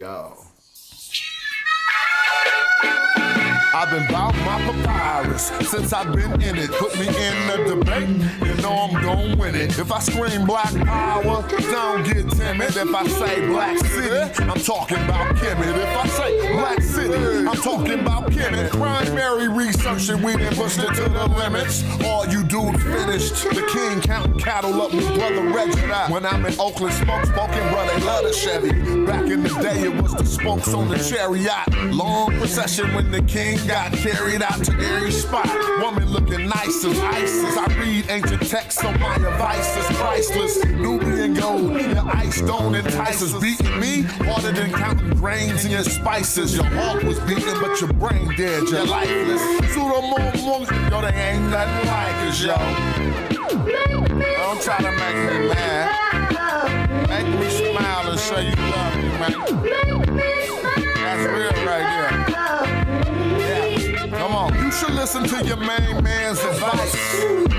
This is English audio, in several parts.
Yo. I've been bout my papyrus since I've been in it. Put me in the debate, you know I'm gon' win it. If I scream black power, don't get timid. If I say black city, I'm talking about Kemet. If I say black city, I'm talking about Kemet. Primary research and we done pushed it to the limits. All you dudes finished. The king counting cattle up with brother Reggie. When I'm in Oakland, smoking, bro, they love the Chevy. Back in the day, it was the spokes on the chariot. Long procession when the king got carried out to every spot. Woman looking nice as ISIS. I read ancient texts on my advice is priceless. Nubian gold, your ice don't entice us. Beating me harder than counting grains in your spices. Your heart was beating, but your brain dead. You're lifeless. Yo, they ain't nothing like us, yo. Don't try to make me mad. Make me smile and say you love me, man. That's real right there. Come on, you should listen to your main man's advice.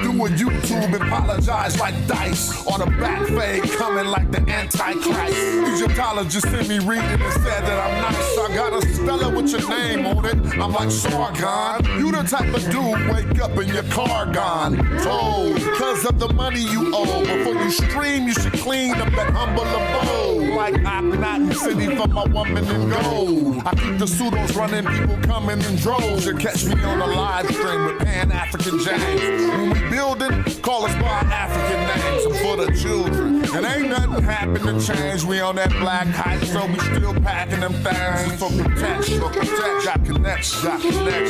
Do a YouTube, apologize like Dice. Or the back fade coming like the Antichrist. Egyptologists sent me reading and said that I'm nice. I got a Stella with your name on it. I'm like Sargon. You the type of dude wake up and your car gone. Told, because of the money you owe. Before you stream, you should clean up that humble abode. Like Akhenaten City for my woman in gold. I keep the pseudos running, people coming in droves. You catch me on a live stream with Pan-African James. When we building, call us by our African names. I'm for the children. And ain't nothing happen to change. We on that black hype, so we still packing them things. For protection, got connections.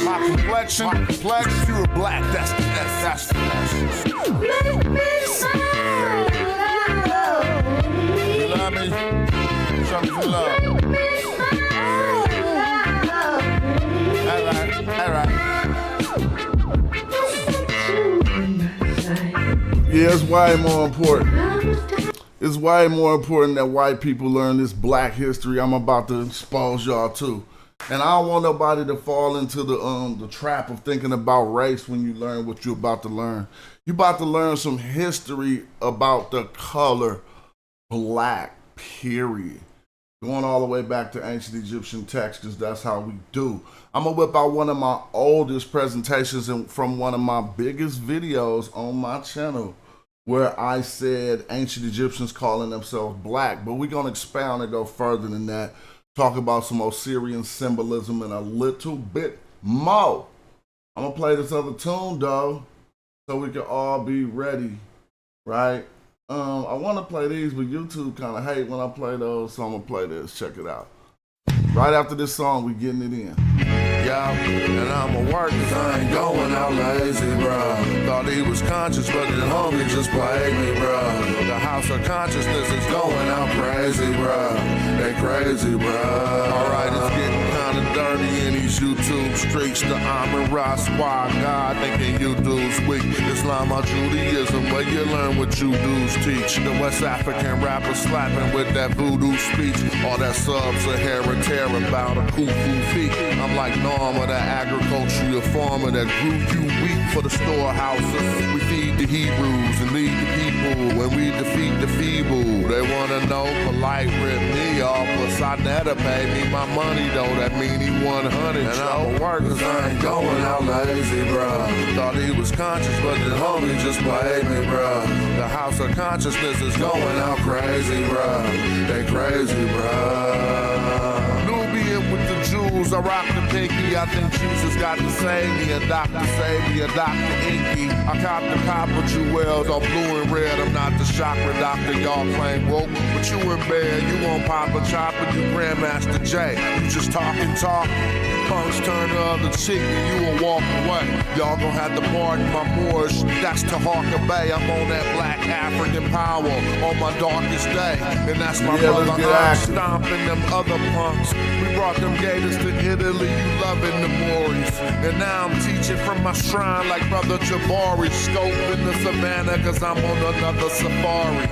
My complexion, pure black, that's the S, that's the S. Make me smile. You love me? Show me some love. Yeah, it's way more important. It's way more important that white people learn this black history I'm about to expose y'all to. And I don't want nobody to fall into the trap of thinking about race when you learn what you're about to learn. You're about to learn some history about the color black, period. Going all the way back to ancient Egyptian texts, because that's how we do. I'm going to whip out one of my oldest presentations from one of my biggest videos on my channel where I said ancient Egyptians calling themselves black. But we're going to expound and go further than that. Talk about some Osirian symbolism and a little bit more. I'm going to play this other tune, though, so we can all be ready, right? I want to play these, but YouTube kind of hate when I play those, so I'm going to play this. Check it out. Right after this song, we getting it in. Yeah, and I'ma work cause I ain't going out lazy, bruh. Thought he was conscious, but the homie just played me, bruh. The house of consciousness is going out crazy, bruh. They crazy, bruh. Alright, it's getting kinda dirty in these YouTube streets. The Amara squad, God thinking you dudes weak. Islam or Judaism, where you learn what you dudes teach. The West African rapper slapping with that voodoo speech. All that sub-Saharan terror about a cuckoo feet. I'm like Norma, the agricultural farmer that grew you wheat for the storehouses. We feed the Hebrews and lead the people when we defeat the feeble. They wanna know polite rip me off, but Sonetta paid me my money though. That mean he 100. And I'ma work cause I ain't going out lazy, bruh. Thought he was conscious, but the homie just played me, bruh. The house of consciousness is going out crazy, bruh. They crazy, bruh. With the Jews, I rock the pinky. I think Jesus got to save me. A doctor saved me, a Dr. Inky. I cop the copper jewels all blue and red. I'm not the chakra doctor y'all claim woke. But you in bed, you won't pop a chopper, you Grandmaster J. You just talking. Punks turn the other cheek and you will walk away. Y'all gon' have to pardon my Moorish. That's Taharka Bay. I'm on that black African power on my darkest day. And that's my brother I'm stomping them other punks. We brought them gators to Italy, you loving the Moors. And now I'm teaching from my shrine like brother Jabari. Scoping the savannah cause I'm on another safari.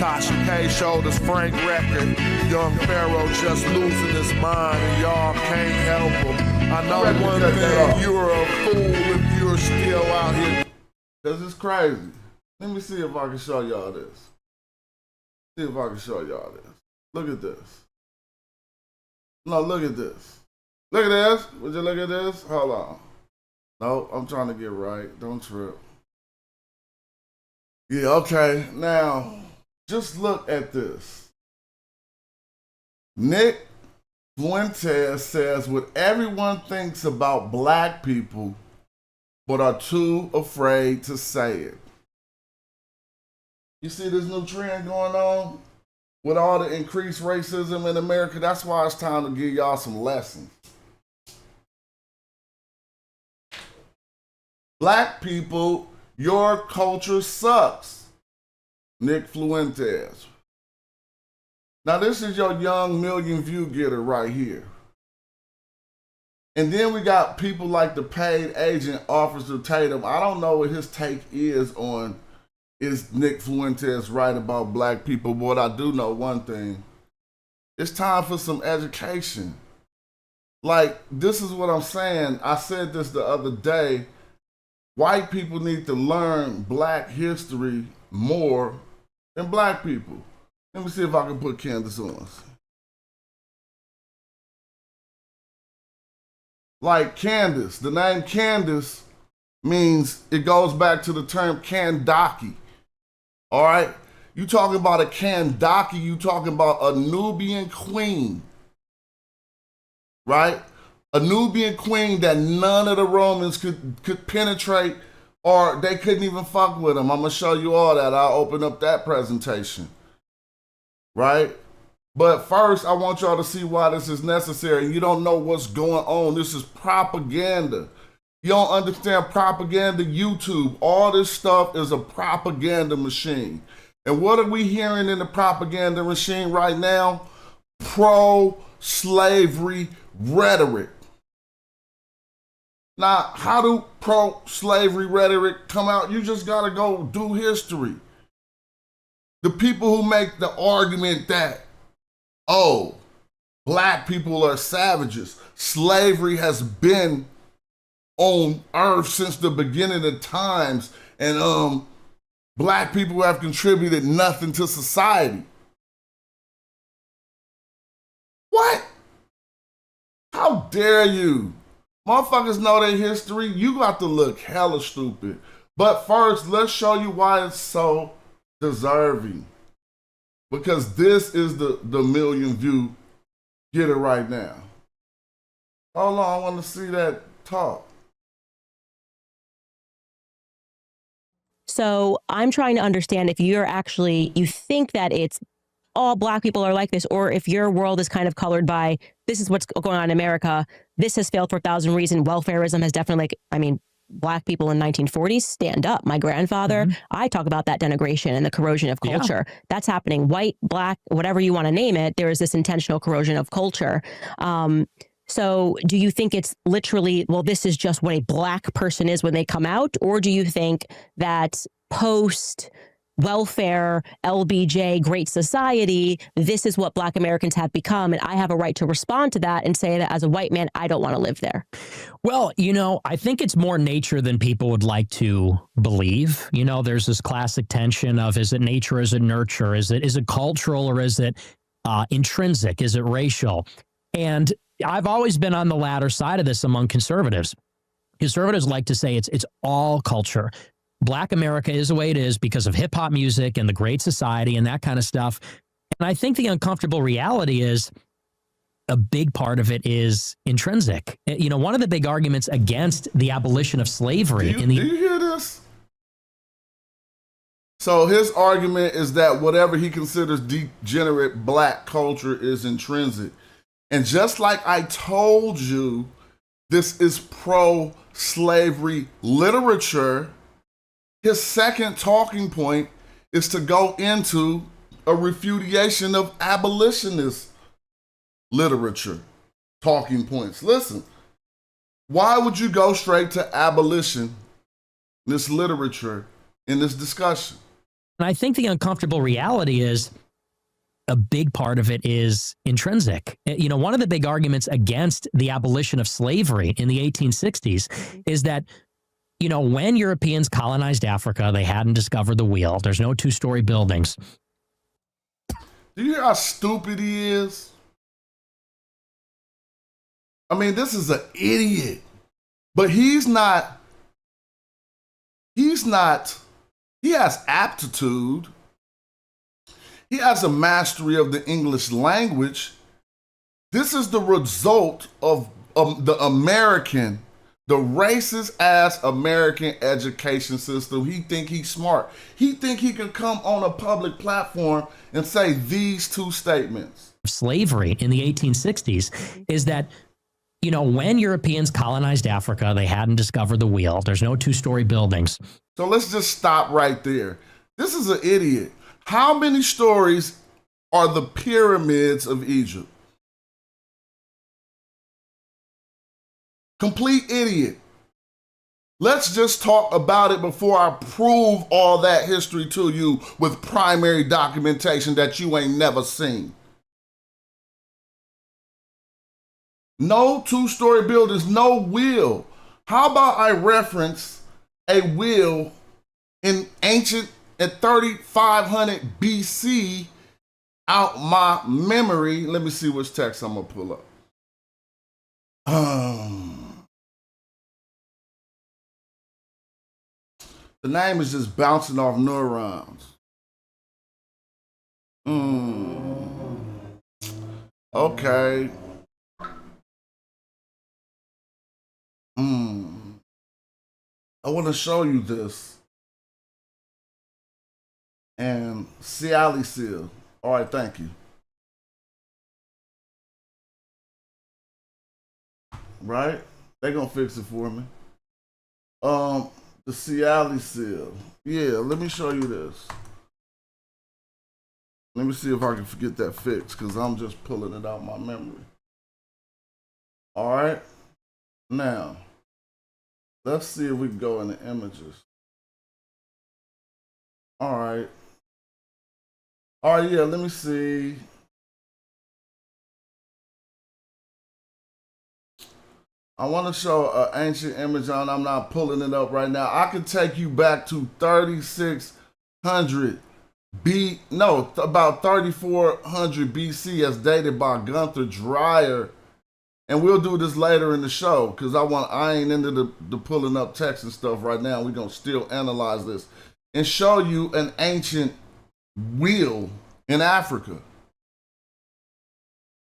Tasha K showed us Frank Record. Young Pharaoh just losing his mind and y'all can't help him. I know one thing, you're a fool if you're still out here. Cause it's crazy. Let me see if I can show y'all this. See if I can show y'all this. Look at this. No, look at this. Look at this. Would you look at this? Hold on. No, I'm trying to get right. Don't trip. Yeah, okay. Now, just look at this. Nick Fuentes says what everyone thinks about black people, but are too afraid to say it. You see this new trend going on with all the increased racism in America? That's why it's time to give y'all some lessons. Black people, your culture sucks. Nick Fuentes. Now, this is your young million view getter right here. And then we got people like the paid agent, Officer Tatum. I don't know what his take is on is Nick Fuentes right about black people, but I do know one thing. It's time for some education. Like, this is what I'm saying. I said this the other day. White people need to learn black history more than black people. Let me see if I can put Candace on. Like Candace, the name Candace means, it goes back to the term Kandaki. All right? You talking about a Kandaki, you talking about a Nubian queen. Right? A Nubian queen that none of the Romans could penetrate, or they couldn't even fuck with them. I'm going to show you all that. I'll open up that presentation. Right? But first, I want y'all to see why this is necessary. You don't know what's going on. This is propaganda. You don't understand propaganda, YouTube. All this stuff is a propaganda machine. And what are we hearing in the propaganda machine right now? Pro-slavery rhetoric. Now, how do pro-slavery rhetoric come out? You just gotta go do history. The people who make the argument that, oh, black people are savages. Slavery has been on earth since the beginning of times, and black people have contributed nothing to society. What? How dare you? Motherfuckers know their history. You got to look hella stupid. But first, let's show you why it's so deserving. Because this is the million view getter right now. Hold on, I want to see that talk. So I'm trying to understand if you're actually, you think that it's all black people are like this, or if your world is kind of colored by, this is what's going on in America. This has failed for 1,000 reasons. Welfarism has definitely, black people in 1940s, stand up. My grandfather, I talk about that denigration and the corrosion of culture. Yeah. That's happening. White, black, whatever you want to name it, there is this intentional corrosion of culture. So do you think it's literally, well, this is just what a black person is when they come out? Or do you think that post welfare, LBJ, Great Society, this is what black Americans have become, and I have a right to respond to that and say that as a white man, I don't want to live there? Well, I think it's more nature than people would like to believe. There's this classic tension of, is it nature, is it nurture, is it cultural, or is it intrinsic, is it racial? And I've always been on the latter side of this among conservatives. Conservatives like to say it's all culture. Black America is the way it is because of hip hop music and the Great Society and that kind of stuff. And I think the uncomfortable reality is a big part of it is intrinsic. One of the big arguments against the abolition of slavery. Do you hear this? So his argument is that whatever he considers degenerate black culture is intrinsic. And just like I told you, this is pro-slavery literature. His second talking point is to go into a refutation of abolitionist literature talking points. Listen, why would you go straight to abolition, this literature, in this discussion? And I think the uncomfortable reality is a big part of it is intrinsic. One of the big arguments against the abolition of slavery in the 1860s is that when Europeans colonized Africa, they hadn't discovered the wheel. There's no two-story buildings. Do you hear how stupid he is? I mean, this is an idiot. But he has aptitude. He has a mastery of the English language. This is the result of the racist ass American education system. He think he's smart. He think he can come on a public platform and say these two statements. Slavery in the 1860s is that, you know, when Europeans colonized Africa, they hadn't discovered the wheel. There's no two-story buildings. So let's just stop right there. This is an idiot. How many stories are the pyramids of Egypt? Complete idiot. Let's just talk about it before I prove all that history to you with primary documentation that you ain't never seen. No two-story buildings, no wheel. How about I reference a wheel in ancient at 3500 BC out my memory? Let me see which text I'm gonna pull up. The name is just bouncing off neurons. Okay. I want to show you this. And Cialy Seal. All right, thank you. Right? They're going to fix it for me. The Cialy Seal. Yeah, let me show you this. Let me see if I can get that fixed because I'm just pulling it out my memory. All right. Now, let's see if we can go in the images. All right. All right, yeah, let me see. I want to show an ancient image on. I'm not pulling it up right now. I can take you back to 3600 about 3400 BC as dated by Gunther Dreyer. And we'll do this later in the show because I ain't into the pulling up text and stuff right now. We're going to still analyze this and show you an ancient wheel in Africa.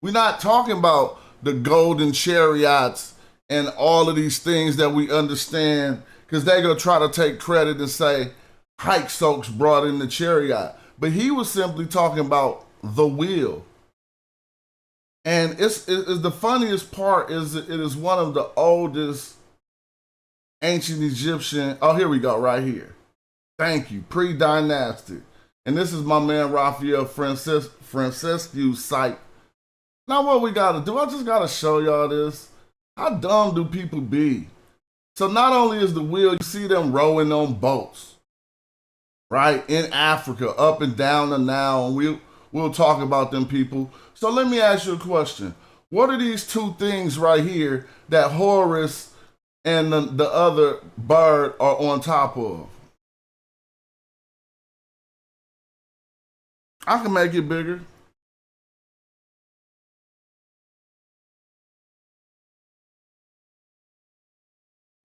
We're not talking about the golden chariots and all of these things that we understand because they're going to try to take credit and say Hyksos brought in the chariot. But he was simply talking about the wheel. And it's the funniest part is it is one of the oldest ancient Egyptian. Oh, here we go, right here. Thank you, pre-dynastic. And this is my man Raphael Francescu's site. Now what we gotta do, I just gotta show y'all this. How dumb do people be? So not only is the wheel, you see them rowing on boats, right? In Africa, up and down the Nile, and we'll talk about them people. So let me ask you a question. What are these two things right here that Horus and the other bird are on top of? I can make it bigger.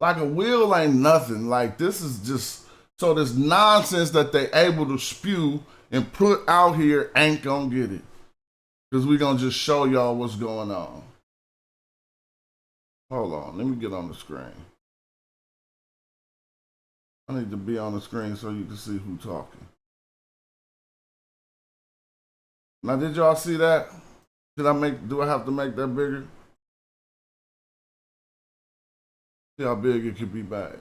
Like a wheel ain't nothing. Like this is just, so this nonsense that they able to spew and put out here ain't gonna get it. Because we're gonna just show y'all what's going on. Hold on, let me get on the screen. I need to be on the screen so you can see who talking. Now, did y'all see that? Do I have to make that bigger? See how big it could be back.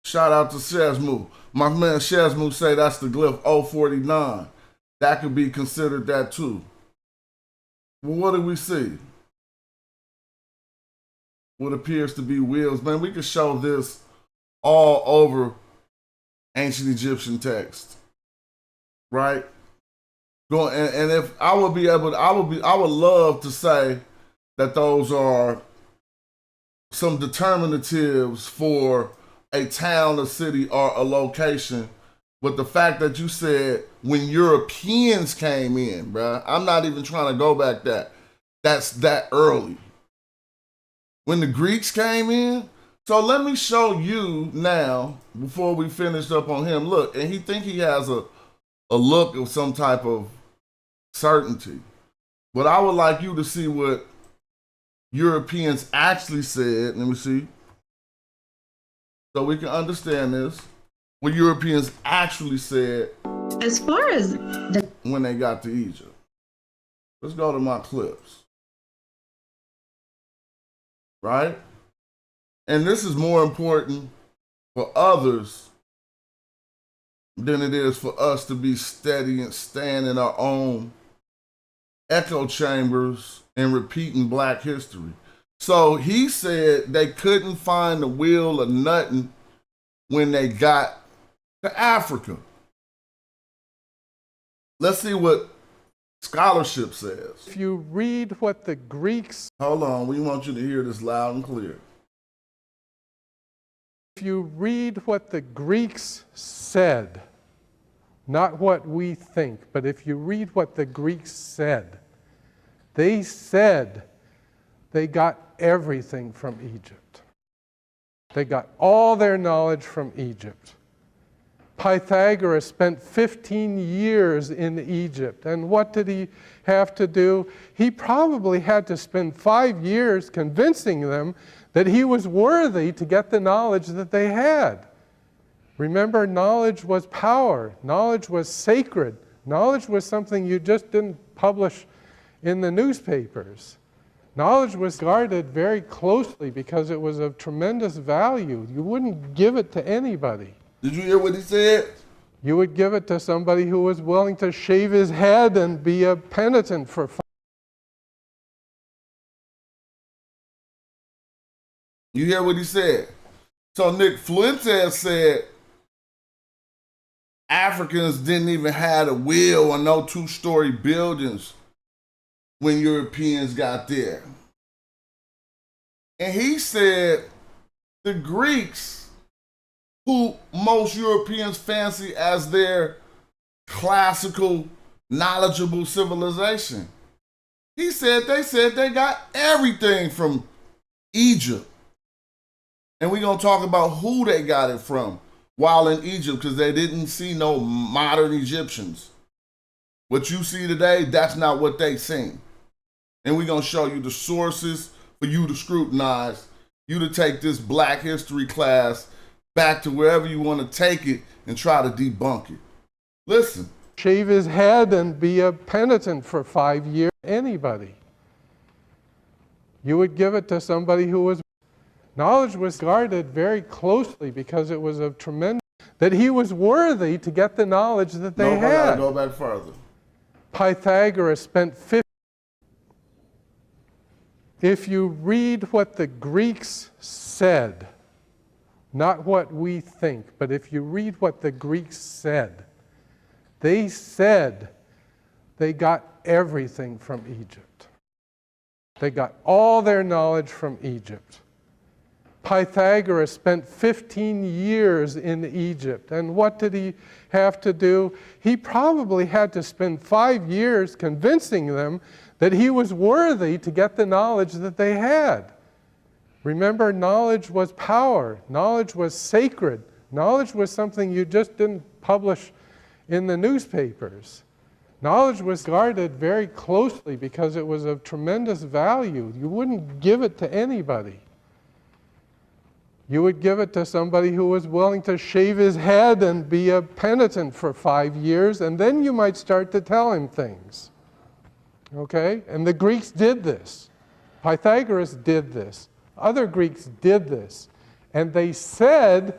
Shout out to Shazmu. My man Shazmu say that's the glyph 049. That could be considered that too. Well, what do we see? What appears to be wheels. Man, we could show this all over ancient Egyptian text, right? And if I would be able to, I would love to say that those are some determinatives for a town, a city, or a location. But the fact that you said when Europeans came in, bruh, I'm not even trying to go back that's that early. When the Greeks came in. So let me show you now, before we finish up on him. Look, and he think he has a look of some type of certainty. But I would like you to see what Europeans actually said. Let me see. So we can understand this. What Europeans actually said as far as when they got to Egypt. Let's go to my clips. Right? And this is more important for others than it is for us to be steady and stand in our own echo chambers and repeating Black history. So he said they couldn't find the wheel or nothing when they got to Africa. Let's see what scholarship says. If you read what the Greeks, Hold on, we want you to hear this loud and clear. if you read what the Greeks said, not what we think, but if you read what the Greeks said, they said they got everything from Egypt. They got all their knowledge from Egypt. Pythagoras spent 15 years in Egypt. And what did he have to do? He probably had to spend 5 years convincing them that he was worthy to get the knowledge that they had. Remember, knowledge was power. Knowledge was sacred. Knowledge was something you just didn't publish in the newspapers. Knowledge was guarded very closely because it was of tremendous value. You wouldn't give it to anybody. Did you hear what he said? You would give it to somebody who was willing to shave his head and be a penitent for 5. You hear what he said? So Nick Fuentes said Africans didn't even have a wheel or no two-story buildings when Europeans got there. And he said the Greeks, who most Europeans fancy as their classical, knowledgeable civilization, they said they got everything from Egypt. And we're going to talk about who they got it from while in Egypt, because they didn't see no modern Egyptians. What you see today, that's not what they seen. And we're going to show you the sources for you to scrutinize, you to take this Black history class back to wherever you want to take it and try to debunk it. Listen. Shave his head and be a penitent for 5 years. Anybody. You would give it to somebody who was. Knowledge was guarded very closely because it was of tremendous, that he was worthy to get the knowledge that they had. Go back further. Pythagoras spent 50. If you read what the Greeks said, not what we think, but if you read what the Greeks said, they said they got everything from Egypt. They got all their knowledge from Egypt. Pythagoras spent 15 years in Egypt. And what did he have to do? He probably had to spend 5 years convincing them that he was worthy to get the knowledge that they had. Remember, knowledge was power. Knowledge was sacred. Knowledge was something you just didn't publish in the newspapers. Knowledge was guarded very closely because it was of tremendous value. You wouldn't give it to anybody. You would give it to somebody who was willing to shave his head and be a penitent for 5 years, and then you might start to tell him things. Okay? And the Greeks did this. Pythagoras did this. Other Greeks did this. And they said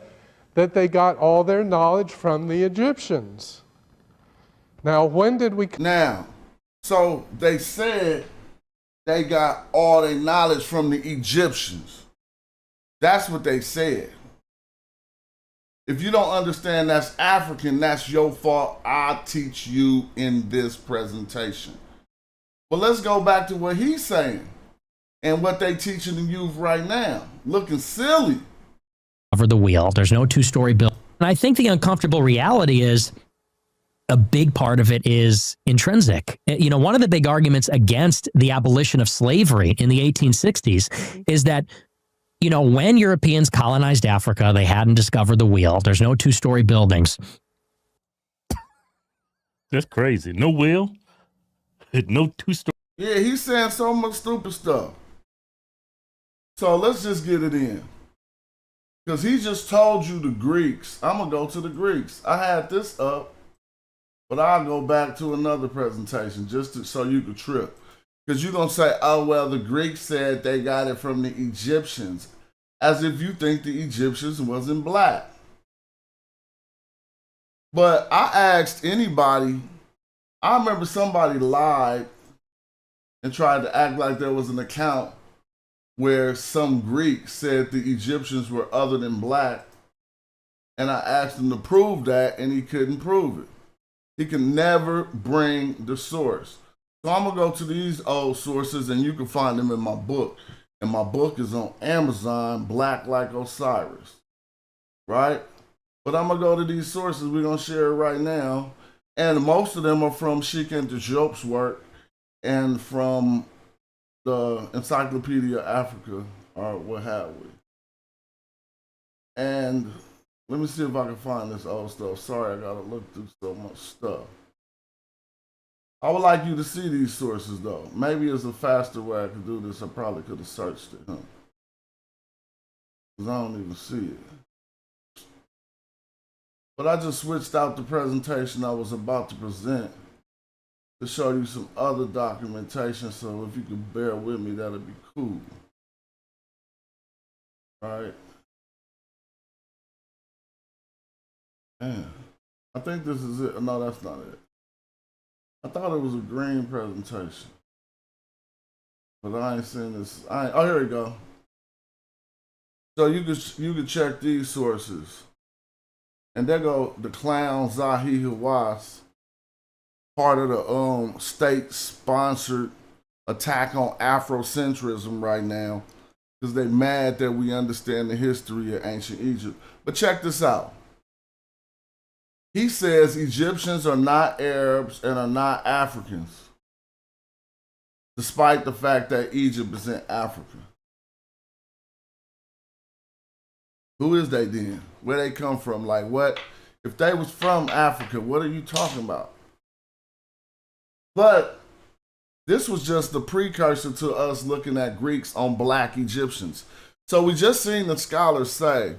that they got all their knowledge from the Egyptians. Now, when did we... Now, so they said they got all their knowledge from the Egyptians. That's what they said. If you don't understand that's African, that's your fault. I'll teach you in this presentation. But let's go back to what he's saying and what they teaching the youth right now. Looking silly. over the wheel. There's no two-story building. And I think the uncomfortable reality is a big part of it is intrinsic. You know, one of the big arguments against the abolition of slavery in the 1860s is that, you know, when Europeans colonized Africa, they hadn't discovered the wheel. There's no two-story buildings. That's crazy. No wheel, no two-story. Yeah, he's saying so much stupid stuff. So let's just get it in. Because he just told you the Greeks. I'm going to go to the Greeks. I had this up, but I'll go back to another presentation so you could trip. Because you're going to say, oh, well, the Greeks said they got it from the Egyptians. As if you think the Egyptians wasn't black. But I asked anybody, I remember somebody lied and tried to act like there was an account where some Greek said the Egyptians were other than black. And I asked him to prove that, and he couldn't prove it. He can never bring the source. So I'm going to go to these old sources, and you can find them in my book. And my book is on Amazon, Black Like Osiris. Right? But I'm going to go to these sources. We're going to share it right now. And most of them are from Sheikh Anta Diop's work and from the Encyclopedia Africa, or what have we. And let me see if I can find this old stuff. Sorry, I gotta look through so much stuff. I would like you to see these sources, though. Maybe it's a faster way I could do this. I probably could have searched it, huh? Because I don't even see it. But I just switched out the presentation I was about to present to show you some other documentation, so if you could bear with me, that'd be cool. All right. Man, I think this is it. No, that's not it. I thought it was a green presentation, but I ain't seen this. Oh, here we go. So you could check these sources, and there go the clown Zahi Hawass, part of the state-sponsored attack on Afrocentrism right now, because they mad that we understand the history of ancient Egypt. But check this out. He says Egyptians are not Arabs and are not Africans, despite the fact that Egypt is in Africa. Who is they then? Where they come from? Like what? If they was from Africa, what are you talking about? But this was just the precursor to us looking at Greeks on black Egyptians. So we just seen the scholars say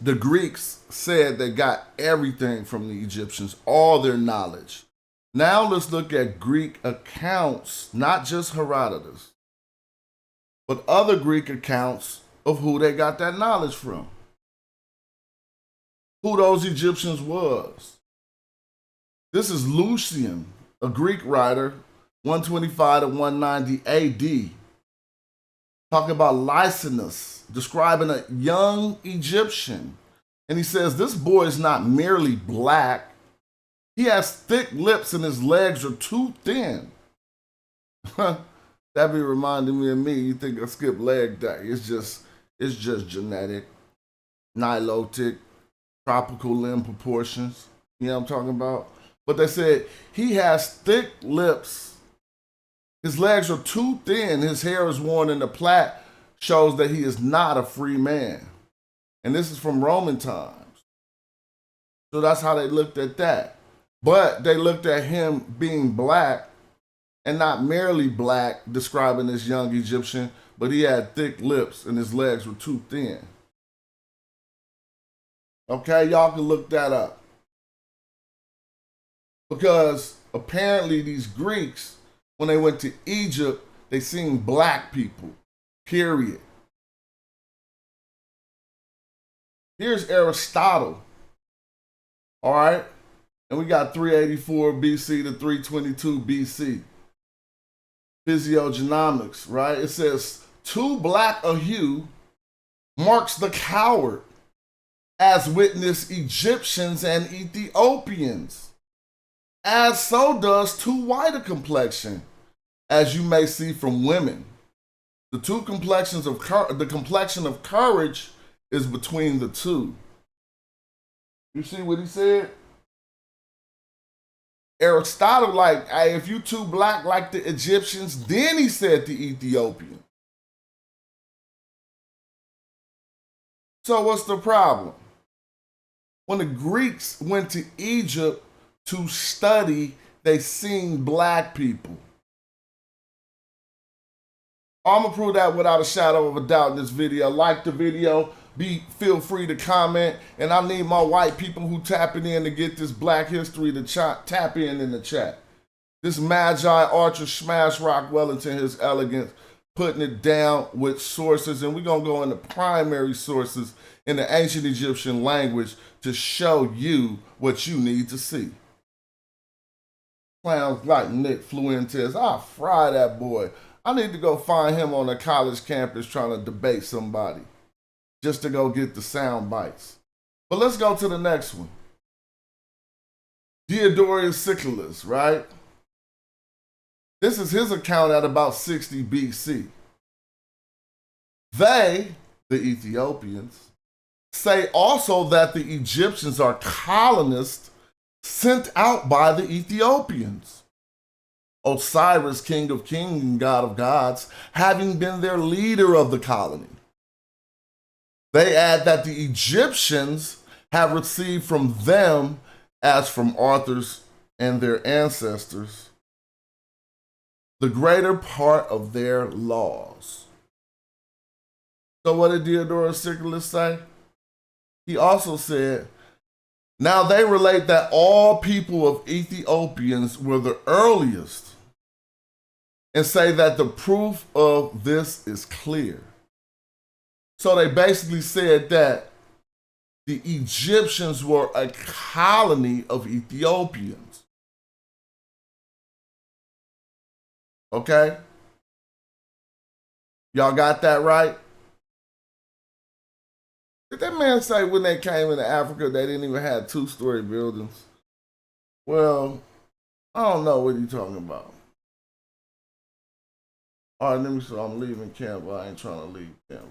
the Greeks said they got everything from the Egyptians, all their knowledge. Now let's look at Greek accounts, not just Herodotus, but other Greek accounts of who they got that knowledge from. Who those Egyptians was. This is Lucian, a Greek writer, 125 to 190 AD, talking about Lysinus, describing a young Egyptian. And he says, this boy is not merely black. He has thick lips and his legs are too thin. That be reminding me of me. You think I skip leg day. It's just genetic, nilotic, tropical limb proportions. You know what I'm talking about? But they said he has thick lips. His legs are too thin. His hair is worn in a plait, shows that he is not a free man. And this is from Roman times. So that's how they looked at that. But they looked at him being black and not merely black, describing this young Egyptian, but he had thick lips and his legs were too thin. Okay, y'all can look that up. Because apparently these Greeks, when they went to Egypt, they seen black people, period. Here's Aristotle, all right? And we got 384 BC to 322 BC. Physiogenomics, right? It says, too black a hue marks the coward, as witness Egyptians and Ethiopians. As so does too white a complexion, as you may see from women. The two complexions of the complexion of courage is between the two. You see what he said? Aristotle, like, hey, if you too black like the Egyptians, then he said the Ethiopian. So what's the problem? When the Greeks went to Egypt to study, they seen black people. I'm gonna prove that without a shadow of a doubt in this video. Like the video, feel free to comment, and I need my white people who tapping in to get this black history to tap in the chat. This Magi Archer Smash Rock Wellington, his elegance, putting it down with sources, and we're gonna go into primary sources in the ancient Egyptian language to show you what you need to see. Clowns like Nick Fuentes, I'll fry that boy. I need to go find him on a college campus trying to debate somebody just to go get the sound bites. But let's go to the next one. Diodorus Siculus, right? This is his account at about 60 BC. They, the Ethiopians, say also that the Egyptians are colonists sent out by the Ethiopians. Osiris, king of kings and god of gods, having been their leader of the colony. They add that the Egyptians have received from them, as from authors and their ancestors, the greater part of their laws. So what did Diodorus Siculus say? He also said, now they relate that all people of Ethiopians were the earliest, and say that the proof of this is clear. So they basically said that the Egyptians were a colony of Ethiopians. Okay? Y'all got that right? Did that man say when they came into Africa they didn't even have two-story buildings? Well, I don't know what you're talking about. All right, so I'm leaving camp, but I ain't trying to leave camp.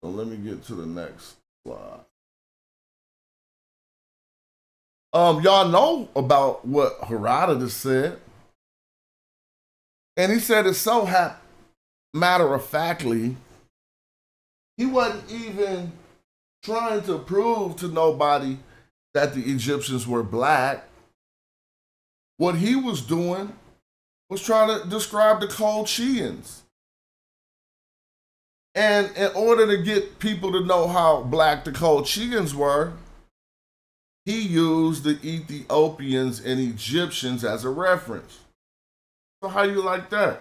So let me get to the next slide. Y'all know about what Herodotus said. And he said it so matter-of-factly, he wasn't even trying to prove to nobody that the Egyptians were black. What he was doing was trying to describe the Colchians. And in order to get people to know how black the Colchians were, he used the Ethiopians and Egyptians as a reference. So how you like that?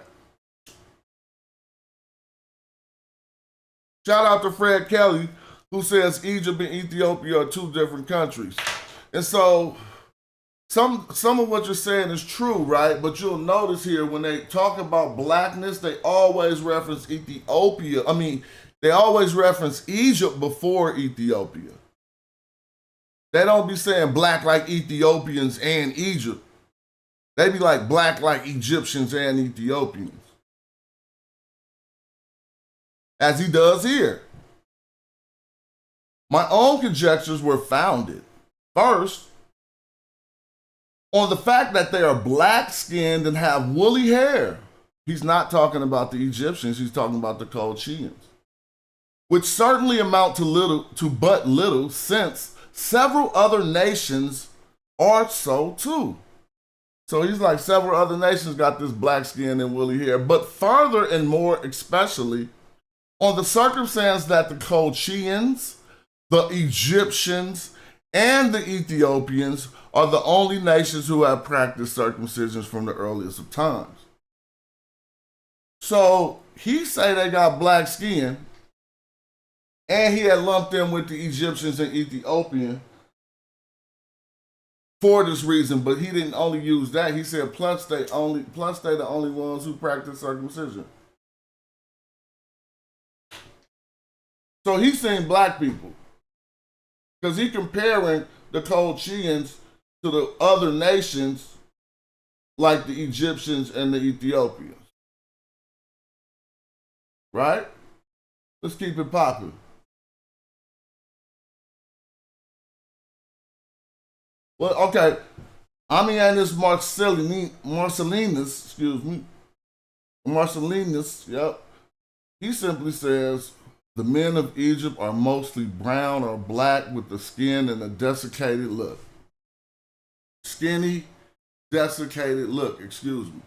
Shout out to Fred Kelly, who says Egypt and Ethiopia are two different countries. And so some of what you're saying is true, right? But you'll notice here when they talk about blackness, they always reference Ethiopia. I mean, they always reference Egypt before Ethiopia. They don't be saying black like Ethiopians and Egypt. They be like black like Egyptians and Ethiopians. As he does here. My own conjectures were founded, first, on the fact that they are black-skinned and have woolly hair. He's not talking about the Egyptians, he's talking about the Colchians. Which certainly amount to but little, since several other nations are so too. So he's like, several other nations got this black skin and woolly hair. But further and more especially, on the circumstance that the Colchians, the Egyptians, and the Ethiopians are the only nations who have practiced circumcisions from the earliest of times. So he say they got black skin, and he had lumped them with the Egyptians and Ethiopian for this reason, but he didn't only use that. He said plus they the only ones who practice circumcision. So he's saying black people, because he's comparing the Colchians to the other nations like the Egyptians and the Ethiopians. right? Let's keep it popping. Well, okay. Ammianus Marcellinus, yep. He simply says the men of Egypt are mostly brown or black with the skin and a desiccated look. Skinny, desiccated look, excuse me.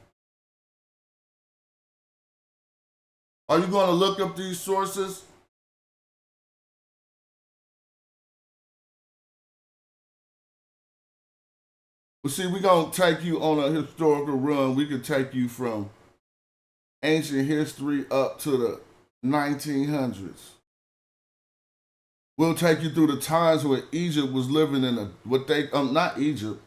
Are you going to look up these sources? Well, see, we're going to take you on a historical run. We could take you from ancient history up to the 1900s. We'll take you through the times where Egypt was living in not Egypt,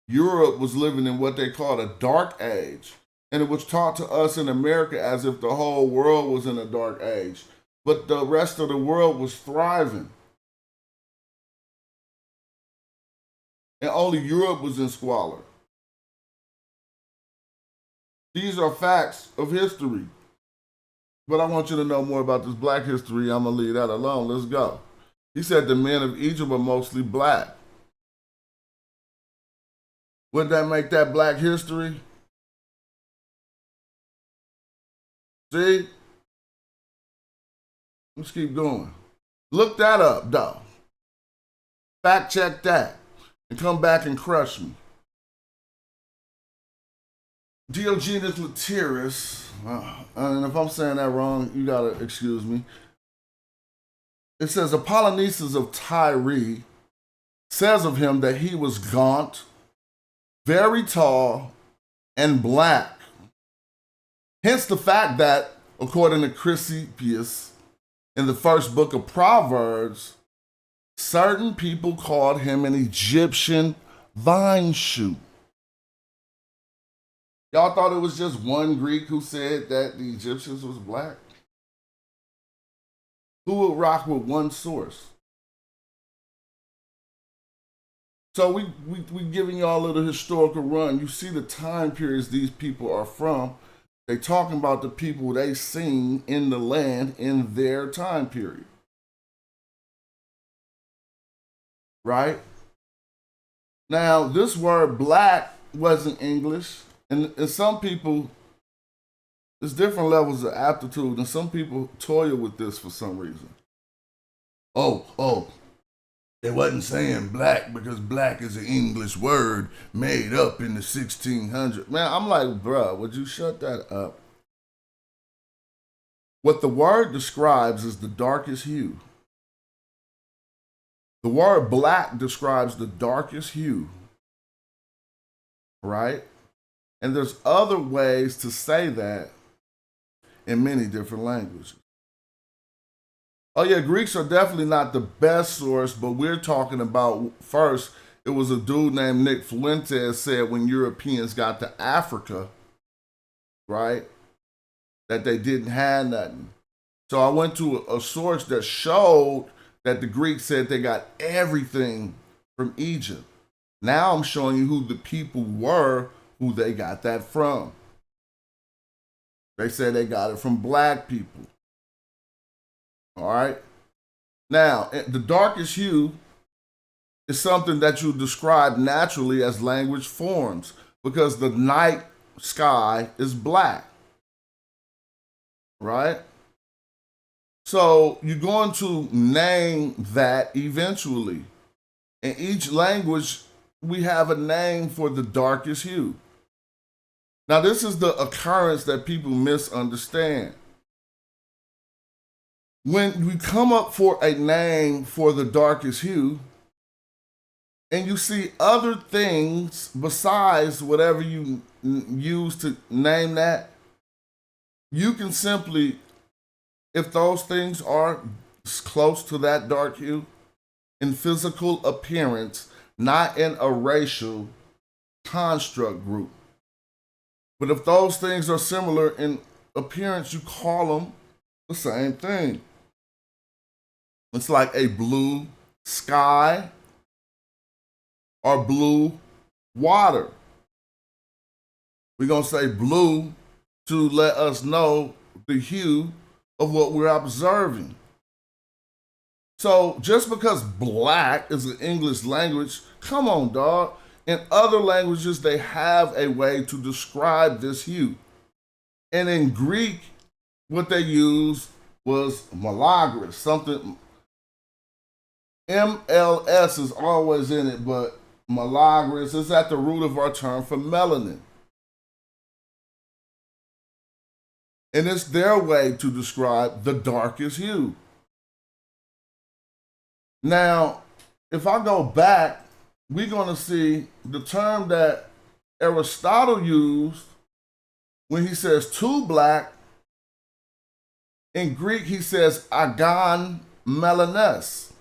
Europe was living in what they called a dark age. And it was taught to us in America as if the whole world was in a dark age. But the rest of the world was thriving. And only Europe was in squalor. These are facts of history. But I want you to know more about this black history. I'm going to leave that alone. Let's go. He said the men of Egypt are mostly black. Wouldn't that make that black history? See? Let's keep going. Look that up, though. Fact check that. And come back and crush me. Diogenes Laertius, and if I'm saying that wrong, you gotta excuse me. It says Apollonius of Tyre says of him that he was gaunt, very tall, and black. Hence the fact that, according to Chrysippus, in the first book of Proverbs, certain people called him an Egyptian vine shoot. Y'all thought it was just one Greek who said that the Egyptians was black? Who would rock with one source? So we giving y'all a little historical run. You see the time periods these people are from. They talking about the people they seen in the land in their time period. Right? Now, this word black wasn't English. And some people, there's different levels of aptitude, and some people toil with this for some reason. They wasn't saying black because black is an English word made up in the 1600s. Man, I'm like, bruh, would you shut that up? What the word describes is the darkest hue. The word black describes the darkest hue, right? And there's other ways to say that in many different languages. Oh yeah, Greeks are definitely not the best source, but we're talking about first, it was a dude named Nick Fuentes said when Europeans got to Africa, right, that they didn't have nothing. So I went to a source that showed that the Greeks said they got everything from Egypt. Now I'm showing you who the people were who they got that from. They said they got it from black people. All right. Now, the darkest hue is something that you describe naturally as language forms because the night sky is black. Right? So you're going to name that eventually. In each language, we have a name for the darkest hue. Now, this is the occurrence that people misunderstand. When we come up for a name for the darkest hue, and you see other things besides whatever you use to name that, you can simply, if those things are close to that dark hue in physical appearance, not in a racial construct group, but if those things are similar in appearance, you call them the same thing. It's like a blue sky or blue water. We're going to say blue to let us know the hue of what we're observing. So just because black is an English language, come on, dog. In other languages, they have a way to describe this hue. And in Greek, what they used was malagris, something. MLS is always in it, but malagris is at the root of our term for melanin. And it's their way to describe the darkest hue. Now, if I go back, we're going to see the term that Aristotle used when he says too black. In Greek, he says agon melanes.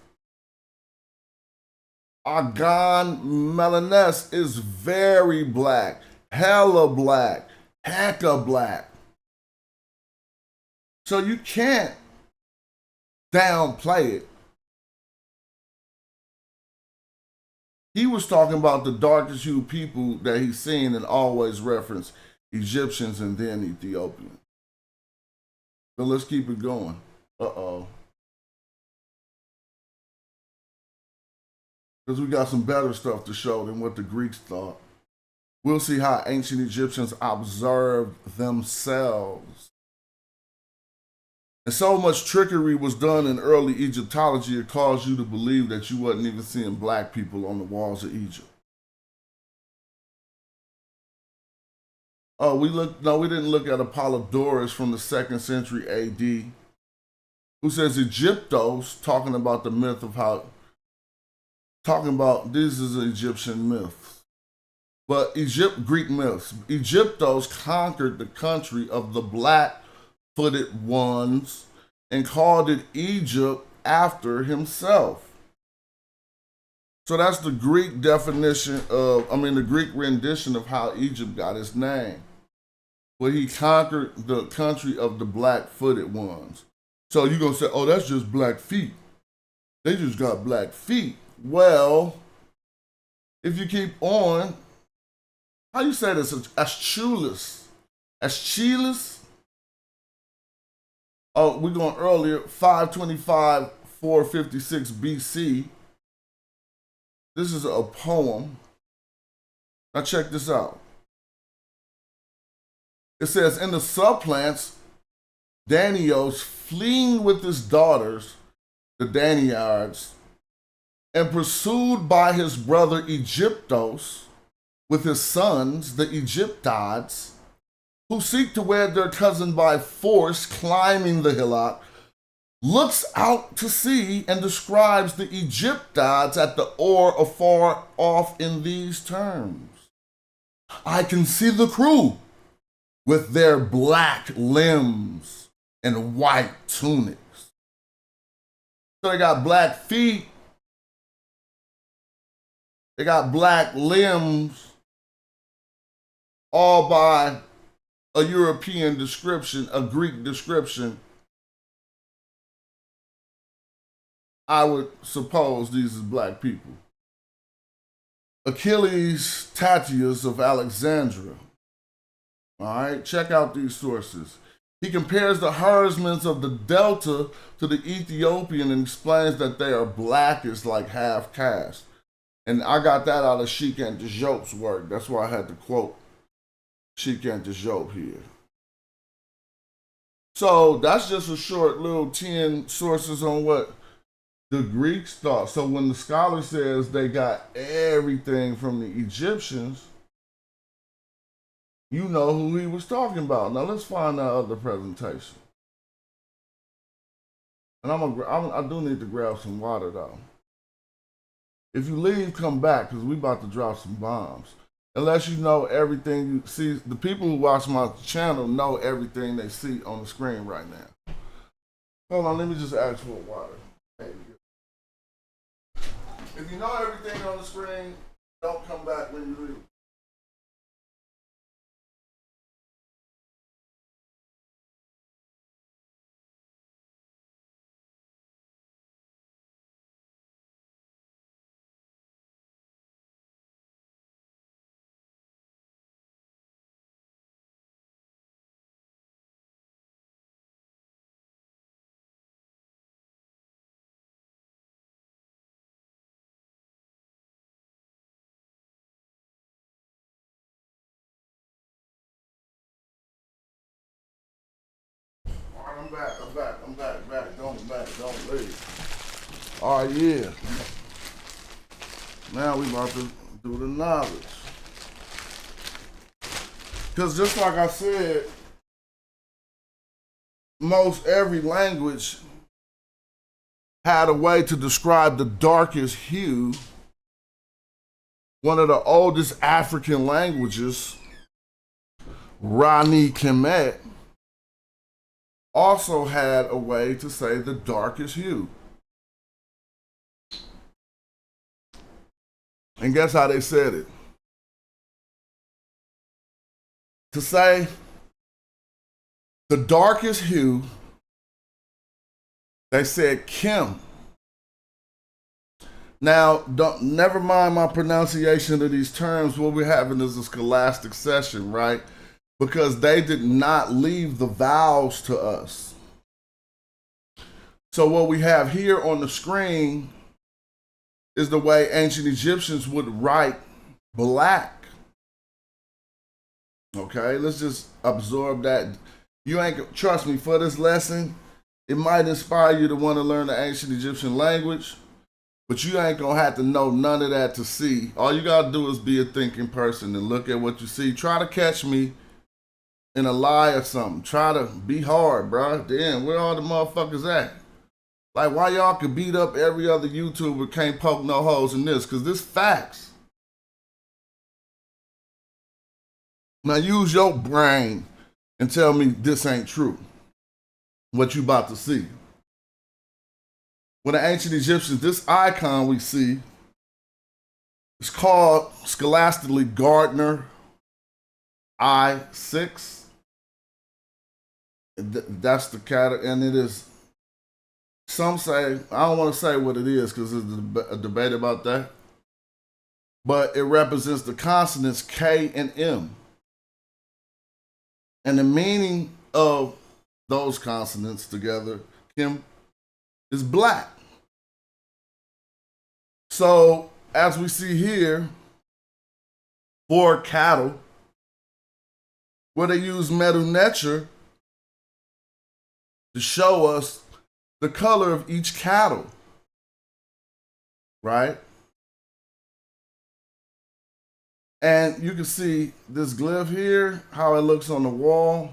Agon melanes is very black, hella black, hecka black. So you can't downplay it. He was talking about the darkest hued people that he's seen and always referenced Egyptians and then Ethiopians. So let's keep it going. Uh-oh. Because we got some better stuff to show than what the Greeks thought. We'll see how ancient Egyptians observed themselves. And so much trickery was done in early Egyptology, it caused you to believe that you wasn't even seeing black people on the walls of Egypt. Oh, we didn't look at Apollodorus from the 2nd century AD, who says Egyptos, talking about the myth of how, talking about this is an Egyptian myth. But Greek myths. Egyptos conquered the country of the black-footed ones and called it Egypt after himself. So that's the Greek the Greek rendition of how Egypt got its name. Where he conquered the country of the black-footed ones. So you're going to say, oh, that's just black feet. They just got black feet. Well, if you keep on, how you say this? Aeschylus. Aeschylus? Oh, we're going earlier, 525, 456 BC. This is a poem. Now check this out. It says, in the subplants, Danios fleeing with his daughters, the Daniards, and pursued by his brother Egyptos with his sons, the Egyptides, who seek to wed their cousin by force, climbing the hillock, looks out to sea and describes the Egyptides at the oar afar off in these terms. I can see the crew with their black limbs and white tunics. So they got black feet, they got black limbs, all by a European description, a Greek description. I would suppose these are black people. Achilles Tatius of Alexandria. All right, check out these sources. He compares the herdsmen of the Delta to the Ethiopian and explains that they are blackish like half caste. And I got that out of Sheikh and Diop's work. That's why I had to quote Sheikh and Diop here. So that's just a short little 10 sources on what the Greeks thought. So when the scholar says they got everything from the Egyptians, you know who he was talking about. Now let's find that other presentation. And I do need to grab some water though. If you leave, come back because we about to drop some bombs. Unless you know everything you see, the people who watch my channel know everything they see on the screen right now. Hold on, let me just ask for water. There you go. If you know everything on the screen, don't come back when you leave. I'm back. Don't leave. All right, yeah. Now we about to do the knowledge. Because just like I said, most every language had a way to describe the darkest hue. One of the oldest African languages, Rani Kemet, also had a way to say the darkest hue. And guess how they said it? To say the darkest hue, they said Kim. Now, never mind my pronunciation of these terms. What we're having is a scholastic session, right? Because they did not leave the vowels to us. So what we have here on the screen is the way ancient Egyptians would write black. Okay, let's just absorb that. You ain't, trust me, for this lesson, it might inspire you to want to learn the ancient Egyptian language, but you ain't gonna have to know none of that to see. All you gotta do is be a thinking person and look at what you see. Try to catch me in a lie or something. Try to be hard, bro. Damn, where all the motherfuckers at? Like, why y'all could beat up every other YouTuber, can't poke no holes in this? Because this facts. Now use your brain and tell me this ain't true. What you about to see. When the ancient Egyptians, this icon we see is called scholastically Gardner I6. That's the category, and it is, some say, I don't want to say what it is because there's a debate about that, but it represents the consonants K and M. And the meaning of those consonants together, Kim, is black. So, as we see here, for cattle, where they use Medu Neter to show us the color of each cattle, right? And you can see this glyph here, how it looks on the wall,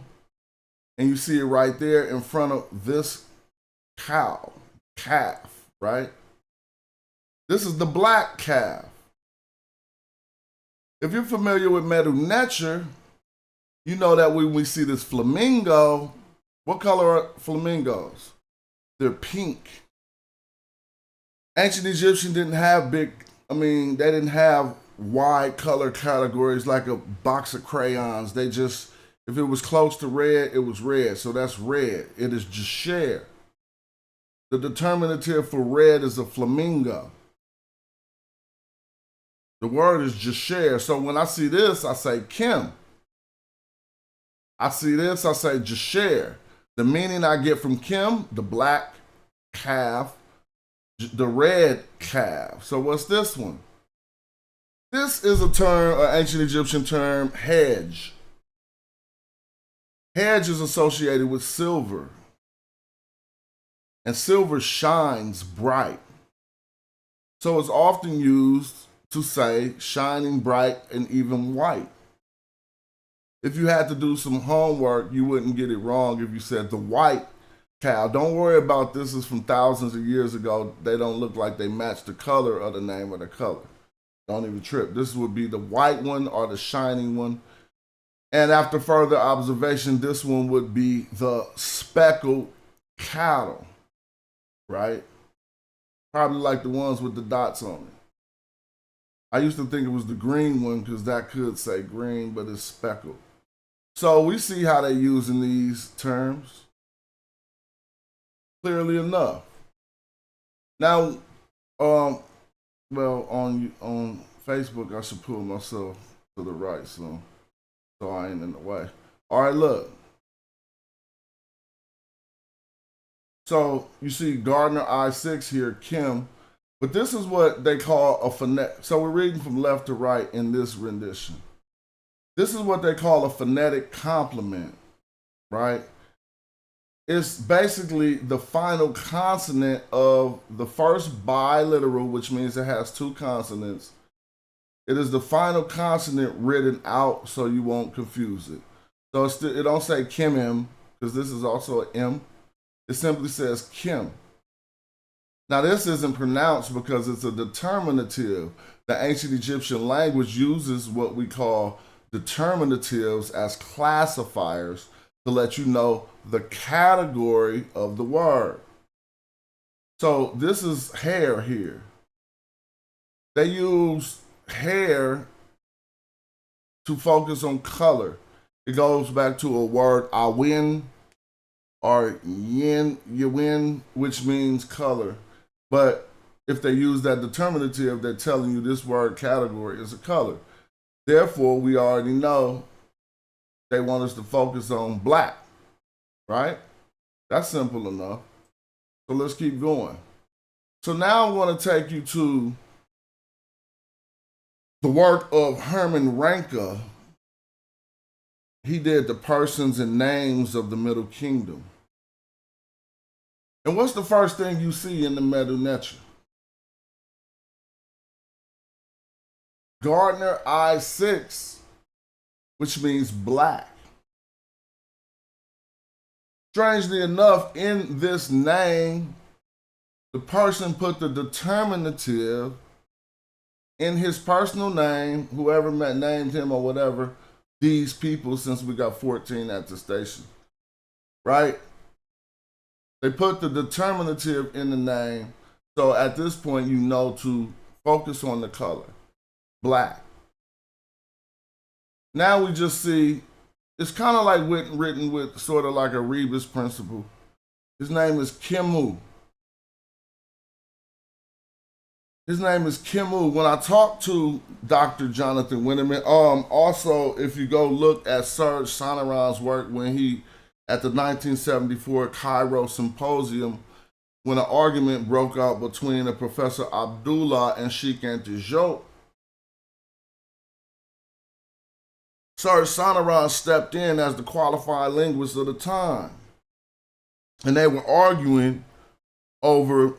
and you see it right there in front of this calf, right? This is the black calf. If you're familiar with Medu Neter, you know that when we see this flamingo, what color are flamingos? They're pink. Ancient Egyptian didn't have they didn't have wide color categories like a box of crayons. They just, if it was close to red, it was red. So that's red. It is jasher. The determinative for red is a flamingo. The word is jasher. So when I see this, I say Kim. I see this, I say jasher. The meaning I get from Kim, the black calf, the red calf. So what's this one? This is a term, an ancient Egyptian term, hedge. Hedge is associated with silver. And silver shines bright. So it's often used to say shining bright and even white. If you had to do some homework, you wouldn't get it wrong if you said the white cow. Don't worry about this is from thousands of years ago. They don't look like they match the color of the name of the color. Don't even trip. This would be the white one or the shining one. And after further observation, this one would be the speckled cattle, right? Probably like the ones with the dots on it. I used to think it was the green one because that could say green, but it's speckled. So we see how they're using these terms clearly enough. Now, well, on Facebook, I should pull myself to the right so I ain't in the way. All right, look. So you see Gardner I6 here, Kim, but this is what they call a phonetic. So we're reading from left to right in this rendition. This is what they call a phonetic complement, right? It's basically the final consonant of the first biliteral, which means it has two consonants. It is the final consonant written out so you won't confuse it. So it don't say Kimim, because this is also an M. It simply says Kim. Now this isn't pronounced because it's a determinative. The ancient Egyptian language uses what we call determinatives as classifiers to let you know the category of the word. So this is hair here. They use hair to focus on color. It goes back to a word awin or yin, which means color. But if they use that determinative, they're telling you this word category is a color. Therefore, we already know they want us to focus on black, right? That's simple enough. So let's keep going. So now I'm going to take you to the work of Herman Ranke. He did the persons and names of the Middle Kingdom. And what's the first thing you see in the Medu Neter? Gardner I6, which means black. Strangely enough, in this name, the person put the determinative in his personal name, whoever named him or whatever, these people, since we got 14 at the station, right? They put the determinative in the name. So at this point, you know to focus on the color, black. Now we just see, it's kind of like written with sort of like a Rebus principle. His name is Khemu. His name is Khemu. When I talked to Dr. Jonathan Winterman, also if you go look at Serge Sonoran's work when he, at the 1974 Cairo Symposium, when an argument broke out between a Professor Abdullah and Sheikh Anta Diop, Serge Sonoran stepped in as the qualified linguist of the time. And they were arguing over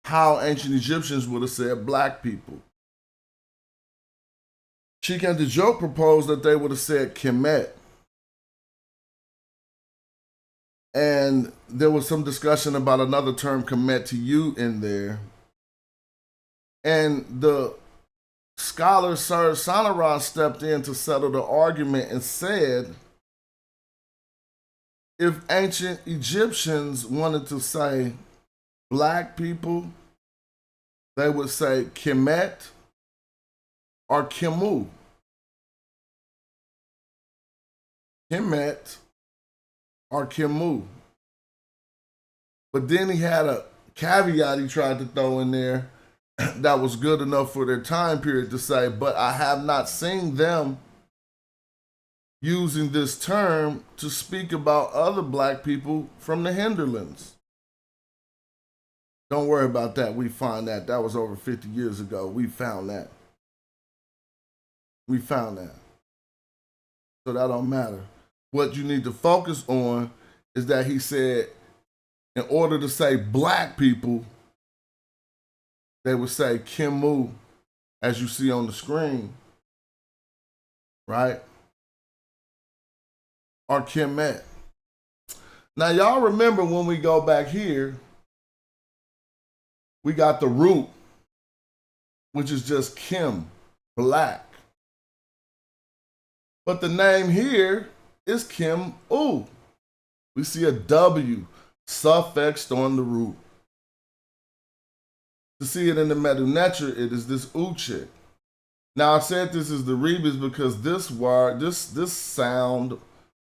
how ancient Egyptians would have said black people. Sheikh Anta Diop proposed that they would have said Kemet. And there was some discussion about another term, Kemet in there. And the scholar Serge Sonoran stepped in to settle the argument and said, if ancient Egyptians wanted to say black people, they would say Kemet or Khemu. Kemet or Khemu. But then he had a caveat he tried to throw in there that was good enough for their time period to say, but I have not seen them using this term to speak about other black people from the hinterlands. Don't worry about that. We find that. That was over 50 years ago. We found that. We found that. So that don't matter. What you need to focus on is that he said, in order to say black people, they would say Khemu, as you see on the screen, right? Or Kemet. Now, y'all remember when we go back here, we got the root, which is just Kim, black. But the name here is Khemu. We see a W suffixed on the root. To see it in the Medu Neter, it is this Uchik. Now I said this is the Rebus because this word, this sound,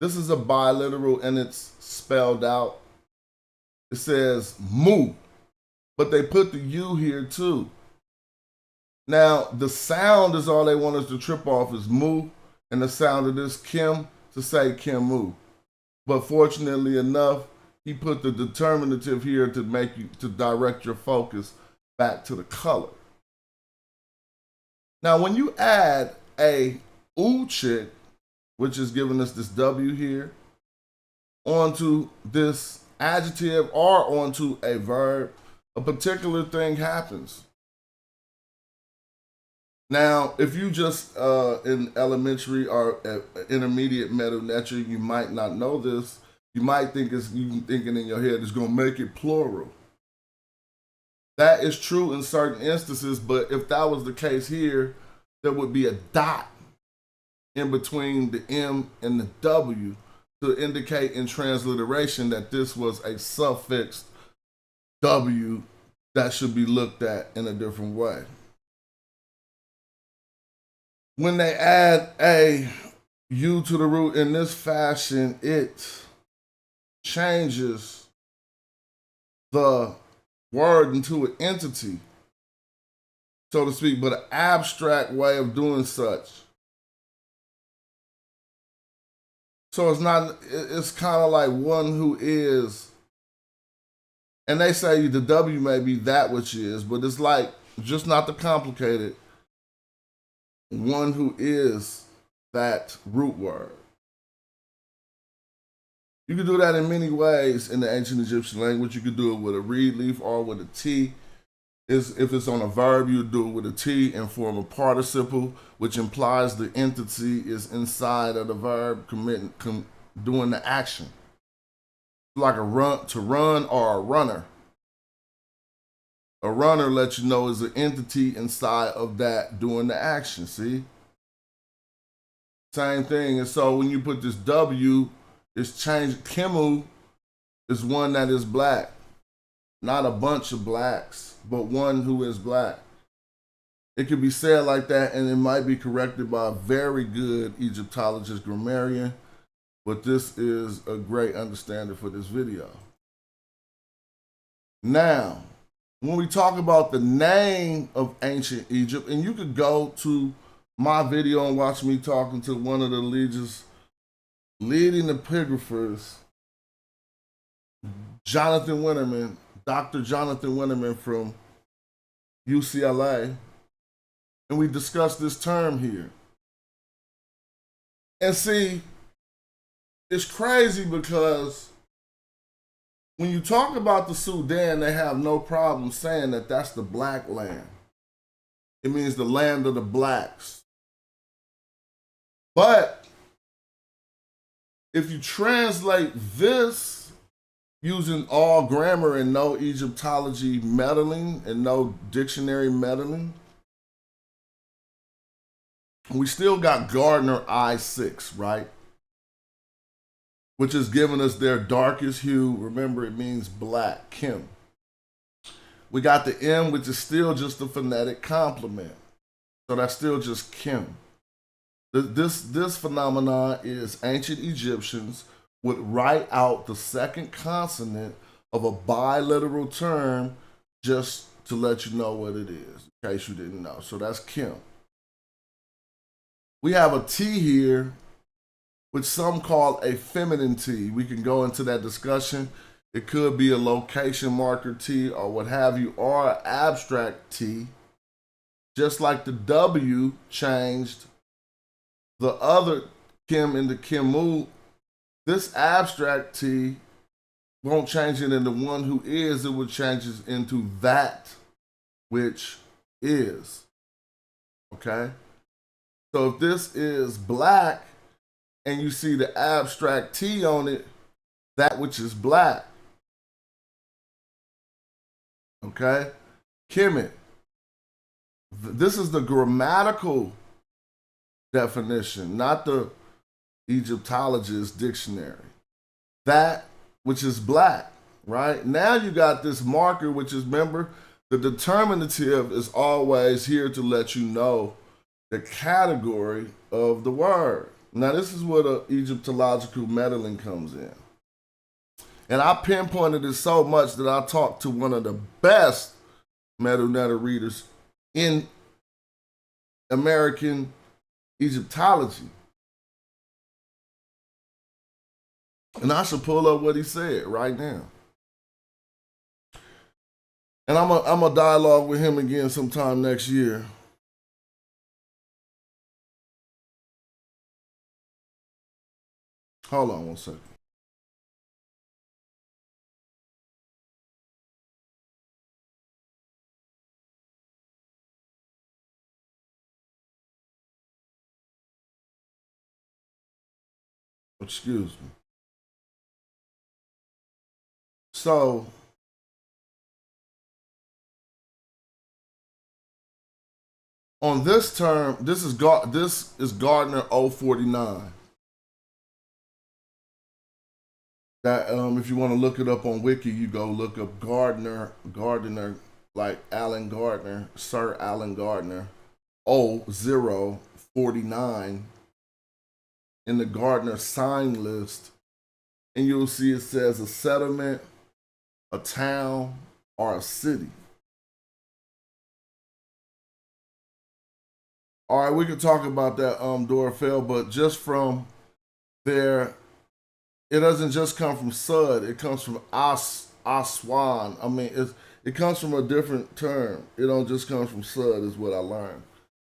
this is a biliteral and it's spelled out. It says mu, but they put the U here too. Now the sound is all they want us to trip off is mu, and the sound of this Kim to say Khemu. But fortunately enough, he put the determinative here to make you, to direct your focus back to the color. Now, when you add a Uchik, which is giving us this W here, onto this adjective or onto a verb, a particular thing happens. Now, if you just in elementary or intermediate meta nature, you might not know this. You might think you thinking in your head it's gonna make it plural. That is true in certain instances, but if that was the case here, there would be a dot in between the M and the W to indicate in transliteration that this was a suffixed W that should be looked at in a different way. When they add a U to the root in this fashion, it changes the word into an entity, so to speak, but an abstract way of doing such. So it's kind of like one who is, and they say the W may be that which is, but it's like, just not to complicate it, one who is that root word. You can do that in many ways in the ancient Egyptian language. You could do it with a reed leaf or with a T. If it's on a verb, you do it with a T and form a participle, which implies the entity is inside of the verb doing the action. Like to run or a runner. A runner lets you know is an entity inside of that doing the action, see? Same thing. And so when you put this W, it's changed. Kimu is one that is black. Not a bunch of blacks, but one who is black. It could be said like that, and it might be corrected by a very good Egyptologist grammarian, but this is a great understanding for this video. Now, when we talk about the name of ancient Egypt, and you could go to my video and watch me talking to one of the leading epigraphers, Jonathan Winterman, Dr. Jonathan Winterman from UCLA, and we discussed this term here. And see, it's crazy because when you talk about the Sudan, they have no problem saying that that's the black land. It means the land of the blacks. But if you translate this using all grammar and no Egyptology meddling and no dictionary meddling, we still got Gardner I6, right? Which has given us their darkest hue. Remember, it means black, Kim. We got the M, which is still just a phonetic complement. So that's still just Kim. This phenomenon is ancient Egyptians would write out the second consonant of a biliteral term just to let you know what it is, in case you didn't know. So that's Kim. We have a T here, which some call a feminine T. We can go into that discussion. It could be a location marker T or what have you, or an abstract T. Just like the W changed the other Kim into Kimu, this abstract T won't change it into one who is, it would change it into that which is. Okay? So if this is black and you see the abstract T on it, that which is black. Okay? Kemet. This is the grammatical definition, not the Egyptologist dictionary. That which is black, right? Now you got this marker, which is, remember, the determinative is always here to let you know the category of the word. Now this is where the Egyptological meddling comes in. And I pinpointed it so much that I talked to one of the best MetaNetta readers in American Egyptology. And I should pull up what he said right now. And I'm a dialogue with him again sometime next year. Hold on one second. Excuse me. So on this term, this is Gardner 049. That if you want to look it up on Wiki, you go look up Gardner, like Alan Gardner, Sir Alan Gardner, 0049 in the Gardner sign list, and you'll see it says a settlement, a town, or a city. All right, we can talk about that, Dorfell, but just from there, it doesn't just come from Sud. It comes from Aswan. I mean, it comes from a different term. It don't just come from Sud, is what I learned.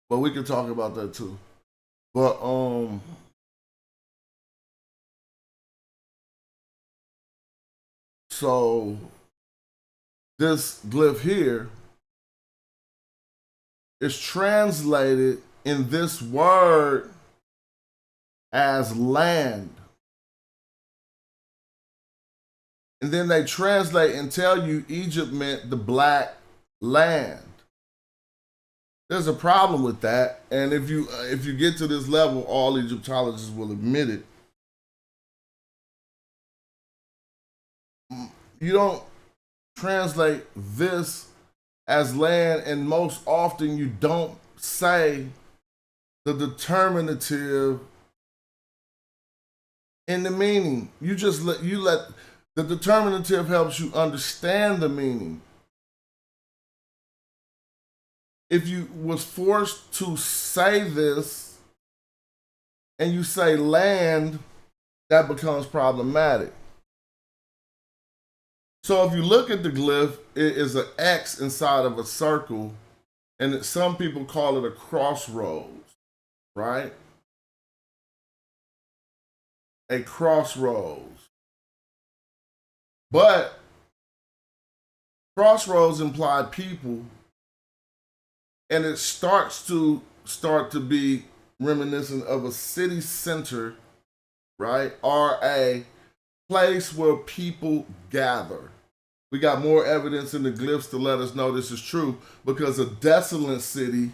But we can talk about that too. But so this glyph here is translated in this word as land. And then they translate and tell you Egypt meant the black land. There's a problem with that, and if you get to this level, all Egyptologists will admit it. You don't translate this as land, and most often you don't say the determinative in the meaning. You just let the determinative helps you understand the meaning. If you was forced to say this and you say land, that becomes problematic. So if you look at the glyph, it is an X inside of a circle, and some people call it a crossroads, right? A crossroads. But crossroads imply people, and it starts to be reminiscent of a city center, right? Or a place where people gather. We got more evidence in the glyphs to let us know this is true, because a desolate city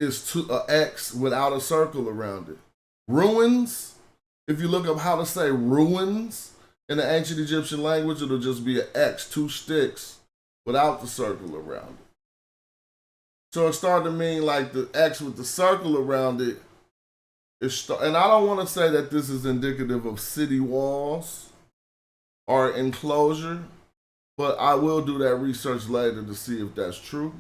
is an X without a circle around it. Ruins, if you look up how to say ruins in the ancient Egyptian language, it'll just be an X, 2 sticks, without the circle around it. So it started to mean like the X with the circle around it. And I don't want to say that this is indicative of city walls or enclosure, but I will do that research later to see if that's true.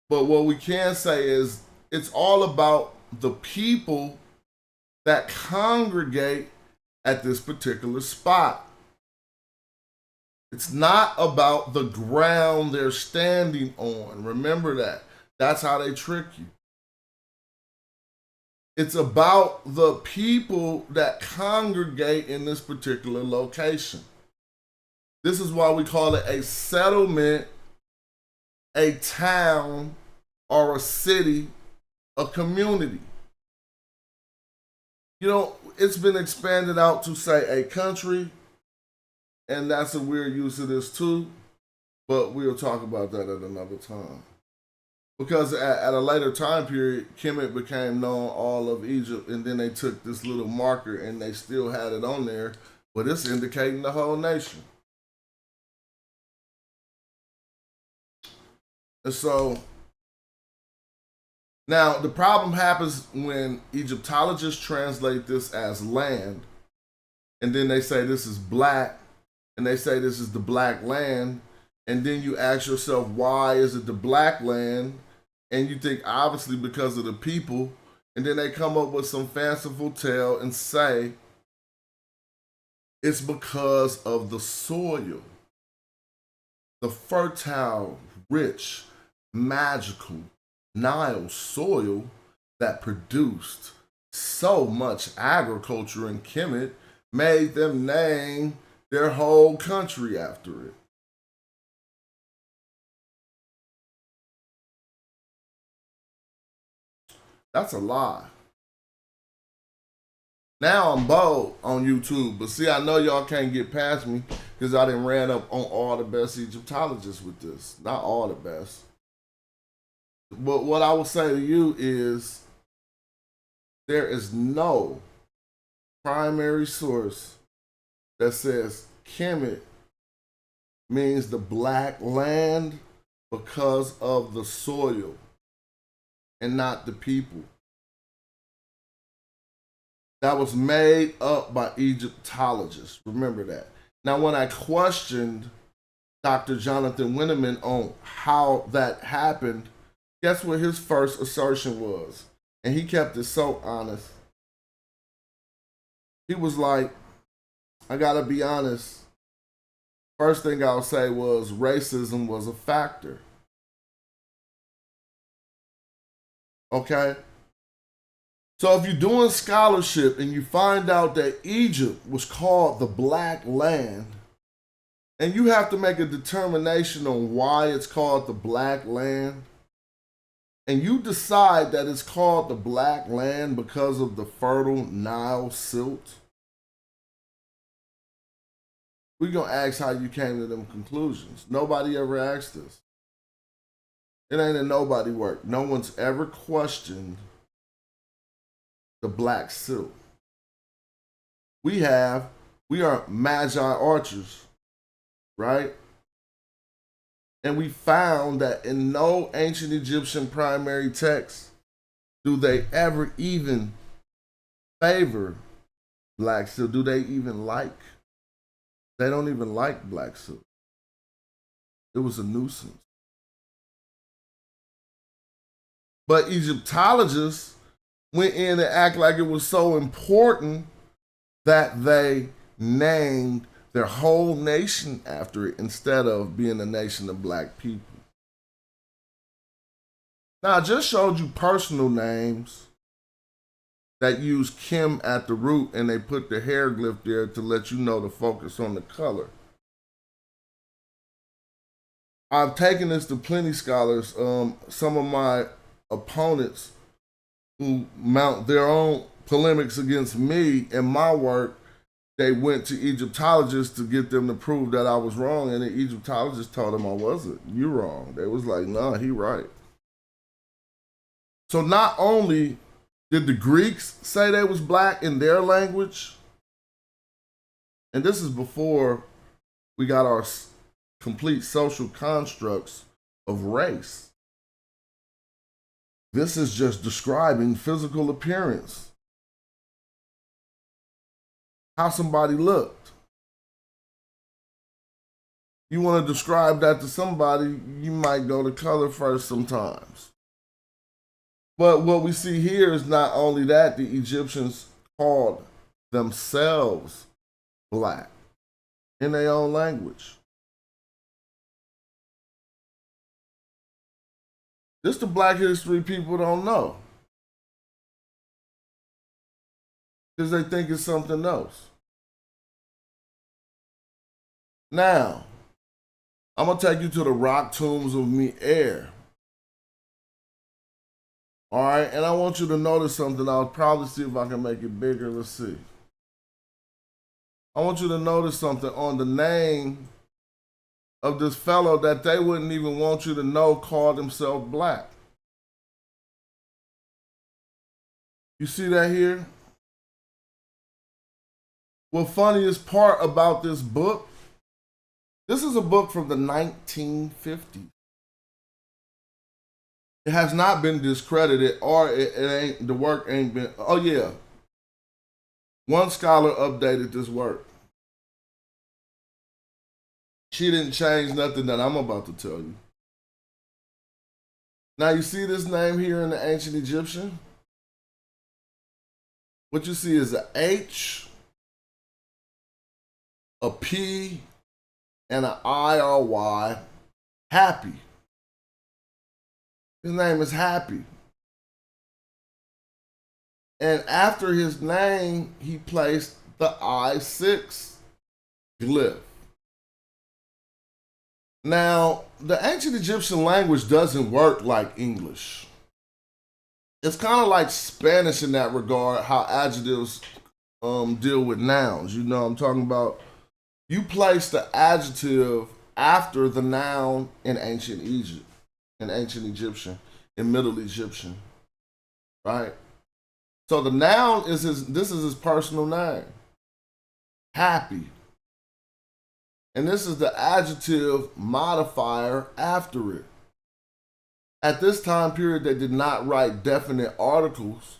But what we can say is it's all about the people that congregate at this particular spot. It's not about the ground they're standing on. Remember that. That's how they trick you. It's about the people that congregate in this particular location. This is why we call it a settlement, a town, or a city, a community. You know, it's been expanded out to say a country, and that's a weird use of this too, but we'll talk about that at another time. Because at a later time period, Kemet became known all of Egypt, and then they took this little marker and they still had it on there, but it's indicating the whole nation. And so, now the problem happens when Egyptologists translate this as land, and then they say this is black, and they say this is the black land, and then you ask yourself, why is it the black land? And you think obviously because of the people, and then they come up with some fanciful tale and say it's because of the soil, the fertile, rich, magical Nile soil that produced so much agriculture in Kemet made them name their whole country after it. That's a lie. Now I'm bold on YouTube, but see, I know y'all can't get past me because I done ran up on all the best Egyptologists with this. Not all the best. But what I will say to you is there is no primary source that says Kemet means the black land because of the soil and not the people. That was made up by Egyptologists. Remember that. Now, when I questioned Dr. Jonathan Winneman on how that happened, guess what his first assertion was? And he kept it so honest. He was like, I gotta be honest. First thing I'll say was racism was a factor. Okay? So if you're doing scholarship and you find out that Egypt was called the Black Land, and you have to make a determination on why it's called the Black Land, and you decide that it's called the Black Land because of the fertile Nile silt, we're going to ask how you came to them conclusions. Nobody ever asked this. It ain't a nobody work. No one's ever questioned the black silt. We are magi archers, right? And we found that in no ancient Egyptian primary text do they ever even favor black silk. Do they even like? They don't even like black silk. It was a nuisance. But Egyptologists went in and act like it was so important that they named their whole nation after it instead of being a nation of black people. Now, I just showed you personal names that use Kim at the root and they put the hieroglyph there to let you know to focus on the color. I've taken this to plenty scholars. Some of my opponents who mount their own polemics against me and my work, they went to Egyptologists to get them to prove that I was wrong, and the Egyptologists told them I wasn't. You're wrong. They was like, nah, he right. So not only did the Greeks say they was black in their language, and this is before we got our complete social constructs of race. This is just describing physical appearance. How somebody looked. You want to describe that to somebody, you might go to color first sometimes. But what we see here is not only that, the Egyptians called themselves black in their own language. This the black history people don't know. Because they think it's something else. Now, I'm going to take you to the rock tombs of Mi-Er. All right, and I want you to notice something. I'll probably see if I can make it bigger. Let's see. I want you to notice something on the name of this fellow that they wouldn't even want you to know called himself black. You see that here? What funniest part about this book, this is a book from the 1950s. It has not been discredited, or it ain't, the work ain't been, oh yeah. One scholar updated this work. She didn't change nothing that I'm about to tell you. Now you see this name here in the ancient Egyptian? What you see is a H, a P, and an I or Y, Happy. His name is Happy. And after his name, he placed the I-6 glyph. Now, the ancient Egyptian language doesn't work like English. It's kind of like Spanish in that regard, how adjectives deal with nouns. You know, I'm talking about you place the adjective after the noun in ancient Egypt, in ancient Egyptian, in Middle Egyptian, right? So the noun is this is his personal name, happy. And this is the adjective modifier after it. At this time period, they did not write definite articles,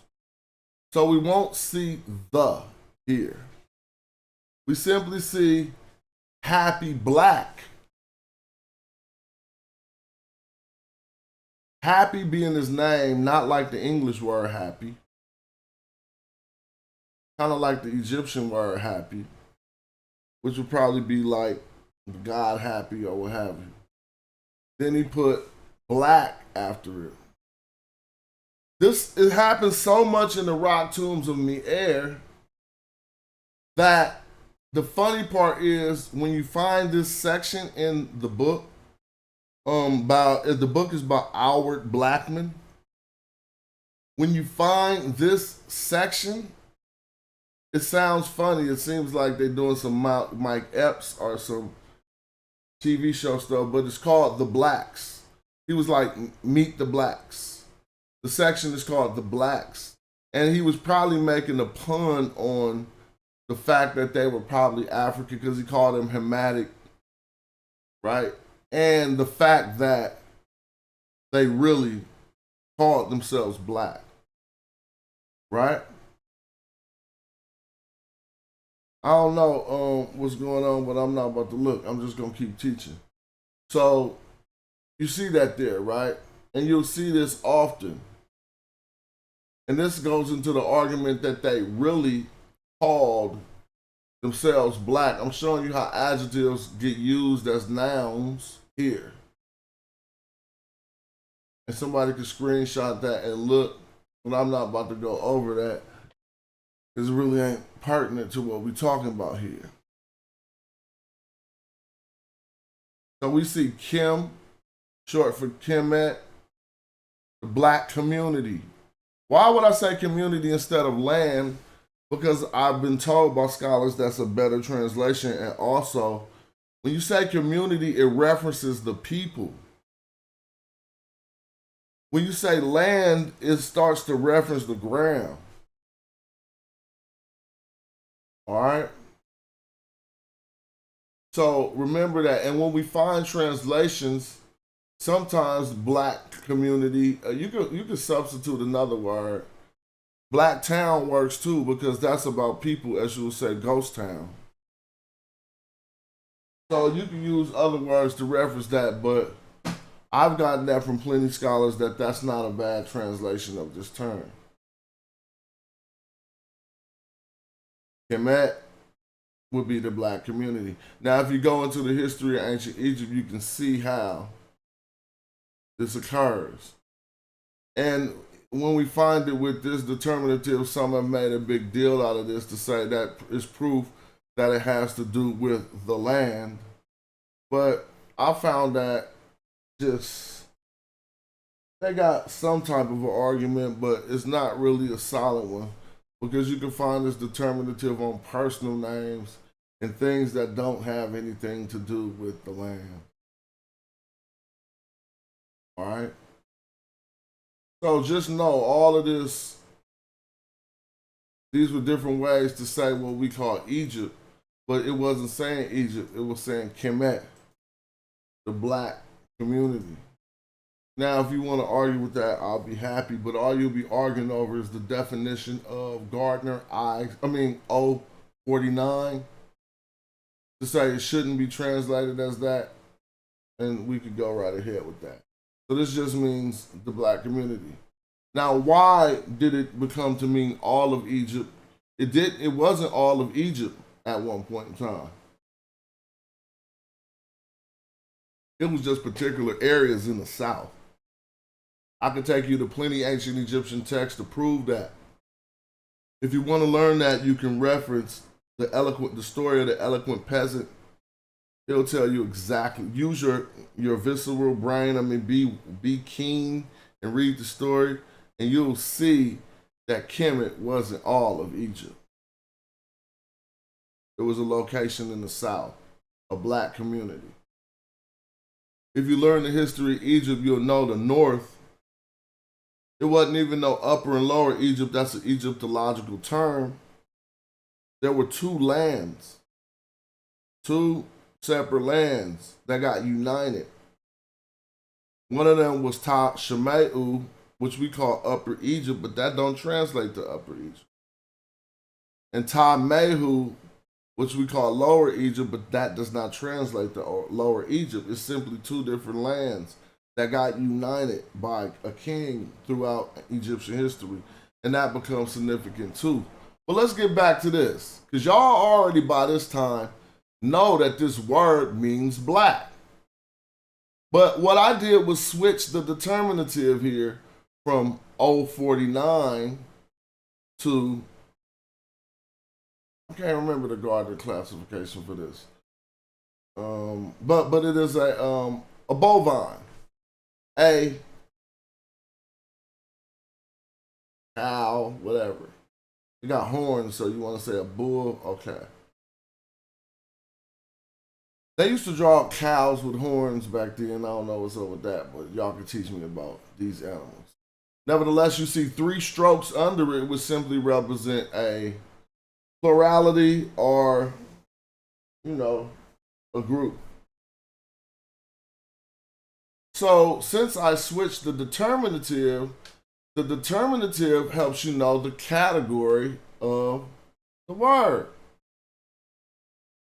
so we won't see the here. We simply see happy black. Happy being his name, not like the English word happy, kind of like the Egyptian word happy, which would probably be like God happy or what have you. Then he put black after it. It happens so much in the rock tombs of Me'er that the funny part is when you find this section in the book, the book is by Albert Blackman. When you find this section, it sounds funny. It seems like they're doing some Mike Epps or some TV show stuff, but it's called The Blacks. He was like, Meet the Blacks. The section is called The Blacks. And he was probably making a pun on the fact that they were probably African because he called them Hamitic, right? And the fact that they really called themselves black, right? I don't know what's going on, but I'm not about to look. I'm just going to keep teaching. So you see that there, right? And you'll see this often. And this goes into the argument that they really called themselves black. I'm showing you how adjectives get used as nouns here. And somebody could screenshot that and look, but I'm not about to go over that because it really ain't pertinent to what we're talking about here. So we see Kim, short for Kemet, the black community. Why would I say community instead of land? Because I've been told by scholars that's a better translation. And also, when you say community, it references the people. When you say land, it starts to reference the ground. All right? So remember that. And when we find translations, sometimes black community, you could substitute another word. Black town works too because that's about people, as you would say, ghost town. So you can use other words to reference that, but I've gotten that from plenty of scholars that that's not a bad translation of this term. Kemet would be the black community. Now, if you go into the history of ancient Egypt, you can see how this occurs. And when we find it with this determinative, some have made a big deal out of this to say that is proof that it has to do with the land. But I found that they got some type of an argument, but it's not really a solid one because you can find this determinative on personal names and things that don't have anything to do with the land. All right? So just know all of this, these were different ways to say what we call Egypt, but it wasn't saying Egypt, it was saying Kemet, the black community. Now, if you want to argue with that, I'll be happy, but all you'll be arguing over is the definition of Gardner O49 to say it shouldn't be translated as that, and we could go right ahead with that. So this just means the black community. Now, why did it become to mean all of Egypt? It wasn't all of Egypt at one point in time. It was just particular areas in the south. I could take you to plenty ancient Egyptian texts to prove that. If you want to learn that, you can reference the story of the eloquent peasant. It'll tell you exactly. Use your visceral brain. I mean, be keen and read the story, and you'll see that Kemet wasn't all of Egypt. it was a location in the South, a black community. If you learn the history of Egypt, you'll know the North, it wasn't even no Upper and Lower Egypt. That's an Egyptological term. There were two lands, two separate lands that got united. One of them was Ta Shemeu, which we call Upper Egypt, but that don't translate to Upper Egypt. And Ta Mehu, which we call Lower Egypt, but that does not translate to Lower Egypt. It's simply two different lands that got united by a king throughout Egyptian history, and that becomes significant too. But let's get back to this, because y'all already by this time know that this word means black. But what I did was switch the determinative here from 049 to, I can't remember the Gardner classification for this. But it is a bovine. A cow, whatever. You got horns, so you want to say a bull? Okay. They used to draw cows with horns back then. I don't know what's up with that, but y'all can teach me about these animals. Nevertheless, you see 3 strokes under it would simply represent a plurality or, you know, a group. So since I switched the determinative helps you know the category of the word.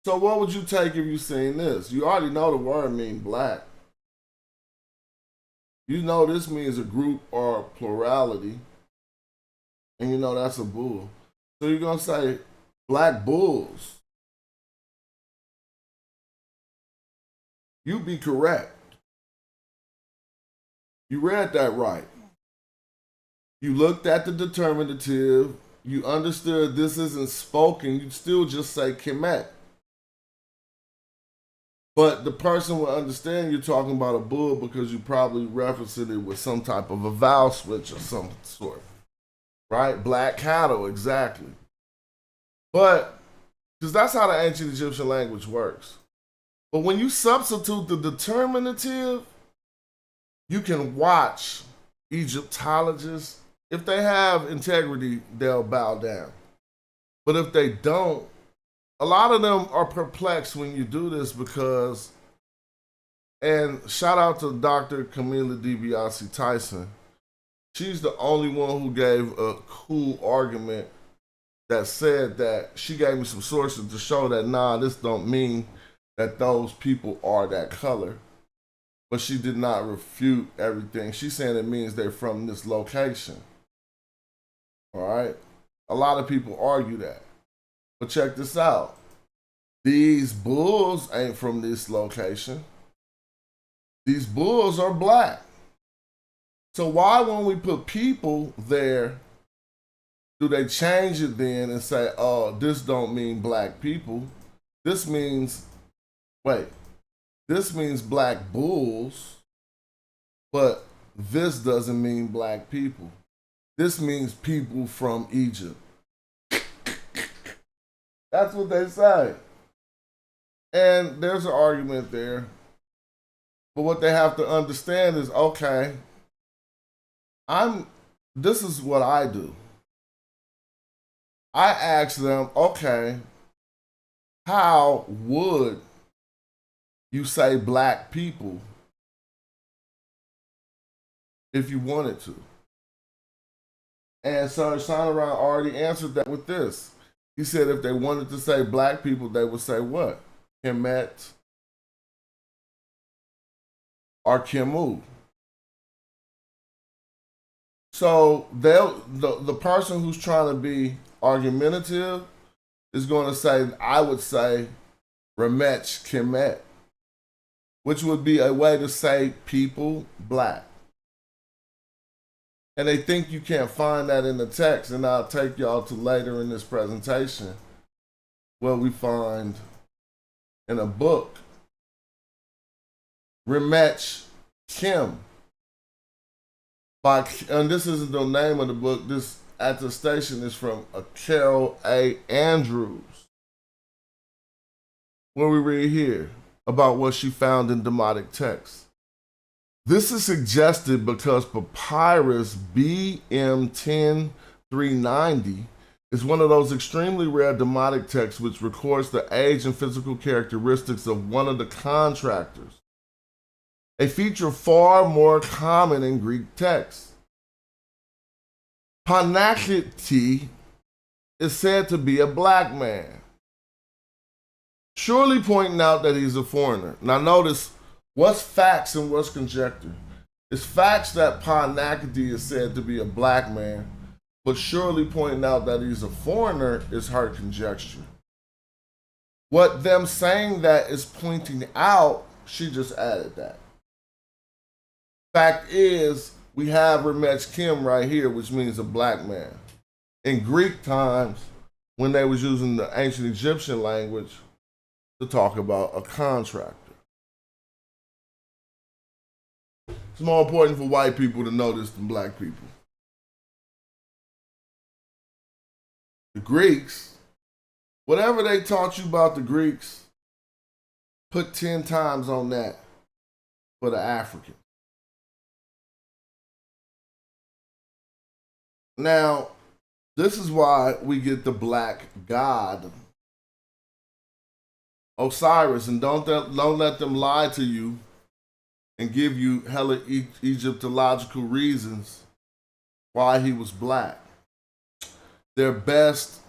So what would you take if you seen this? You already know the word means black. You know this means a group or a plurality. And you know that's a bull. So you're going to say black bulls. You be correct. You read that right. You looked at the determinative. You understood this isn't spoken. You'd still just say Kemet. But the person will understand you're talking about a bull because you probably referencing it with some type of a vowel switch of some sort. Right? Black cattle, exactly. But, because that's how the ancient Egyptian language works. But when you substitute the determinative, you can watch Egyptologists. If they have integrity, they'll bow down. But if they don't, a lot of them are perplexed when you do this because, and shout out to Dr. Camila DiBiase Tyson. She's the only one who gave a cool argument that said that she gave me some sources to show that, nah, this don't mean that those people are that color. But she did not refute everything. She's saying it means they're from this location. All right? A lot of people argue that. But check this out. These bulls ain't from this location. These bulls are black. So why when we put people there, do they change it then and say, oh, this don't mean black people. This means, this means black bulls, but this doesn't mean black people. This means people from Egypt. That's what they say. And there's an argument there. But what they have to understand is, okay, this is what I do. I ask them, okay, how would you say black people if you wanted to? And Sir Shanaran already answered that with this. He said if they wanted to say black people, they would say what? Kemet or Kemu. So the person who's trying to be argumentative is going to say, I would say Remech Kemet, which would be a way to say people black. And they think you can't find that in the text, and I'll take y'all to later in this presentation where we find in a book Remech Kim. And this isn't the name of the book. This attestation is from Carol A. Andrews. what we read here about what she found in Demotic texts. This is suggested because Papyrus BM 10390 is one of those extremely rare Demotic texts which records the age and physical characteristics of one of the contractors, a feature far more common in Greek texts. Panakiti is said to be a black man, surely pointing out that he's a foreigner. Now notice, what's facts and what's conjecture? It's facts that Panakiti is said to be a black man, but surely pointing out that he's a foreigner is her conjecture. What them saying that is pointing out, she just added that. Fact is, we have Remech Kim right here, which means a black man. In Greek times, when they was using the ancient Egyptian language to talk about a contractor. It's more important for white people to know this than black people. The Greeks, whatever they taught you about the Greeks, put 10 times on that for the African. Now, this is why we get the black god, Osiris, and don't let them lie to you and give you hella Egyptological reasons why he was black. Their best,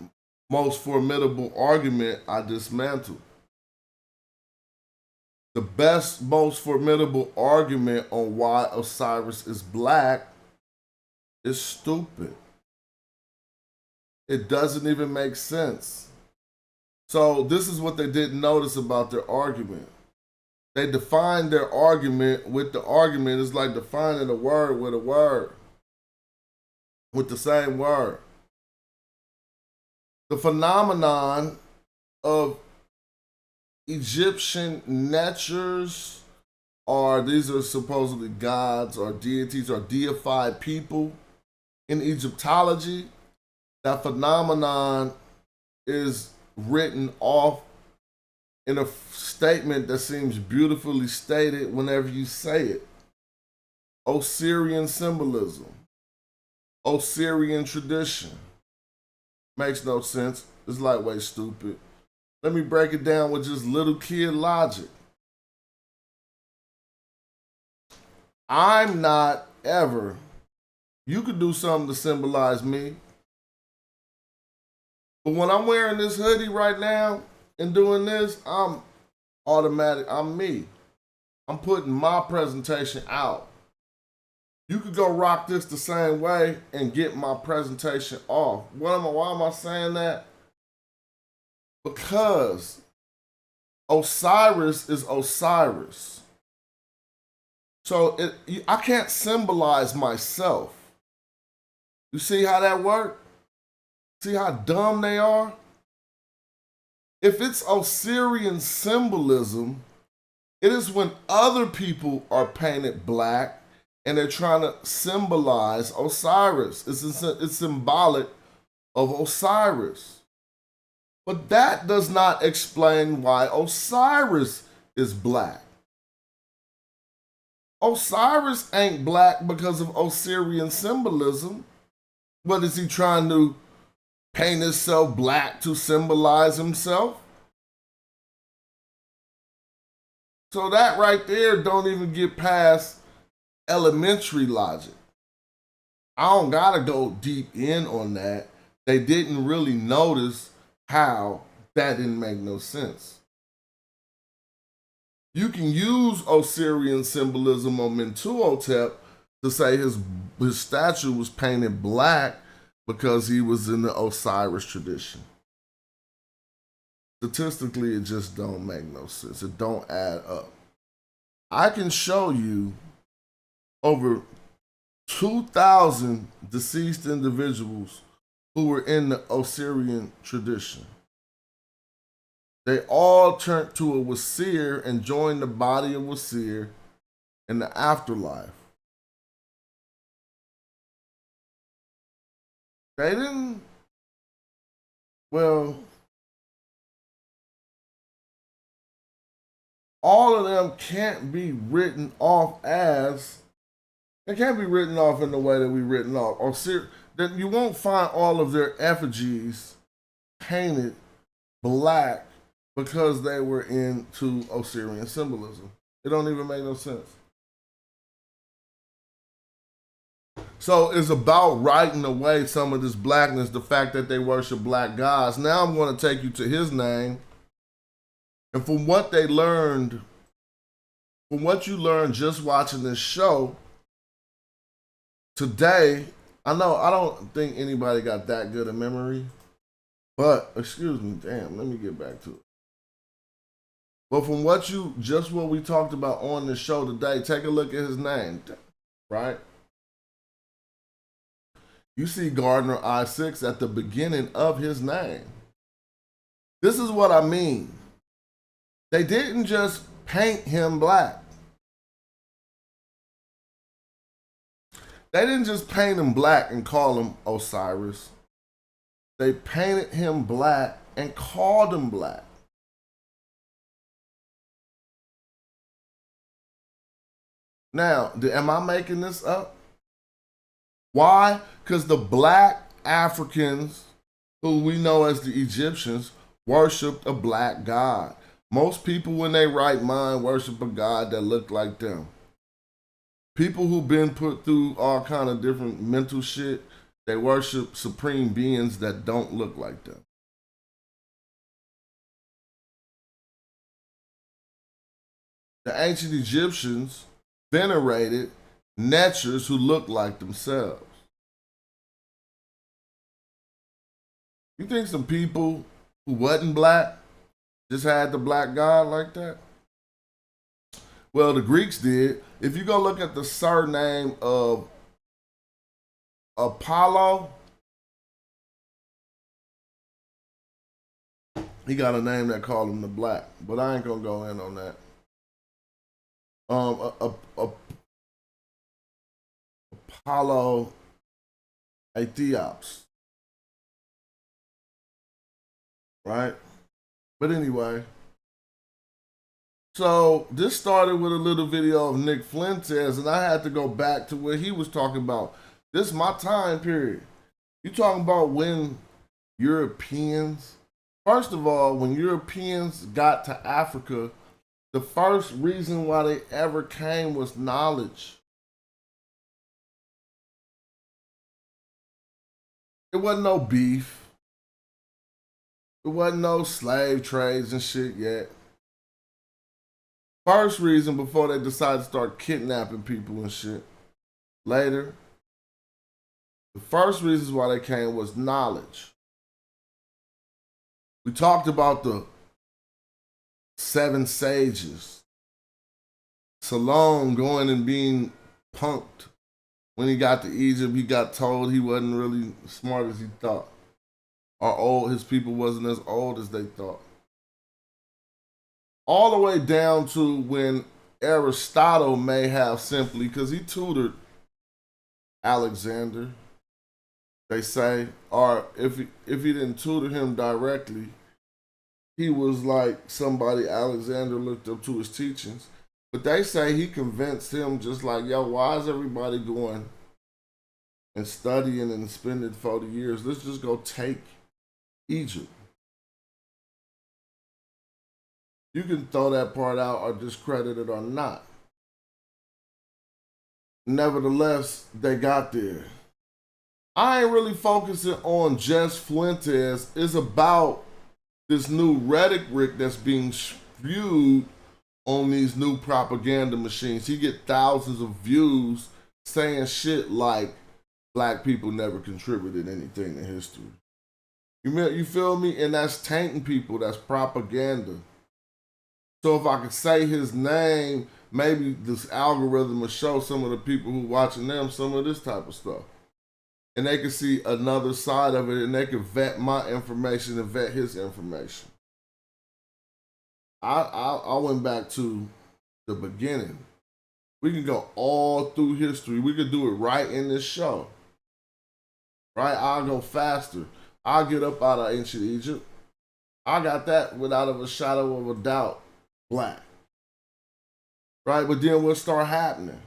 most formidable argument I dismantled. The best, most formidable argument on why Osiris is black is stupid. It doesn't even make sense. So this is what they didn't notice about their argument. They defined their argument with the argument. It's like defining a word with a word, with the same word. The phenomenon of Egyptian natures, or these are supposedly gods or deities or deified people in Egyptology, that phenomenon is written off in a statement that seems beautifully stated whenever you say it. Osirian symbolism, Osirian tradition. Makes no sense. It's lightweight stupid. Let me break it down with just little kid logic. I'm not ever, you could do something to symbolize me, but when I'm wearing this hoodie right now and doing this, I'm automatic, I'm me. I'm putting my presentation out. You could go rock this the same way and get my presentation off. Why am I saying that? Because Osiris is Osiris. So I can't symbolize myself. You see how that works? See how dumb they are? If it's Osirian symbolism, it is when other people are painted black and they're trying to symbolize Osiris. It's symbolic of Osiris. But that does not explain why Osiris is black. Osiris ain't black because of Osirian symbolism. What is he trying to paint himself black to symbolize himself? So that right there don't even get past elementary logic. I don't gotta go deep in on that. They didn't really notice how that didn't make no sense. You can use Osirian symbolism on Mentuhotep to say his statue was painted black because he was in the Osiris tradition. Statistically, it just don't make no sense. It don't add up. I can show you over 2,000 deceased individuals who were in the Osirian tradition. They all turned to a Wasir and joined the body of Wasir in the afterlife. They didn't, well, all of them can't be written off as, they can't be written off in the way that we written off. Or that you won't find all of their effigies painted black because they were into Osirian symbolism. It don't even make no sense. So it's about writing away some of this blackness, the fact that they worship black gods. Now I'm going to take you to his name. And from what they learned, from what you learned just watching this show, today, I don't think anybody got that good a memory, but, excuse me, damn, let me get back to it. But from what we talked about on this show today, take a look at his name, right? You see Gardner I6 at the beginning of his name. This is what I mean. They didn't just paint him black. They didn't just paint him black and call him Osiris. They painted him black and called him black. Now, am I making this up? Why? Because the black Africans, who we know as the Egyptians, worshipped a black god. Most people, when they right mind, worship a god that looked like them. People who've been put through all kind of different mental shit, they worship supreme beings that don't look like them. The ancient Egyptians venerated Netchers who looked like themselves. You think some people who wasn't black just had the black god like that? Well, the Greeks did. If you go look at the surname of Apollo, he got a name that called him the black, but I ain't gonna go in on that. Apollo Aethiops, right? But anyway, so this started with a little video of Nick Fuentes, and I had to go back to where he was talking about. This is my time period. You talking about when Europeans, first of all, when Europeans got to Africa, the first reason why they ever came was knowledge. It wasn't no beef. It wasn't no slave trades and shit yet. First reason before they decided to start kidnapping people and shit. Later, the first reasons why they came was knowledge. We talked about the 7 sages. Salome going and being punked. When he got to Egypt, he got told he wasn't really as smart as he thought. Or his people wasn't as old as they thought. All the way down to when Aristotle may have simply, because he tutored Alexander, they say, or if he didn't tutor him directly, he was like somebody Alexander looked up to his teachings. But they say he convinced him just like, yo, why is everybody going and studying and spending 40 years? Let's just go take Egypt. You can throw that part out or discredit it or not. Nevertheless, they got there. I ain't really focusing on just Fuentes. It's about this new rhetoric that's being spewed on these new propaganda machines. He get thousands of views saying shit like black people never contributed anything to history. You feel me? And that's tainting people. That's propaganda. So if I could say his name, maybe this algorithm will show some of the people who watching them some of this type of stuff. And they can see another side of it, and they can vet my information and vet his information. I went back to the beginning. We can go all through history. We could do it right in this show. Right? I'll go faster. I'll get up out of ancient Egypt. I got that without a shadow of a doubt. Black. right? But then what start happening?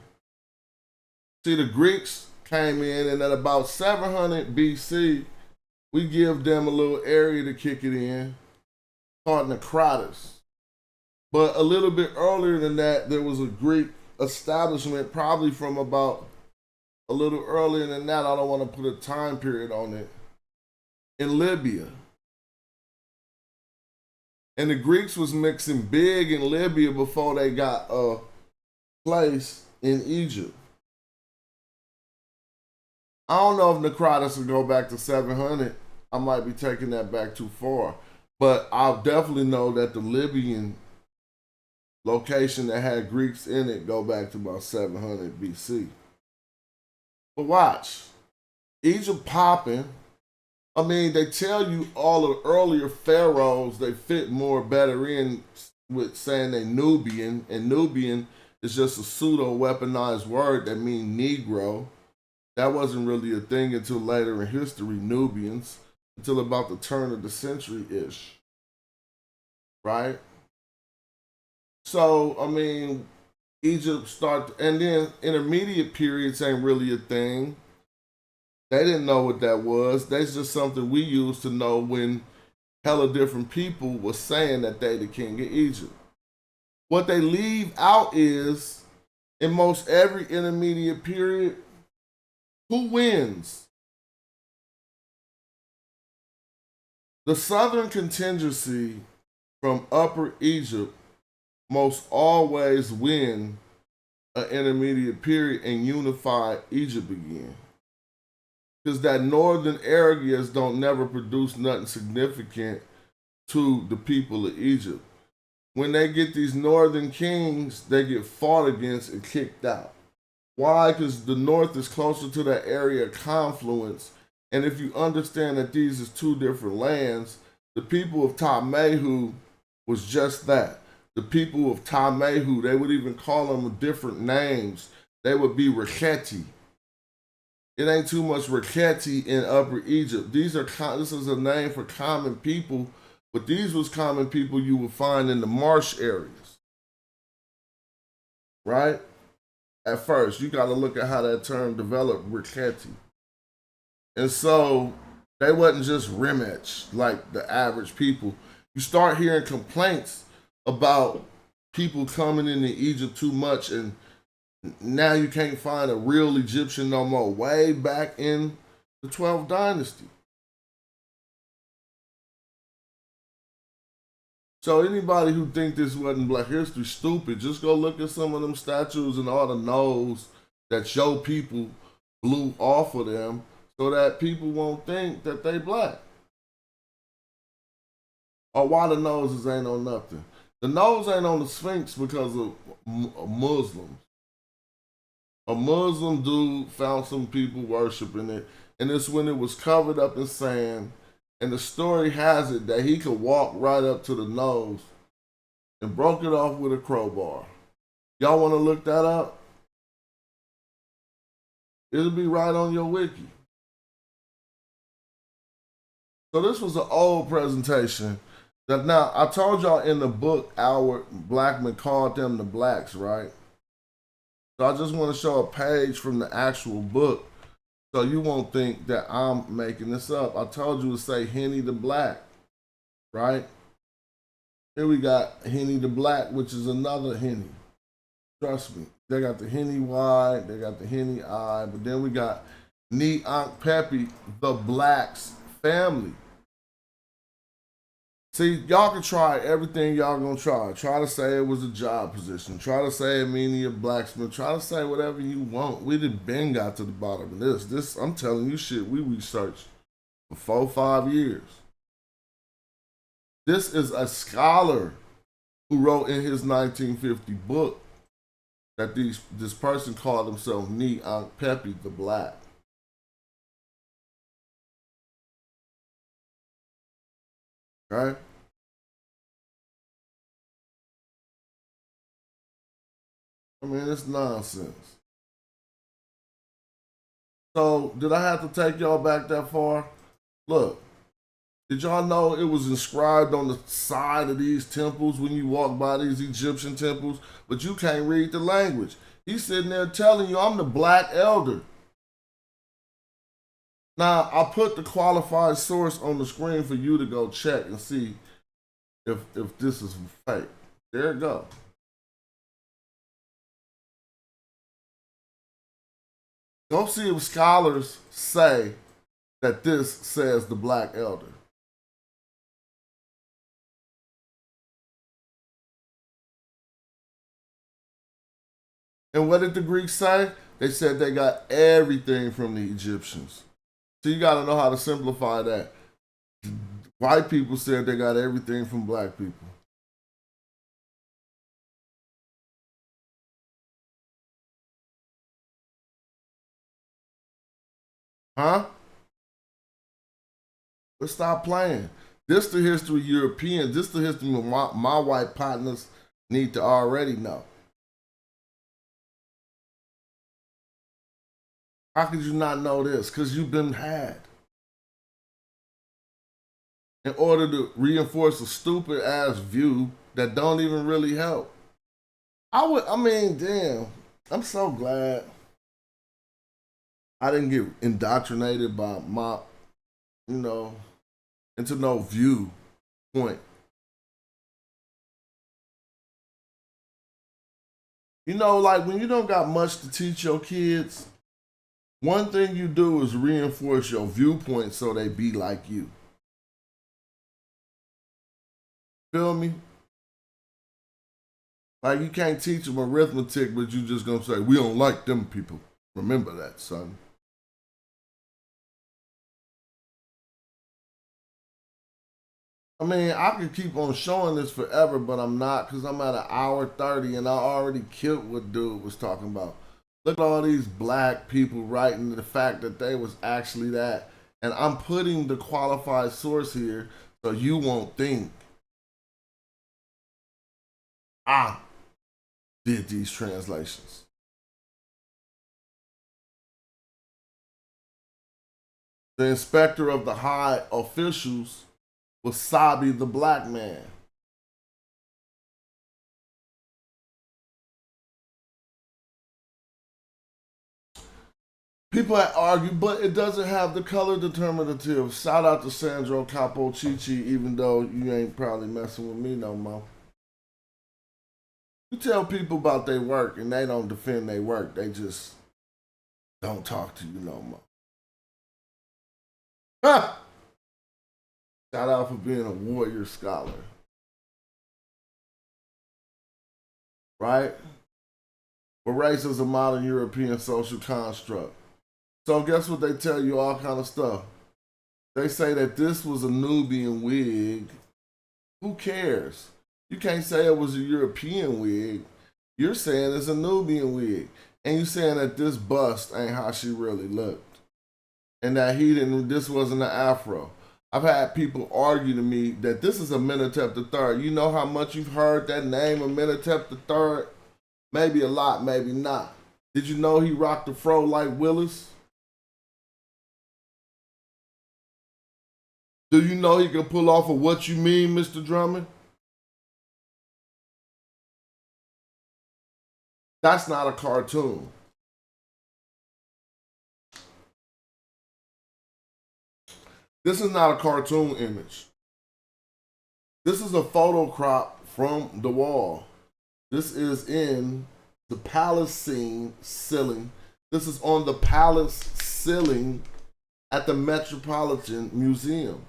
See, the Greeks came in, and at about 700 BC, we give them a little area to kick it in called Necrotis. But a little bit earlier than that, there was a Greek establishment, probably from about a little earlier than that. I don't want to put a time period on it, in Libya. And the Greeks was mixing big in Libya before they got a place in Egypt. I don't know if Necrotis will go back to 700. I might be taking that back too far. But I definitely know that the Libyan location that had Greeks in it go back to about 700 BC. But watch. Egypt popping. I mean, they tell you all the earlier pharaohs, they fit more better in with saying they Nubian. And Nubian is just a pseudo weaponized word that means Negro. That wasn't really a thing until later in history, Nubians, until about the turn of the century-ish, right? So, I mean, Egypt and then intermediate periods ain't really a thing. They didn't know what that was. That's just something we use to know when hella different people were saying that they the king of Egypt. What they leave out is, in most every intermediate period, who wins? The southern contingency from Upper Egypt most always win an intermediate period and unify Egypt again. Because that northern areas don't never produce nothing significant to the people of Egypt. When they get these northern kings, they get fought against and kicked out. Why? Because the north is closer to that area of confluence. And if you understand that these is two different lands, the people of Ptahmehu was just that. The people of Ptahmehu, they would even call them different names. They would be Rekheti. It ain't too much Rekheti in Upper Egypt. This is a name for common people, but these was common people you would find in the marsh areas, right? At first, you got to look at how that term developed, Rekheti. And so they wasn't just Remech like the average people. You start hearing complaints about people coming into Egypt too much, and now you can't find a real Egyptian no more. Way back in the 12th dynasty. So anybody who think this wasn't Black History stupid, just go look at some of them statues and all the nose that your people blew off of them so that people won't think that they Black. Or why the noses ain't on nothing. The nose ain't on the Sphinx because of Muslims. A Muslim dude found some people worshiping it, and it's when it was covered up in sand. And the story has it that he could walk right up to the nose and broke it off with a crowbar. Y'all want to look that up? It'll be right on your wiki. So this was an old presentation. That now, I told y'all in the book, Albert Blackman called them the blacks, right? So I just want to show a page from the actual book so you won't think that I'm making this up. I told you to say Henny the Black, right? Here we got Henny the Black, which is another Henny. Trust me. They got the Henny Y, they got the Henny I, but then we got Ni Ankh Pepi, the Blacks family. See, y'all can try everything y'all gonna try. Try to say it was a job position. Try to say it meaning a blacksmith. Try to say whatever you want. We done been got to the bottom of this. This, I'm telling you shit, we researched for 4-5 years. This is a scholar who wrote in his 1950 book that this person called himself Ni Ankh Pepi the Black. Right? I mean, it's nonsense. So, did I have to take y'all back that far? Look, Did y'all know it was inscribed on the side of these temples when you walk by these Egyptian temples? But you can't read the language. He's sitting there telling you, I'm the black elder. Now, I put the qualified source on the screen for you to go check and see if this is fake. There it go. Go see if scholars say that this says the black elder. And what did the Greeks say? They said they got everything from the Egyptians. So you got to know how to simplify that. White people said they got everything from black people. Huh? Let's stop playing. This the history of Europeans. This the history of my white partners need to already know. How could you not know this? Because you've been had. In order to reinforce a stupid ass view that don't even really help. I mean, damn. I'm so glad I didn't get indoctrinated by my, into no viewpoint. Like when you don't got much to teach your kids, one thing you do is reinforce your viewpoint so they be like you. Feel me? Like you can't teach them arithmetic, but you just gonna say, we don't like them people. Remember that, son. I mean, I could keep on showing this forever, but I'm not because I'm at 1:30 and I already killed what dude was talking about. Look at all these black people writing the fact that they was actually that. And I'm putting the qualified source here so you won't think I did these translations. The inspector of the high officials was Sabi the black man. People argue, but it doesn't have the color determinative. Shout out to Sandro Capocicci, even though you ain't probably messing with me no more. You tell people about their work and they don't defend their work. They just don't talk to you no more. Ah! Shout out for being a warrior scholar. Right? But race is a modern European social construct. So guess what they tell you, all kind of stuff. They say that this was a Nubian wig. Who cares? You can't say it was a European wig. You're saying it's a Nubian wig. And you're saying that this bust ain't how she really looked. And that this wasn't an afro. I've had people argue to me that this is Amenhotep III. You know how much you've heard that name, Amenhotep III? Maybe a lot, maybe not. Did you know he rocked the fro like Willis? Do you know he can pull off a What You Mean, Mr. Drummond? That's not a cartoon. This is not a cartoon image. This is a photo crop from the wall. This is in the palace ceiling. This is on the palace ceiling at the Metropolitan Museum.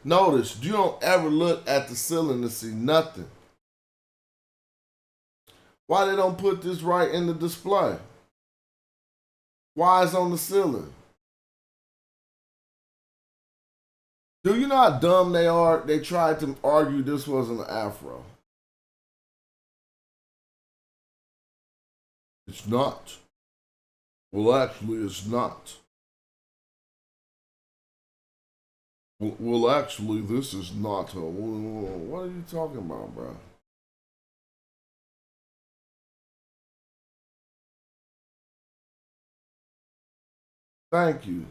Notice, you don't ever look at the ceiling to see nothing. Why they don't put this right in the display? Why it's on the ceiling? Do you know how dumb they are? They tried to argue this wasn't an afro. It's not. Well, actually, it's not. Well, actually, this is not a. What are you talking about, bro? Thank you.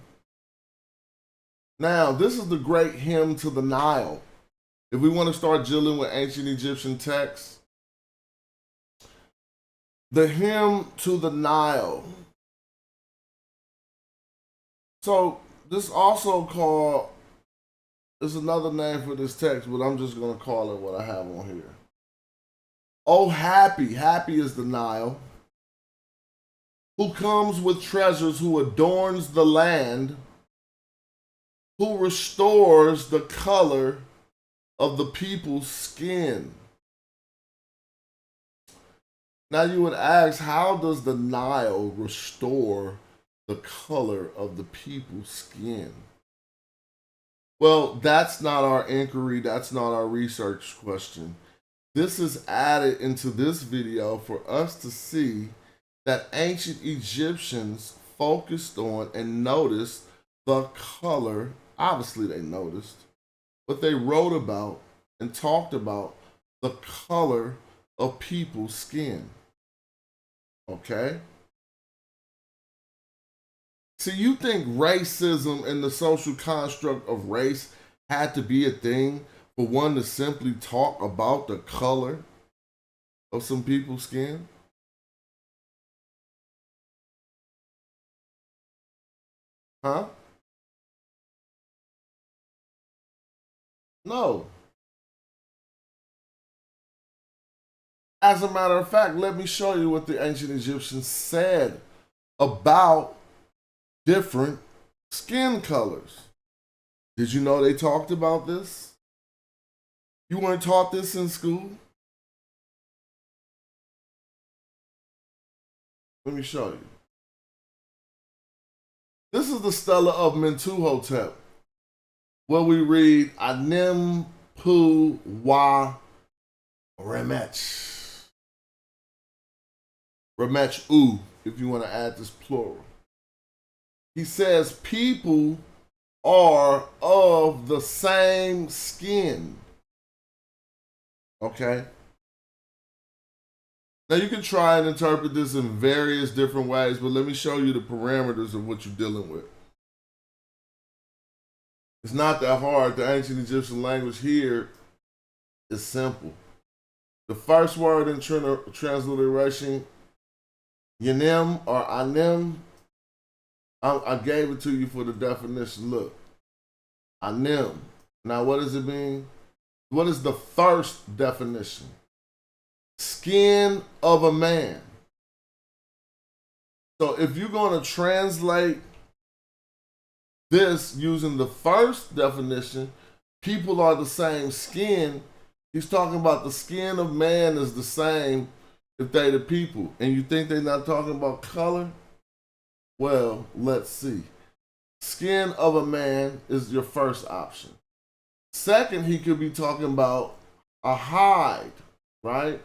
Now, this is the great hymn to the Nile. If we want to start dealing with ancient Egyptian texts, the hymn to the Nile. So this also called, there's another name for this text, but I'm just going to call it what I have on here. Oh, happy is the Nile, who comes with treasures, who adorns the land, who restores the color of the people's skin. Now you would ask, how does the Nile restore the color of the people's skin? Well, that's not our inquiry. That's not our research question. This is added into this video for us to see that ancient Egyptians focused on and noticed the color. Obviously they noticed, but they wrote about and talked about the color of people's skin. Okay? See, you think racism and the social construct of race had to be a thing for one to simply talk about the color of some people's skin? Huh? No. As a matter of fact, let me show you what the ancient Egyptians said about different skin colors. Did you know they talked about this? You weren't taught this in school? Let me show you. This is the Stela of Mentuhotep, where we read Anem Pu Wa Remech. Remech U, if you want to add this plural. He says people are of the same skin. Okay? Now you can try and interpret this in various different ways, but let me show you the parameters of what you're dealing with. It's not that hard. The ancient Egyptian language here is simple. The first word in transliteration, yanim or anim, I gave it to you for the definition. Look, anim. Now what does it mean? What is the first definition? Skin of a man. So if you're going to translate this using the first definition, people are the same skin. He's talking about the skin of man is the same if they the people. And you think they're not talking about color? Well, let's see. Skin of a man is your first option. Second, he could be talking about a hide, right?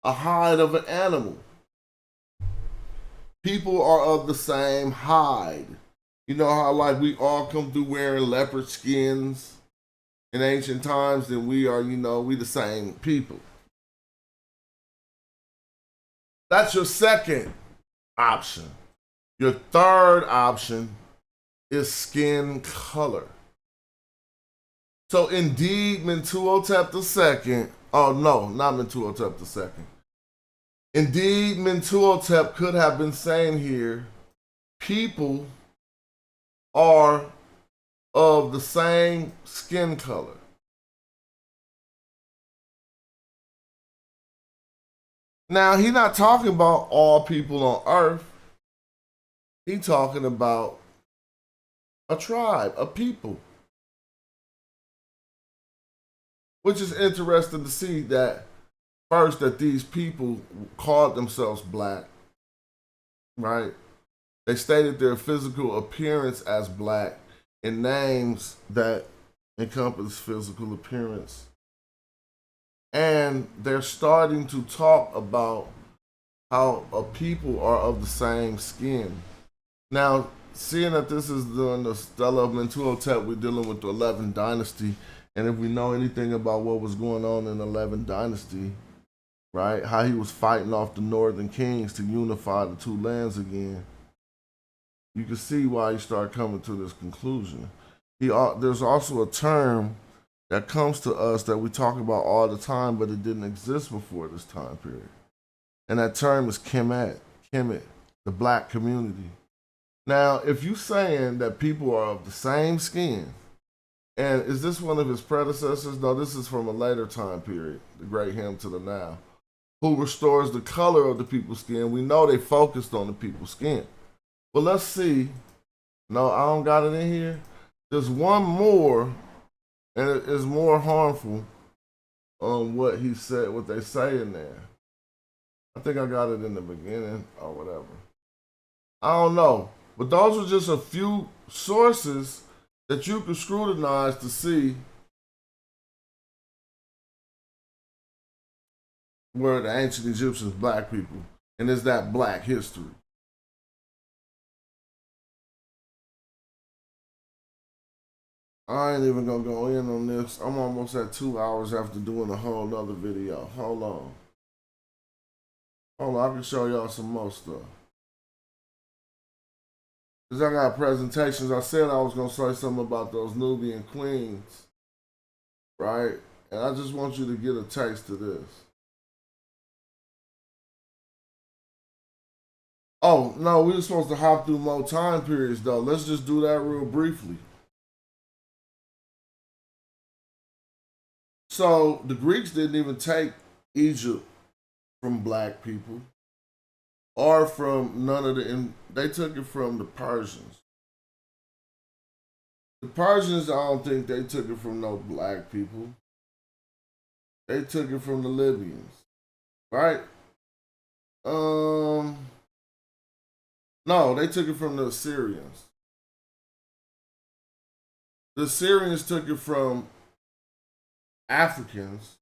A hide of an animal. People are of the same hide. You know how like we all come through wearing leopard skins in ancient times, then we are, we the same people. That's your second option. Your third option is skin color. So indeed, Mentuhotep II, oh no, not Mentuhotep II. Indeed, Mentuhotep could have been saying here, people are of the same skin color. Now, he's not talking about all people on earth. He's talking about a tribe, a people. Which is interesting to see that first that these people called themselves black, right? They stated their physical appearance as black in names that encompass physical appearance. And they're starting to talk about how a people are of the same skin. Now, seeing that this is during the Stela of Mentuhotep, we're dealing with the 11th dynasty. And if we know anything about what was going on in the 11th dynasty, right, how he was fighting off the northern kings to unify the two lands again, you can see why he started coming to this conclusion. There's also a term that comes to us that we talk about all the time, but it didn't exist before this time period. And that term is Kemet, the black community. Now, if you're saying that people are of the same skin, and is this one of his predecessors? No, this is from a later time period, the great hymn to the now, who restores the color of the people's skin. We know they focused on the people's skin. But let's see. No, I don't got it in here. There's one more, and it is more harmful on what he said, what they say in there. I think I got it in the beginning or whatever. I don't know. But those are just a few sources that you can scrutinize to see were the ancient Egyptians black people. And is that black history? I ain't even gonna go in on this. I'm almost at 2 hours after doing a whole nother video. Hold on, I can show y'all some more stuff. Cause I got presentations. I said I was gonna say something about those Nubian queens, right? And I just want you to get a taste of this. Oh, no, we were supposed to hop through more time periods though. Let's just do that real briefly. So the Greeks didn't even take Egypt from black people or from none of they took it from the Persians. The Persians, I don't think they took it from no black people. They took it from the Libyans, right? No, they took it from the Assyrians. The Assyrians took it from Africans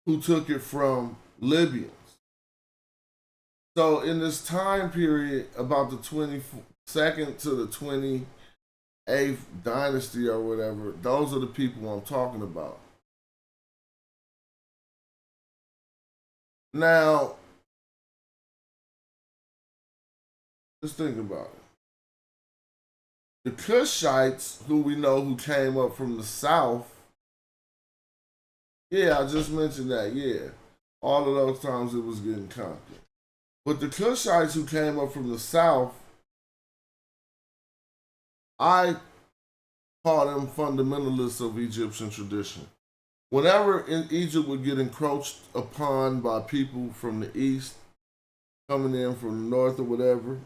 who took it from Libyans. So in this time period, about the 22nd to the 28th dynasty or whatever, those are the people I'm talking about. Now, just think about it. The Cushites, who we know who came up from the south, yeah, I just mentioned that, yeah. All of those times it was getting conquered. But the Cushites who came up from the south, I call them fundamentalists of Egyptian tradition. Whenever in Egypt would get encroached upon by people from the east, coming in from the north or whatever,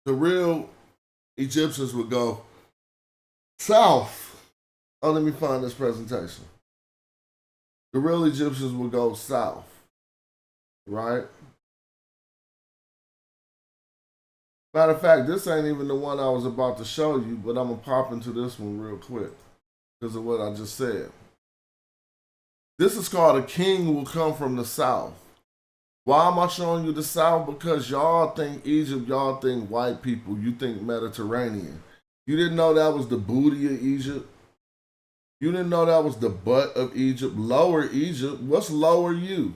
the real Egyptians would go south. Oh, let me find this presentation. The real Egyptians would go south, right? Matter of fact, this ain't even the one I was about to show you, but I'm going to pop into this one real quick because of what I just said. This is called A King Will Come from the South. Why am I showing you the South? Because y'all think Egypt, y'all think white people, you think Mediterranean. You didn't know that was the booty of Egypt? You didn't know that was the butt of Egypt? Lower Egypt, what's lower you?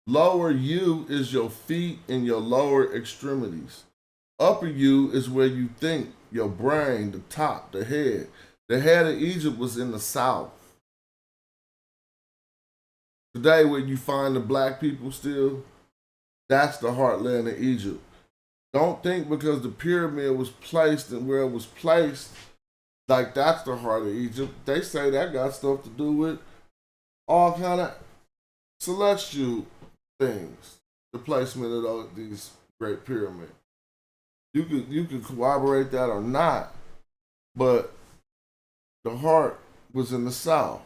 Lower you is your feet and your lower extremities. Upper you is where you think, your brain, the top, the head. The head of Egypt was in the south. Today, where you find the black people still, that's the heartland of Egypt. Don't think because the pyramid was placed and where it was placed, like that's the heart of Egypt. They say that got stuff to do with all kind of celestial things. The placement of these great pyramids. You could corroborate that or not, but the heart was in the south.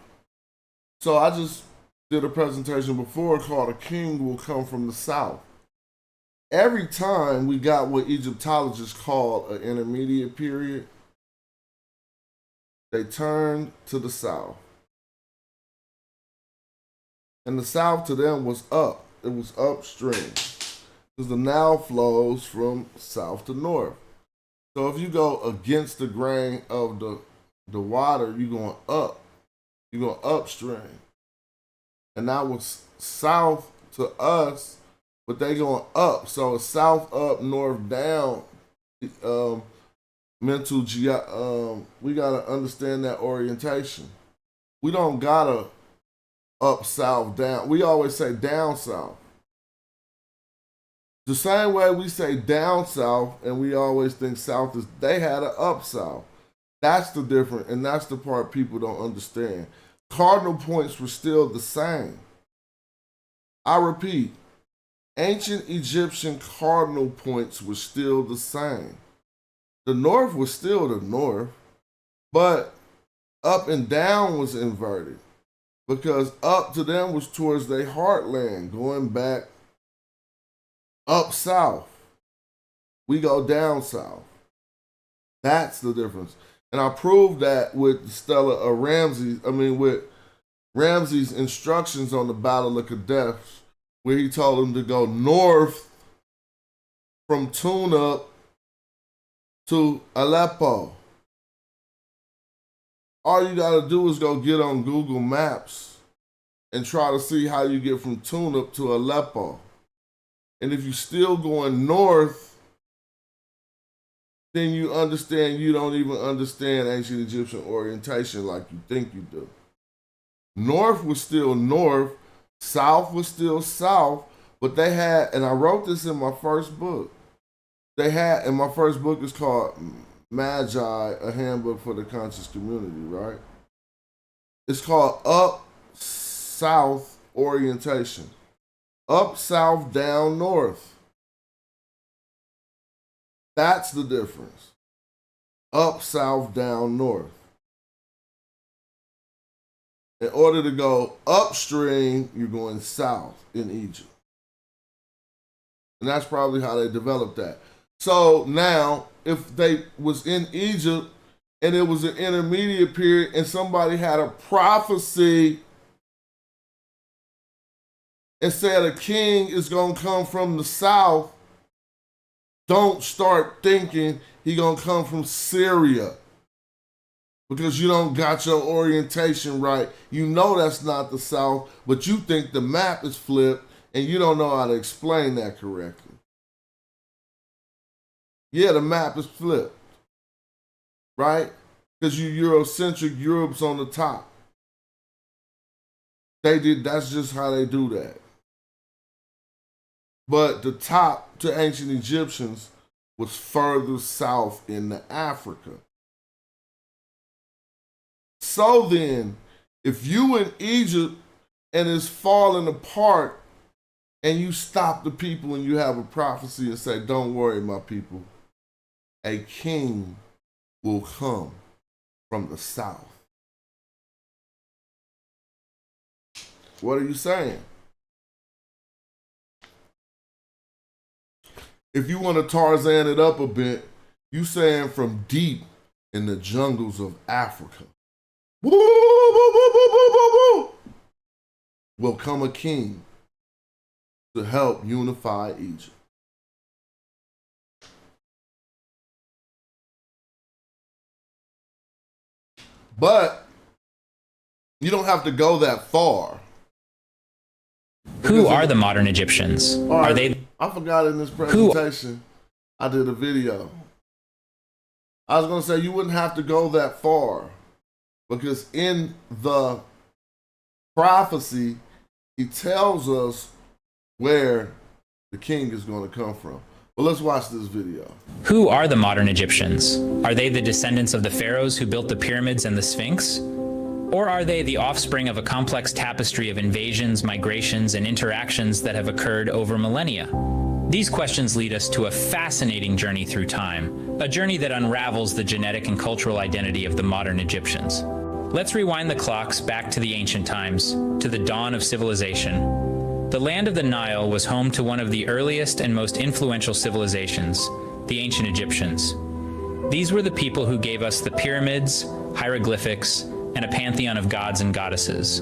So I just did a presentation before called A King Will Come from the South. Every time we got what Egyptologists call an intermediate period, they turned to the south. And the south to them was up. It was upstream. Because the Nile flows from south to north. So if you go against the grain of the water, you're going up. You're going upstream. And that was south to us but they going up. So it's south up, north down. We gotta understand that orientation. We don't gotta up, south, down. We always say down, south. The same way we say down south and we always think south is, they had an up south. That's the difference, and that's the part people don't understand. Cardinal points were still the same. I repeat, ancient Egyptian cardinal points were still the same. The north was still the north, but up and down was inverted because up to them was towards their heartland, going back up south. We go down south. That's the difference. And I proved that with with Ramses' instructions on the Battle of Kadesh, where he told them to go north from Tunub to Aleppo. All you gotta do is go get on Google Maps and try to see how you get from Tunub to Aleppo. And if you're still going north, then you understand you don't even understand ancient Egyptian orientation like you think you do. North was still north, south was still south, but they had, and I wrote this in my first book, and my first book is called Magi, a handbook for the conscious community, right? It's called Up South Orientation. Up south, down north. That's the difference. Up south, down north. In order to go upstream, you're going south in Egypt. And that's probably how they developed that. So now, if they was in Egypt and it was an intermediate period and somebody had a prophecy and said a king is going to come from the south, don't start thinking he going to come from Syria because you don't got your orientation right. You know that's not the south, but you think the map is flipped and you don't know how to explain that correctly. Yeah, the map is flipped, right? Because you Eurocentric, Europe's on the top. That's just how they do that. But the top to ancient Egyptians was further south in Africa. So then, if you in Egypt and it's falling apart and you stop the people and you have a prophecy and say, don't worry, my people, a king will come from the south. What are you saying? If you want to Tarzan it up a bit, you saying from deep in the jungles of Africa, woo, woo, woo, woo, woo, woo, will come a king to help unify Egypt. But you don't have to go that far. Who are the modern Egyptians? Right, are they? I forgot in this presentation, I did a video. I was going to say you wouldn't have to go that far because in the prophecy, he tells us where the king is going to come from. But let's watch this video. Who are the modern Egyptians? Are they the descendants of the pharaohs who built the pyramids and the Sphinx? Or are they the offspring of a complex tapestry of invasions, migrations, and interactions that have occurred over millennia? These questions lead us to a fascinating journey through time, a journey that unravels the genetic and cultural identity of the modern Egyptians. Let's rewind the clocks back to the ancient times, to the dawn of civilization. The land of the Nile was home to one of the earliest and most influential civilizations, the ancient Egyptians. These were the people who gave us the pyramids, hieroglyphics, and a pantheon of gods and goddesses.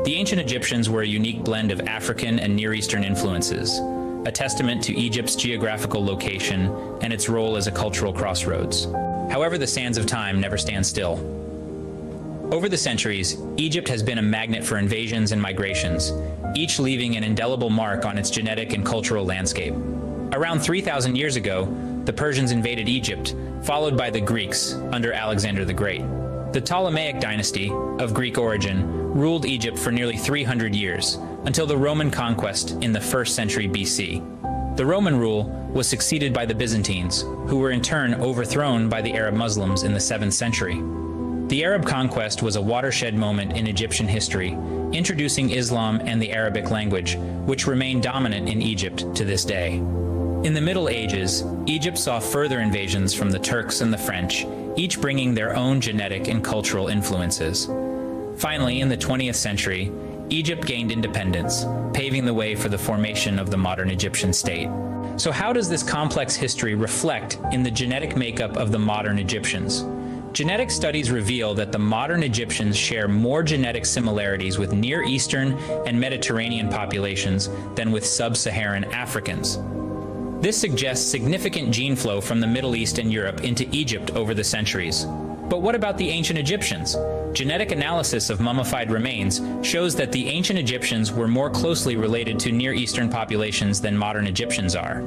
The ancient Egyptians were a unique blend of African and Near Eastern influences, a testament to Egypt's geographical location and its role as a cultural crossroads. However, the sands of time never stand still. Over the centuries, Egypt has been a magnet for invasions and migrations, each leaving an indelible mark on its genetic and cultural landscape. Around 3,000 years ago, the Persians invaded Egypt, followed by the Greeks under Alexander the Great. The Ptolemaic dynasty, of Greek origin, ruled Egypt for nearly 300 years, until the Roman conquest in the 1st century BC. The Roman rule was succeeded by the Byzantines, who were in turn overthrown by the Arab Muslims in the 7th century. The Arab conquest was a watershed moment in Egyptian history, introducing Islam and the Arabic language, which remain dominant in Egypt to this day. In the Middle Ages, Egypt saw further invasions from the Turks and the French, each bringing their own genetic and cultural influences. Finally, in the 20th century, Egypt gained independence, paving the way for the formation of the modern Egyptian state. So how does this complex history reflect in the genetic makeup of the modern Egyptians? Genetic studies reveal that the modern Egyptians share more genetic similarities with Near Eastern and Mediterranean populations than with sub-Saharan Africans. This suggests significant gene flow from the Middle East and Europe into Egypt over the centuries. But what about the ancient Egyptians? Genetic analysis of mummified remains shows that the ancient Egyptians were more closely related to Near Eastern populations than modern Egyptians are.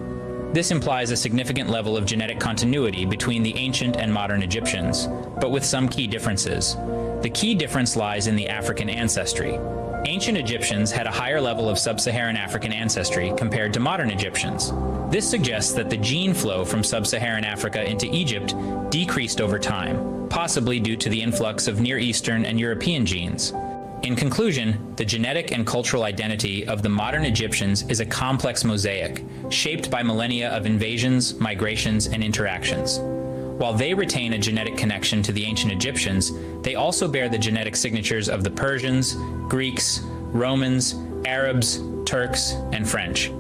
This implies a significant level of genetic continuity between the ancient and modern Egyptians, but with some key differences. The key difference lies in the African ancestry. Ancient Egyptians had a higher level of sub-Saharan African ancestry compared to modern Egyptians. This suggests that the gene flow from sub-Saharan Africa into Egypt decreased over time, possibly due to the influx of Near Eastern and European genes. In conclusion, the genetic and cultural identity of the modern Egyptians is a complex mosaic, shaped by millennia of invasions, migrations, and interactions. While they retain a genetic connection to the ancient Egyptians, they also bear the genetic signatures of the Persians, Greeks, Romans, Arabs, Turks, and French.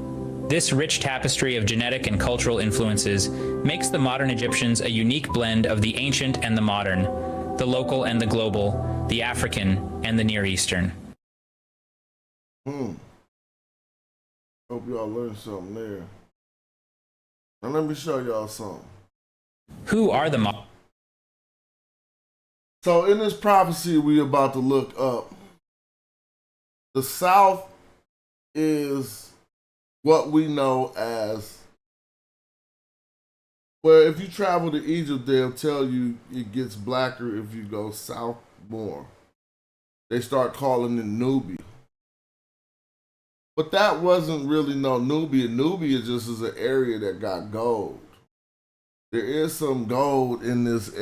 This rich tapestry of genetic and cultural influences makes the modern Egyptians a unique blend of the ancient and the modern, the local and the global, the African and the Near Eastern. Hope y'all learned something there. Now let me show y'all something. Who are the modern? So in this prophecy we about to look up, the South is what we know as, well, if you travel to Egypt, they'll tell you it gets blacker if you go south more. They start calling it Nubia. But that wasn't really no Nubia. Nubia just is an area that got gold. There is some gold in this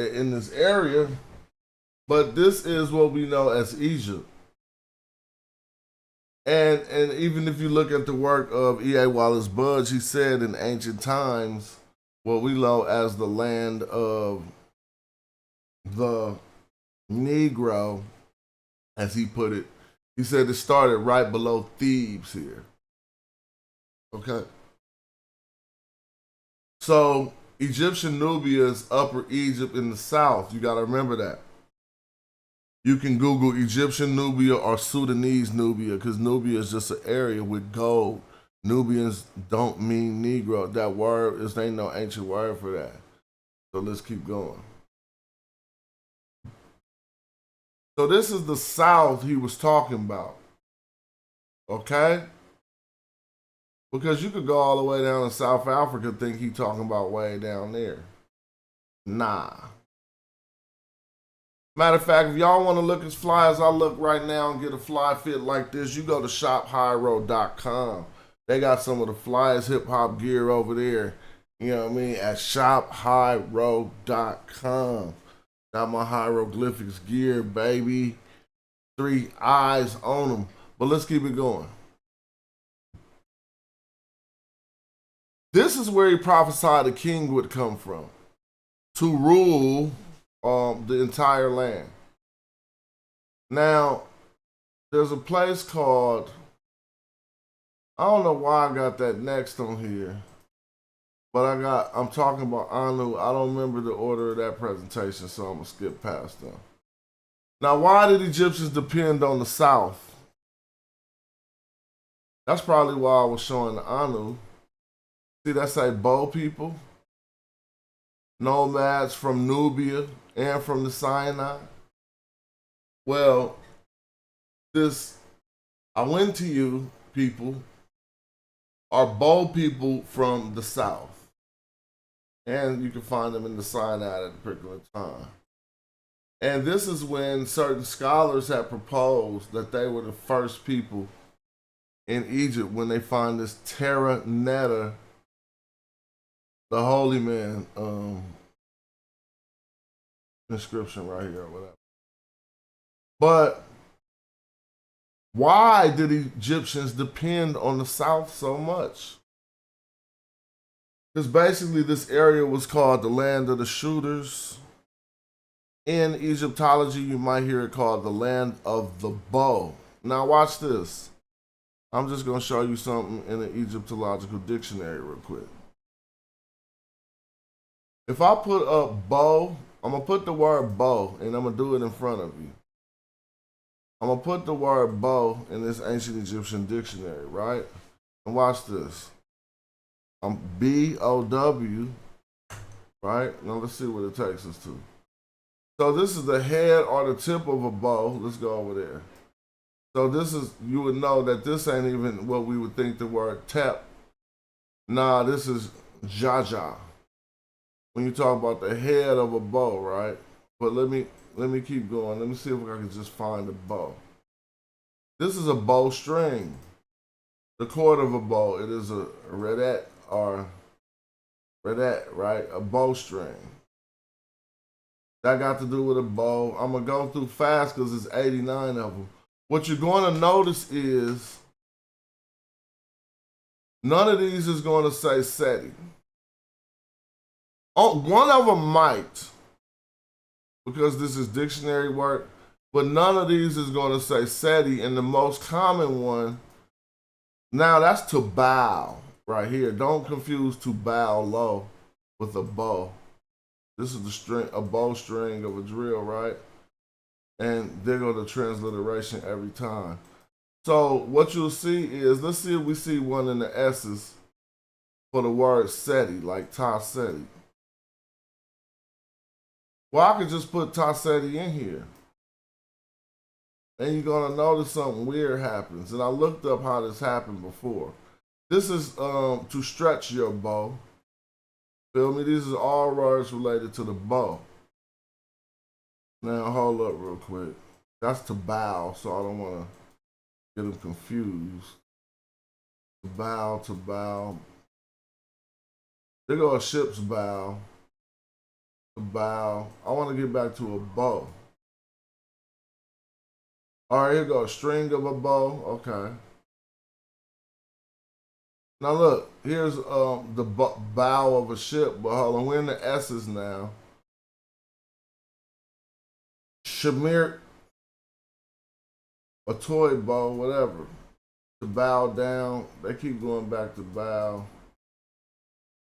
area, but this is what we know as Egypt. And even if you look at the work of E.A. Wallace Budge, he said in ancient times, what we know as the land of the Negro, as he put it, he said it started right below Thebes here. Okay. So Egyptian Nubia is Upper Egypt in the south. You got to remember that. You can Google Egyptian Nubia or Sudanese Nubia, because Nubia is just an area with gold. Nubians don't mean Negro. That word is, ain't no ancient word for that. So let's keep going. So this is the South he was talking about. Okay? Because you could go all the way down to South Africa and think he talking about way down there. Nah. Matter of fact, if y'all want to look as fly as I look right now and get a fly fit like this, you go to shophyro.com. They got some of the flyest hip hop gear over there. You know what I mean? At shophyro.com. Got my hieroglyphics gear, baby. 3 eyes on them. But let's keep it going. This is where he prophesied a king would come from to rule the entire land. Now, there's a place called, I don't know why I got that next on here, but I'm talking about Anu. I don't remember the order of that presentation, so I'm gonna skip past them. Now, why did Egyptians depend on the South? That's probably why I was showing the Anu. See, that's like Bow people, nomads from Nubia and from the Sinai. Well, this I went to you people are bold people from the South. And you can find them in the Sinai at a particular time. And this is when certain scholars have proposed that they were the first people in Egypt when they find this Terra Netta, the holy man inscription right here or whatever. But why did Egyptians depend on the South so much? Because basically this area was called the land of the shooters. In Egyptology, you might hear it called the land of the bow. Now watch this. I'm just going to show you something in the Egyptological dictionary real quick. If I put up bow, I'm going to put the word bow, and I'm going to do it in front of you. I'm going to put the word bow in this ancient Egyptian dictionary, right? And watch this. I'm B-O-W, right? Now let's see what it takes us to. So this is the head or the tip of a bow. Let's go over there. So this is, you would know that this ain't even what we would think the word tep. Nah, this is jaja. When you talk about the head of a bow, right? But let me keep going. Let me see if I can just find a bow. This is a bow string. The cord of a bow, it is a redet or redet, right? A bowstring. That got to do with a bow. I'm going to go through fast because it's 89 of them. What you're going to notice is none of these is going to say SETI. Oh, one of them might, because this is dictionary work, but none of these is going to say SETI. And the most common one, now that's to bow right here. Don't confuse to bow low with a bow. This is the string, a bow string of a drill, right? And there go the transliteration every time. So what you'll see is, let's see if we see one in the S's for the word SETI, like Ta SETI. Well, I could just put Ta SETI in here. And you're gonna notice something weird happens. And I looked up how this happened before. This is to stretch your bow. Feel me? These are all words related to the bow. Now, hold up real quick. That's to bow, so I don't want to get them confused. To bow, to bow. There go a ship's bow. To bow. I want to get back to a bow. All right, here goes a string of a bow. Okay. Now look, here's the bow of a ship, but hold on, we're in the S's now. Shamir, a toy bow, whatever. To bow down, they keep going back to bow.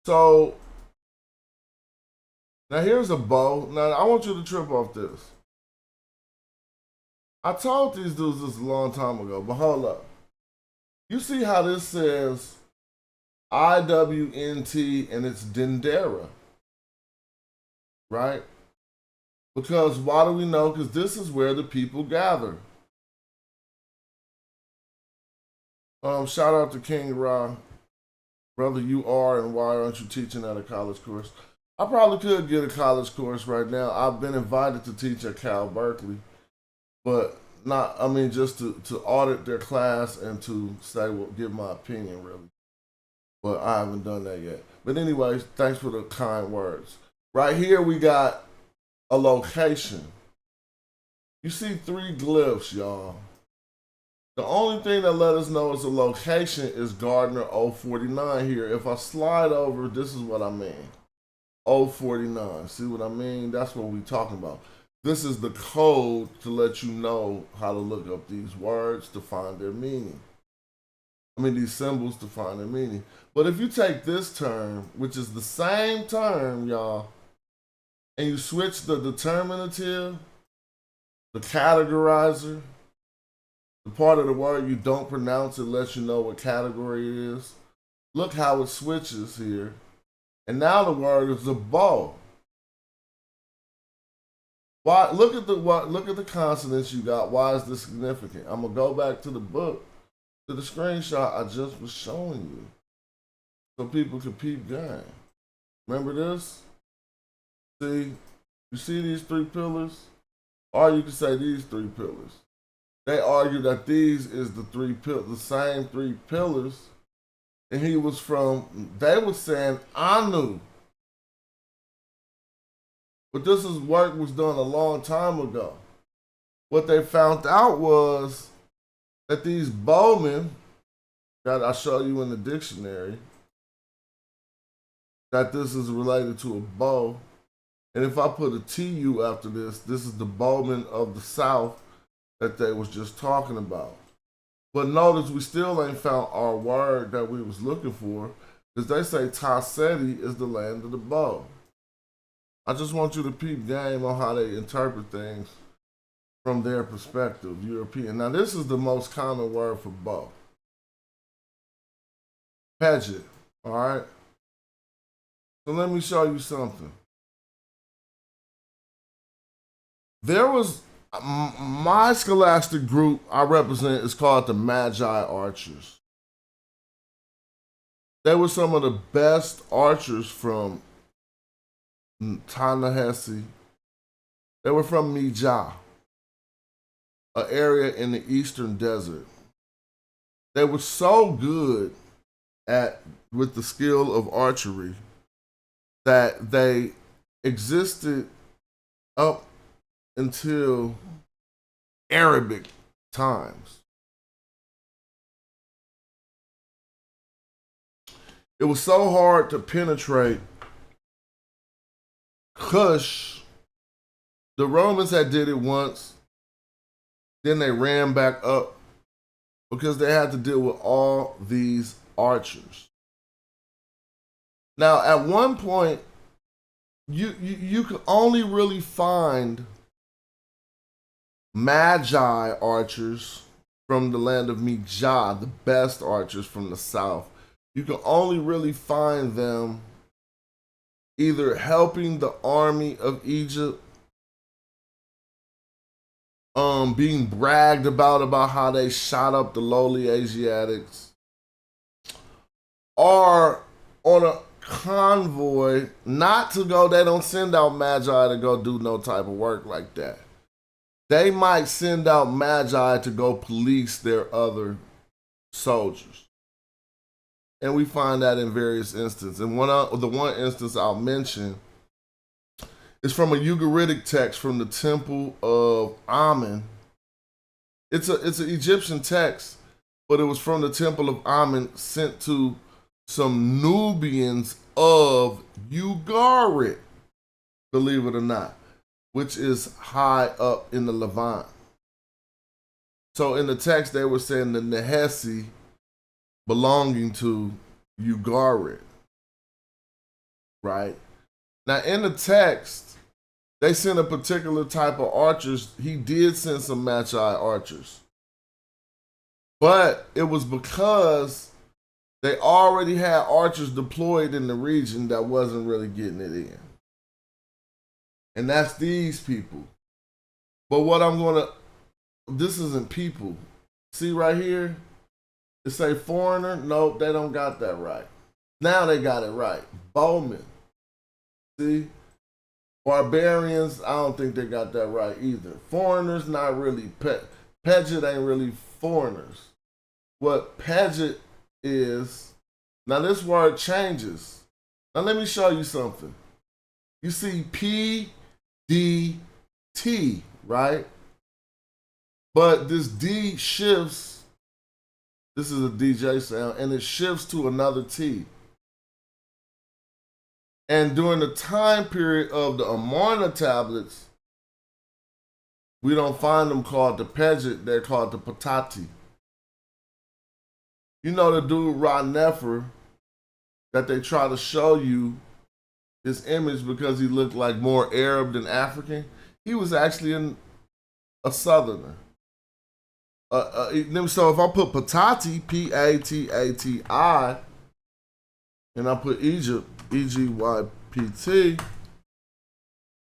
So, now here's a bow. Now I want you to trip off this. I told these dudes this a long time ago, but hold up. You see how this says IWNT and it's Dendera, right? Because why do we know? Because this is where the people gather. Shout out to King Ra. Brother, you are, and why aren't you teaching at a college course? I probably could get a college course right now. I've been invited to teach at Cal Berkeley, but not, I mean, just to audit their class and to say, well, give my opinion, really. But I haven't done that yet. But anyways, thanks for the kind words. Right here, we got a location. You see 3 glyphs, y'all. The only thing that let us know it's a location is Gardner 049 here. If I slide over, this is what I mean. 049. See what I mean? That's what we're talking about. This is the code to let you know how to look up these words to find their meaning. I mean, these symbols to find their meaning. But if you take this term, which is the same term, y'all, and you switch the determinative, the categorizer, the part of the word you don't pronounce, it lets you know what category it is. Look how it switches here. And now the word is a bow. Why? Look at the consonants you got. Why is this significant? I'm gonna go back to the book, to the screenshot I just was showing you, so people can peep game. Remember this? See, you see these three pillars, or you can say these three pillars. They argue that these is the same three pillars, and he was from. They were saying Anu. But this is work was done a long time ago. What they found out was that these bowmen, that I show you in the dictionary, that this is related to a bow. And if I put a TU after this is the bowmen of the South that they was just talking about. But notice we still ain't found our word that we was looking for, because they say Taseti is the land of the bow. I just want you to peep game on how they interpret things from their perspective, European. Now, this is the most common word for bow. Paget, all right? So let me show you something. There was, my scholastic group I represent is called the Magi Archers. They were some of the best archers from Ta-Nehisi. They were from Mijah, an area in the eastern desert. They were so good with the skill of archery that they existed up until Arabic times. It was so hard to penetrate Kush. The Romans had did it once, then they ran back up because they had to deal with all these archers. Now, at one point, you could only really find Magi archers from the land of Mijah, the best archers from the south. You can only really find them either helping the army of Egypt, being bragged about how they shot up the lowly Asiatics, or on a convoy, not to go, they don't send out Magi to go do no type of work like that. They might send out Magi to go police their other soldiers. And we find that in various instances. And the one instance I'll mention is from a Ugaritic text from the Temple of Amen. It's an Egyptian text, but it was from the Temple of Amen sent to some Nubians of Ugarit, believe it or not, which is high up in the Levant. So in the text, they were saying the Nehesi belonging to Ugarit, right? Now in the text, they sent a particular type of archers. He did send some Magi archers, but it was because they already had archers deployed in the region that wasn't really getting it in. And that's these people. But this isn't people. See right here? It say foreigner. Nope, they don't got that right. Now they got it right. Bowman. See? Barbarians, I don't think they got that right either. Foreigners, not really. Paget ain't really foreigners. What Paget is, now this word changes. Now let me show you something. You see PDT, right? But this D shifts. This is a DJ sound, and it shifts to another T. And during the time period of the Amarna tablets, we don't find them called the Paget, they're called the Patati. You know the dude Ra-Nefer that they try to show you his image because he looked like more Arab than African? He was actually a Southerner. So if I put Patati, P-A-T-A-T-I, and I put Egypt, E-G-Y-P-T,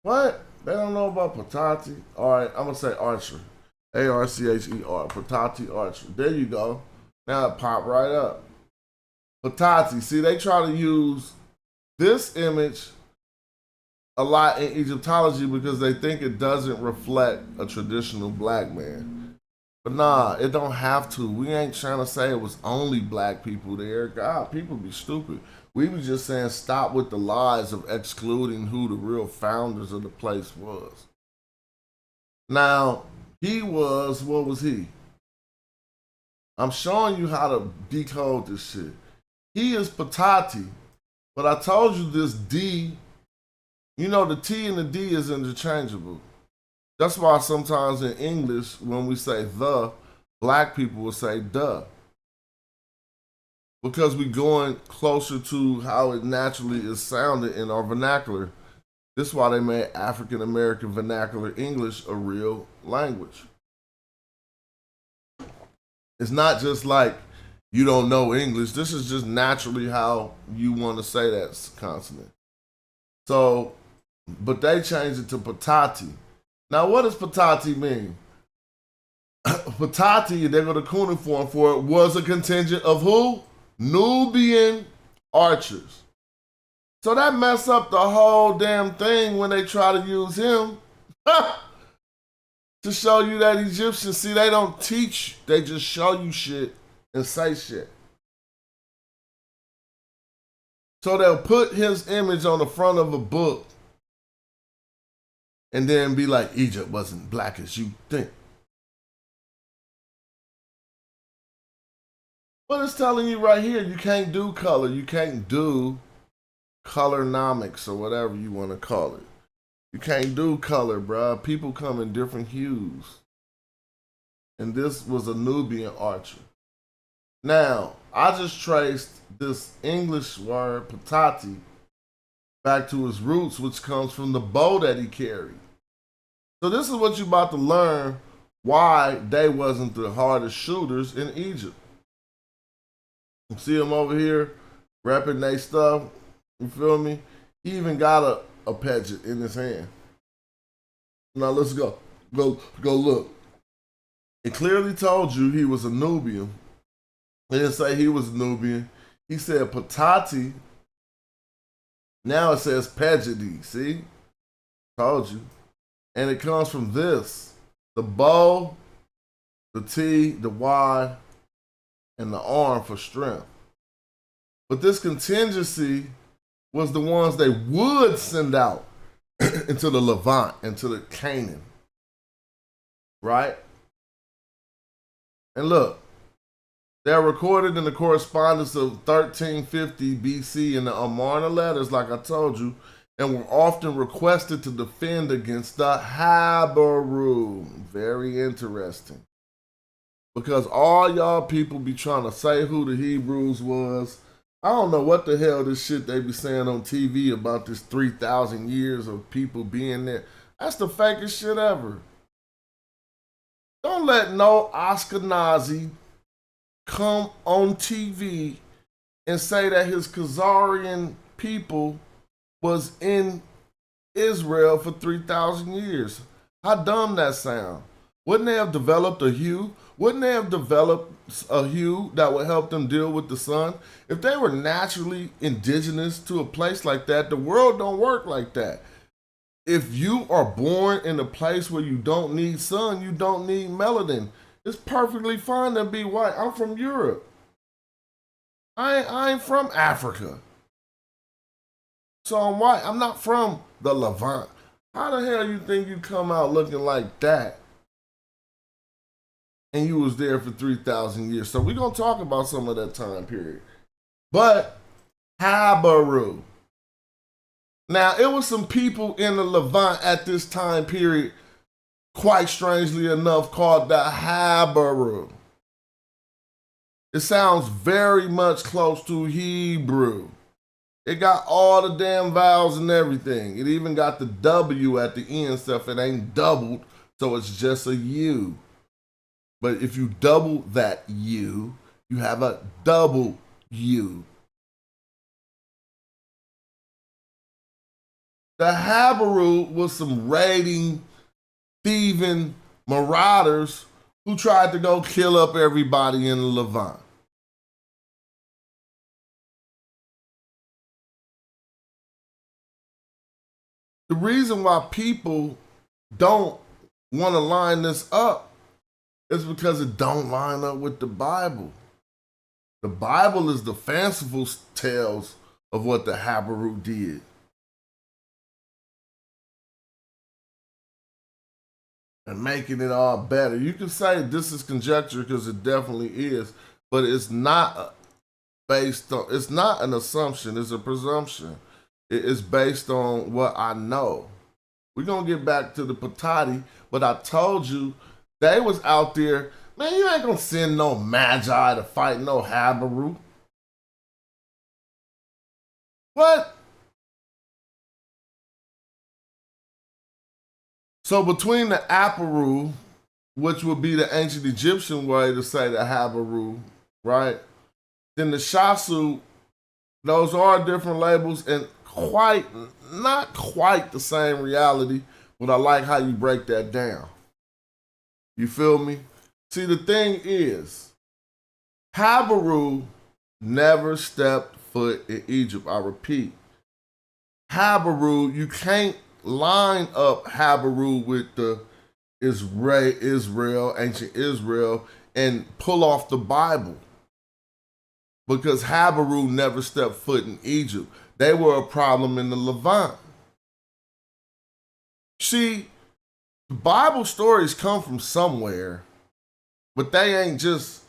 what? They don't know about Patati. All right, I'm gonna say Archer. Archer. Patati Archer. There you go. Now it popped right up. Patati. See, they try to use this image a lot in Egyptology because they think it doesn't reflect a traditional black man. But nah, it don't have to. We ain't trying to say it was only black people there. God, people be stupid. We was just saying stop with the lies of excluding who the real founders of the place was. Now, he was, what was he? I'm showing you how to decode this shit. He is Patati, but I told you this D, you know, the T and the D is interchangeable. That's why sometimes in English, when we say the, black people will say duh. Because we're going closer to how it naturally is sounded in our vernacular. This is why they made African American vernacular English a real language. It's not just like you don't know English. This is just naturally how you want to say that consonant. So, but they changed it to Patati. Now, what does Patati mean? Patati, they go to cuneiform for it, was a contingent of who? Nubian archers. So that messed up the whole damn thing when they try to use him to show you that Egyptians, see, they don't teach, they just show you shit and say shit. So they'll put his image on the front of a book and then be like, Egypt wasn't black as you think. But it's telling you right here, you can't do color. You can't do colornomics or whatever you want to call it. You can't do color, bruh. People come in different hues. And this was a Nubian archer. Now, I just traced this English word, Patati, back to his roots, which comes from the bow that he carried. So this is what you're about to learn why they wasn't the hardest shooters in Egypt. You see him over here repping they stuff. You feel me? He even got a pageant in his hand. Now let's go. Go look. It clearly told you he was a Nubian. It didn't say he was a Nubian. He said Patati. Now it says Pegidi. See? Told you. And it comes from this. The bow, the T, the Y, and the arm for strength. But this contingency was the ones they would send out into the Levant, into the Canaan. Right? And look, they're recorded in the correspondence of 1350 BC in the Amarna letters, like I told you, and were often requested to defend against the Habaru. Very interesting. Because all y'all people be trying to say who the Hebrews was. I don't know what the hell this shit they be saying on TV about this 3,000 years of people being there. That's the fakest shit ever. Don't let no Ashkenazi come on TV and say that his Khazarian people was in Israel for 3,000 years. How dumb that sound. Wouldn't they have developed a hue? Wouldn't they have developed a hue that would help them deal with the sun? If they were naturally indigenous to a place like that, the world don't work like that. If you are born in a place where you don't need sun, you don't need melanin. It's perfectly fine to be white. I'm from Europe. I ain't from Africa. So I'm white. I'm not from the Levant. How the hell you think you come out looking like that? And you was there for 3,000 years. So we're going to talk about some of that time period. But Habaru. Now, it was some people in the Levant at this time period, quite strangely enough, called the Habaru. It sounds very much close to Hebrew. It got all the damn vowels and everything. It even got the W at the end stuff. It ain't doubled, so it's just a U. But if you double that U, you have a double U. The Habaru was some raiding, thieving marauders who tried to go kill up everybody in the Levant. The reason why people don't want to line this up is because it don't line up with the Bible. The Bible is the fanciful tales of what the Habaru did. And making it all better. You can say this is conjecture because it definitely is, but it's not based on, it's not an assumption, it's a presumption. It is based on what I know. We're going to get back to the Patati, but I told you they was out there. Man, you ain't going to send no Magi to fight no Habaru. What? So between the Aparu, which would be the ancient Egyptian way to say the Habaru, right? Then the Shasu, those are different labels and not quite the same reality, but I like how you break that down. You feel me? See, the thing is, Habaru never stepped foot in Egypt. I repeat, Habaru, you can't line up Habaru with the Israel, ancient Israel, and pull off the Bible. Because Habaru never stepped foot in Egypt. They were a problem in the Levant. See, the Bible stories come from somewhere, but they ain't just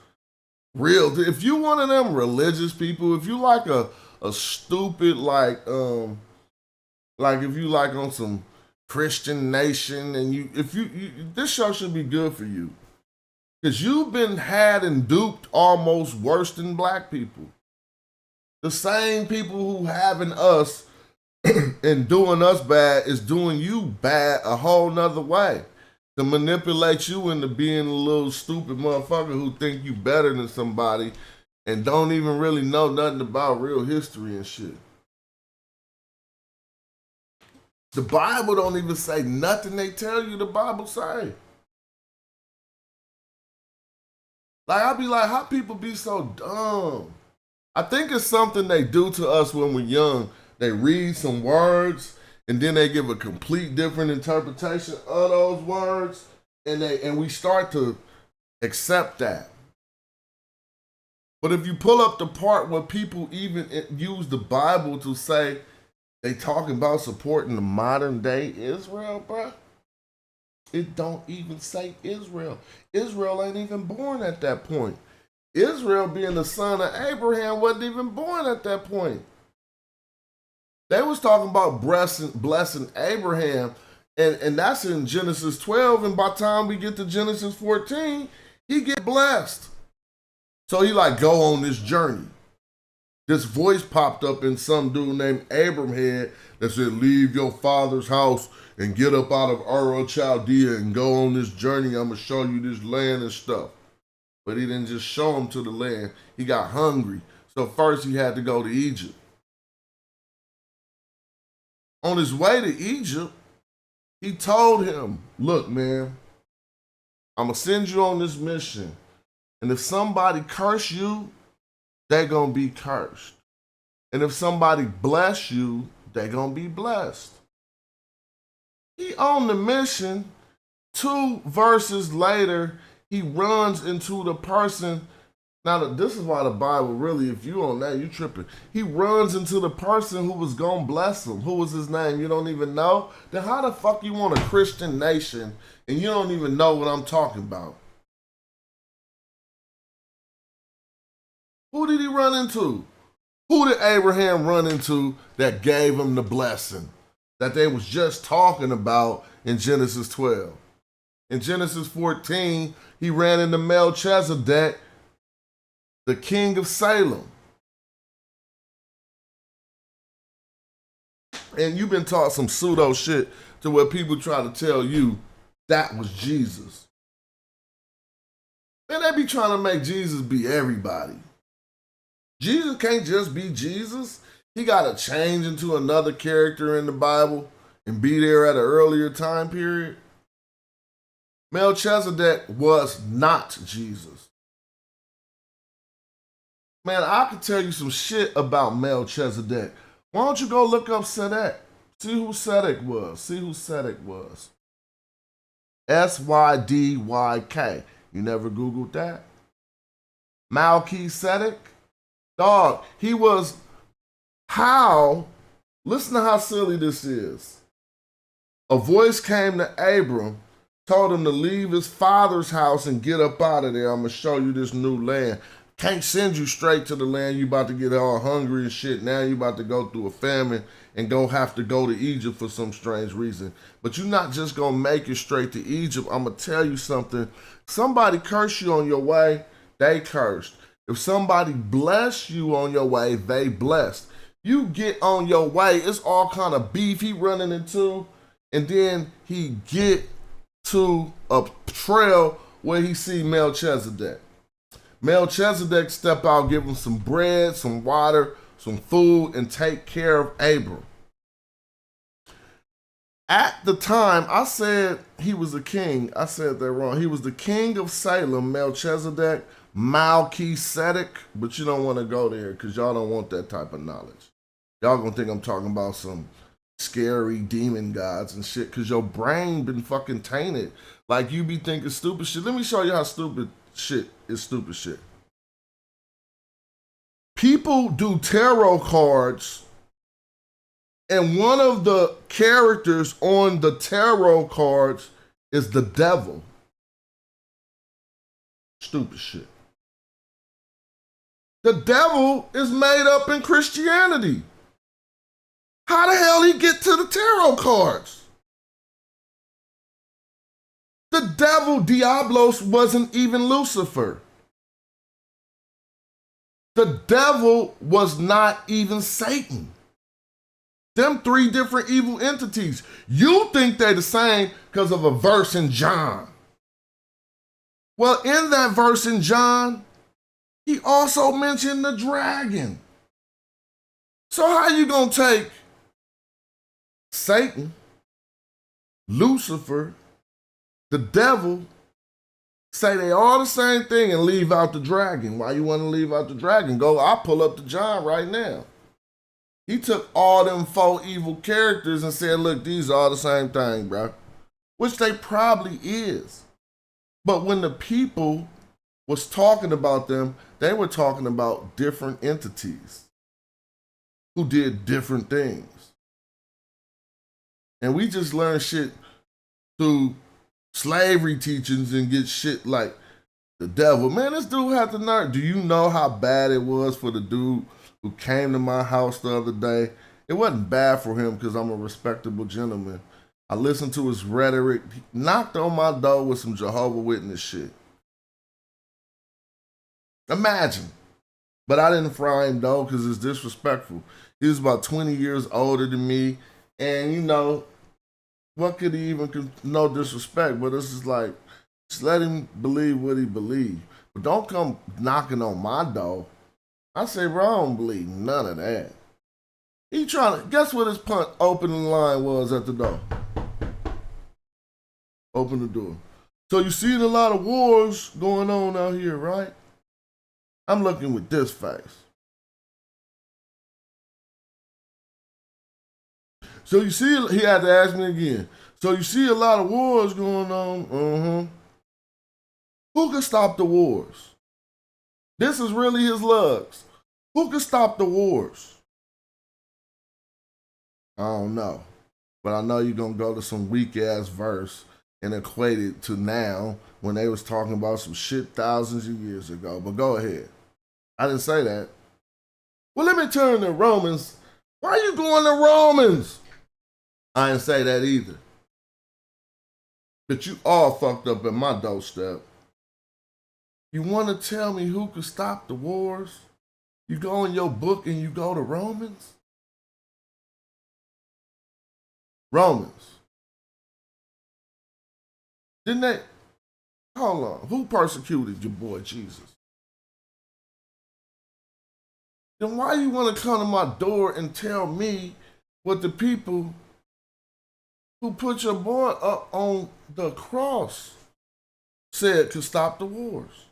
real. If you one of them religious people, if you like a stupid, like if you like on some Christian Nation, and if you this show should be good for you. Because you've been had and duped almost worse than black people. The same people who having us and doing us bad is doing you bad a whole nother way. To manipulate you into being a little stupid motherfucker who think you better than somebody and don't even really know nothing about real history and shit. The Bible don't even say nothing they tell you the Bible say. Like, I be like, how people be so dumb? I think it's something they do to us when we're young. They read some words and then they give a complete different interpretation of those words, and we start to accept that. But if you pull up the part where people even use the Bible to say they talking about supporting the modern day Israel, bruh, it don't even say Israel. Israel ain't even born at that point. Israel, being the son of Abraham, wasn't even born at that point. They was talking about blessing Abraham, and that's in Genesis 12, and by the time we get to Genesis 14, he get blessed. So he like, go on this journey. This voice popped up in some dude named Abram head that said, leave your father's house and get up out of Ur of Chaldea and go on this journey. I'm going to show you this land and stuff. But he didn't just show him to the land. He got hungry. So first he had to go to Egypt. On his way to Egypt, he told him, look, man, I'm going to send you on this mission. And if somebody curse you, they're going to be cursed. And if somebody bless you, they're going to be blessed. He on the mission. 2 verses later, he runs into the person. Now, this is why the Bible really, if you on that, you tripping. He runs into the person who was going to bless him. Who was his name? You don't even know? Then how the fuck you want a Christian nation and you don't even know what I'm talking about? Who did he run into? Who did Abraham run into that gave him the blessing that they was just talking about in Genesis 12? In Genesis 14, he ran into Melchizedek, the king of Salem. And you've been taught some pseudo shit to where people try to tell you that was Jesus. And they be trying to make Jesus be everybody. Jesus can't just be Jesus. He got to change into another character in the Bible. and be there at an earlier time period, Melchizedek was not Jesus. Man, I could tell you some shit about Melchizedek. Why don't you go look up Sedek? See who Sedek was. See who Sedek was. Sydyk. You never Googled that? Melchizedek? Dog, he was how, listen to how silly this is. A voice came to Abram, told him to leave his father's house and get up out of there. I'm going to show you this new land. Can't send you straight to the land. You about to get all hungry and shit. Now you about to go through a famine and have to go to Egypt for some strange reason. But you're not just going to make it straight to Egypt. I'm going to tell you something. Somebody curse you on your way, they cursed. If somebody bless you on your way, they blessed. You get on your way, it's all kind of beef he running into, and then he get to a trail where he see Melchizedek. Melchizedek step out, give him some bread, some water, some food, and take care of Abram. At the time, I said he was a king. I said that wrong. He was the king of Salem, Melchizedek, Melchizedek, but you don't want to go there because y'all don't want that type of knowledge. Y'all gonna think I'm talking about some scary demon gods and shit because your brain been fucking tainted. Like you be thinking stupid shit. Let me show you how stupid shit is stupid shit. People do tarot cards, and one of the characters on the tarot cards is the devil. Stupid shit. The devil is made up in Christianity. How the hell he get to the tarot cards? The devil, Diablos, wasn't even Lucifer. The devil was not even Satan. Them three different evil entities. You think they're the same because of a verse in John. Well, in that verse in John, he also mentioned the dragon. So how you gonna take Satan, Lucifer, the devil, say they all the same thing and leave out the dragon? Why you want to leave out the dragon? I'll pull up the John right now. He took all them four evil characters and said, look, these are all the same thing, bro. Which they probably is. But when the people was talking about them, they were talking about different entities who did different things. And we just learn shit through slavery teachings and get shit like the devil. Man, this dude had the nerve. Do you know how bad it was for the dude who came to my house the other day? It wasn't bad for him because I'm a respectable gentleman. I listened to his rhetoric. He knocked on my door with some Jehovah's Witness shit. Imagine. But I didn't fry him though because it's disrespectful. He was about 20 years older than me. And you know, what could he even, no disrespect, but this is like, just let him believe what he believe. But don't come knocking on my door. I say, bro, I don't believe none of that. He trying to, guess what his punt opening line was at the door? Open the door. So you seen a lot of wars going on out here, right? I'm looking with this face. So you see, he had to ask me again. So you see a lot of wars going on. Who can stop the wars? This is really his lugs. Who can stop the wars? I don't know. But I know you're going to go to some weak-ass verse and equate it to now when they was talking about some shit thousands of years ago. But go ahead. I didn't say that. Well, let me turn to Romans. Why are you going to Romans? I didn't say that either. But you all fucked up at my doorstep. You want to tell me who could stop the wars? You go in your book and you go to Romans? Romans. Didn't they? Hold on. Who persecuted your boy Jesus? Then why you want to come to my door and tell me what the people who put your boy up on the cross said could stop the wars.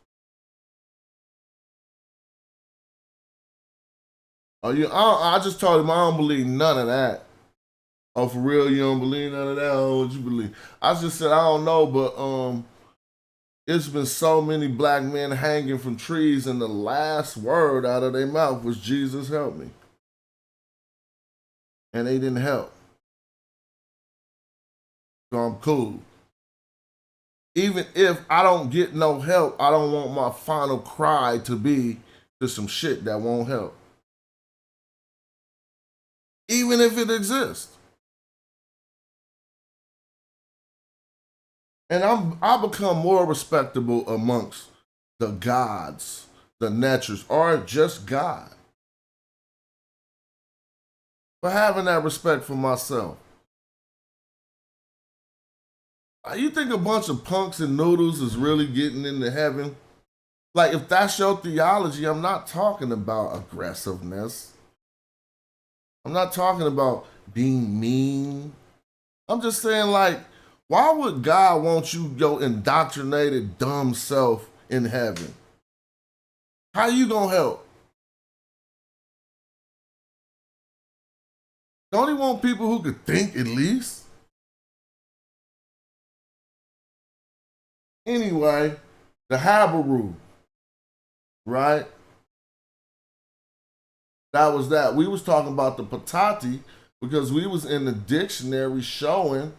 Oh, I just told him I don't believe none of that. Oh, for real, you don't believe none of that? Oh, what you believe? I just said I don't know, but it's been so many black men hanging from trees, and the last word out of their mouth was Jesus help me. And they didn't help. So I'm cool. Even if I don't get no help, I don't want my final cry to be to some shit that won't help. Even if it exists. And I become more respectable amongst the gods, the natures, or just God. For having that respect for myself. You think a bunch of punks and noodles is really getting into heaven? Like, if that's your theology, I'm not talking about aggressiveness. I'm not talking about being mean. I'm just saying, like, why would God want you, your indoctrinated, dumb self in heaven? How you gonna help? Don't he want people who could think at least? Anyway, the Habaru, right? That was that. We was talking about the Patati because we was in the dictionary showing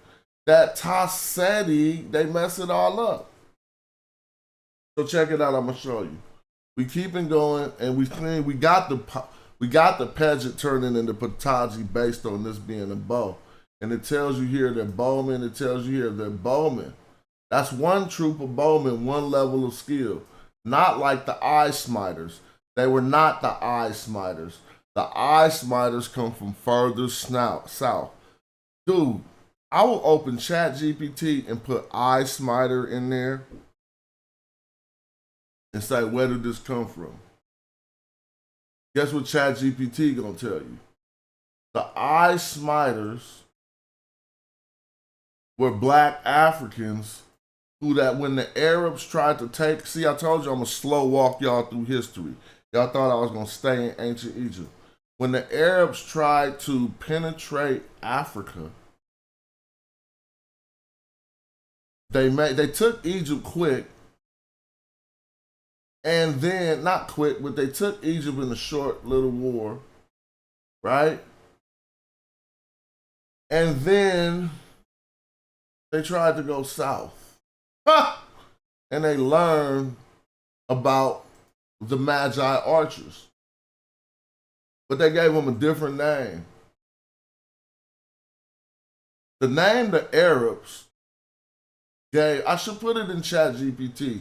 that Tasseti, they mess it all up. So check it out, I'm gonna show you. We keeping going, and we got the Paget turning into Patati based on this being a bow. And it tells you here that bowmen, it tells you here that bowmen. That's one troop of bowmen, one level of skill. Not like the eye smiters. They were not the eye smiters. The eye smiters come from further south. Dude, I will open ChatGPT and put eye smiter in there and say, where did this come from? Guess what ChatGPT gonna tell you? The eye smiters were black Africans who that when the Arabs tried to take, see, I told you I'm gonna slow walk y'all through history. Y'all thought I was gonna stay in ancient Egypt. When the Arabs tried to penetrate Africa, they took Egypt quick, and then, not quick, but they took Egypt in a short little war, right? And then they tried to go south. And they learned about the Magi archers. But they gave them a different name. The name the Arabs gave, I should put it in ChatGPT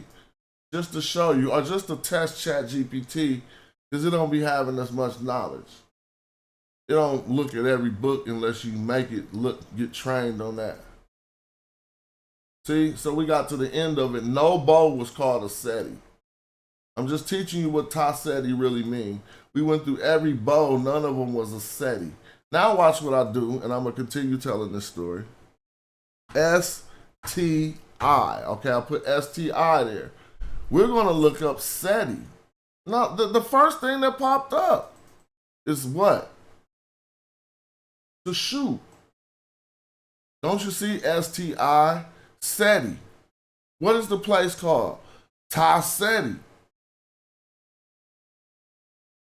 just to show you, or just to test ChatGPT, because it don't be having as much knowledge. It don't look at every book unless you make it get trained on that. See, so we got to the end of it. No bow was called a seti. I'm just teaching you what tasseti really mean. We went through every bow, none of them was a seti. Now watch what I do, and I'm gonna continue telling this story. S-T-I, okay, I'll put S-T-I there. We're gonna look up seti. Now, the first thing that popped up is what? To shoot. Don't you see S-T-I? Seti. What is the place called? Tasseti.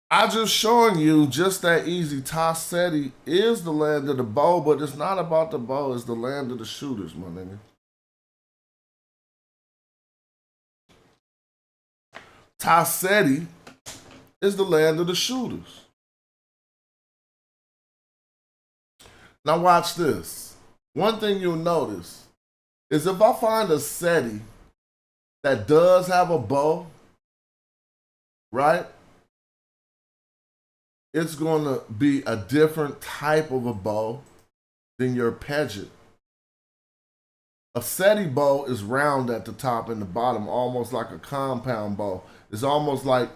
I just showing you just that easy. Tasseti is the land of the bow, but it's not about the bow, it's the land of the shooters, my nigga. Tasseti is the land of the shooters. Now watch this. One thing you'll notice is if I find a seti that does have a bow, right? It's going to be a different type of a bow than your Paget. A seti bow is round at the top and the bottom, almost like a compound bow. It's almost like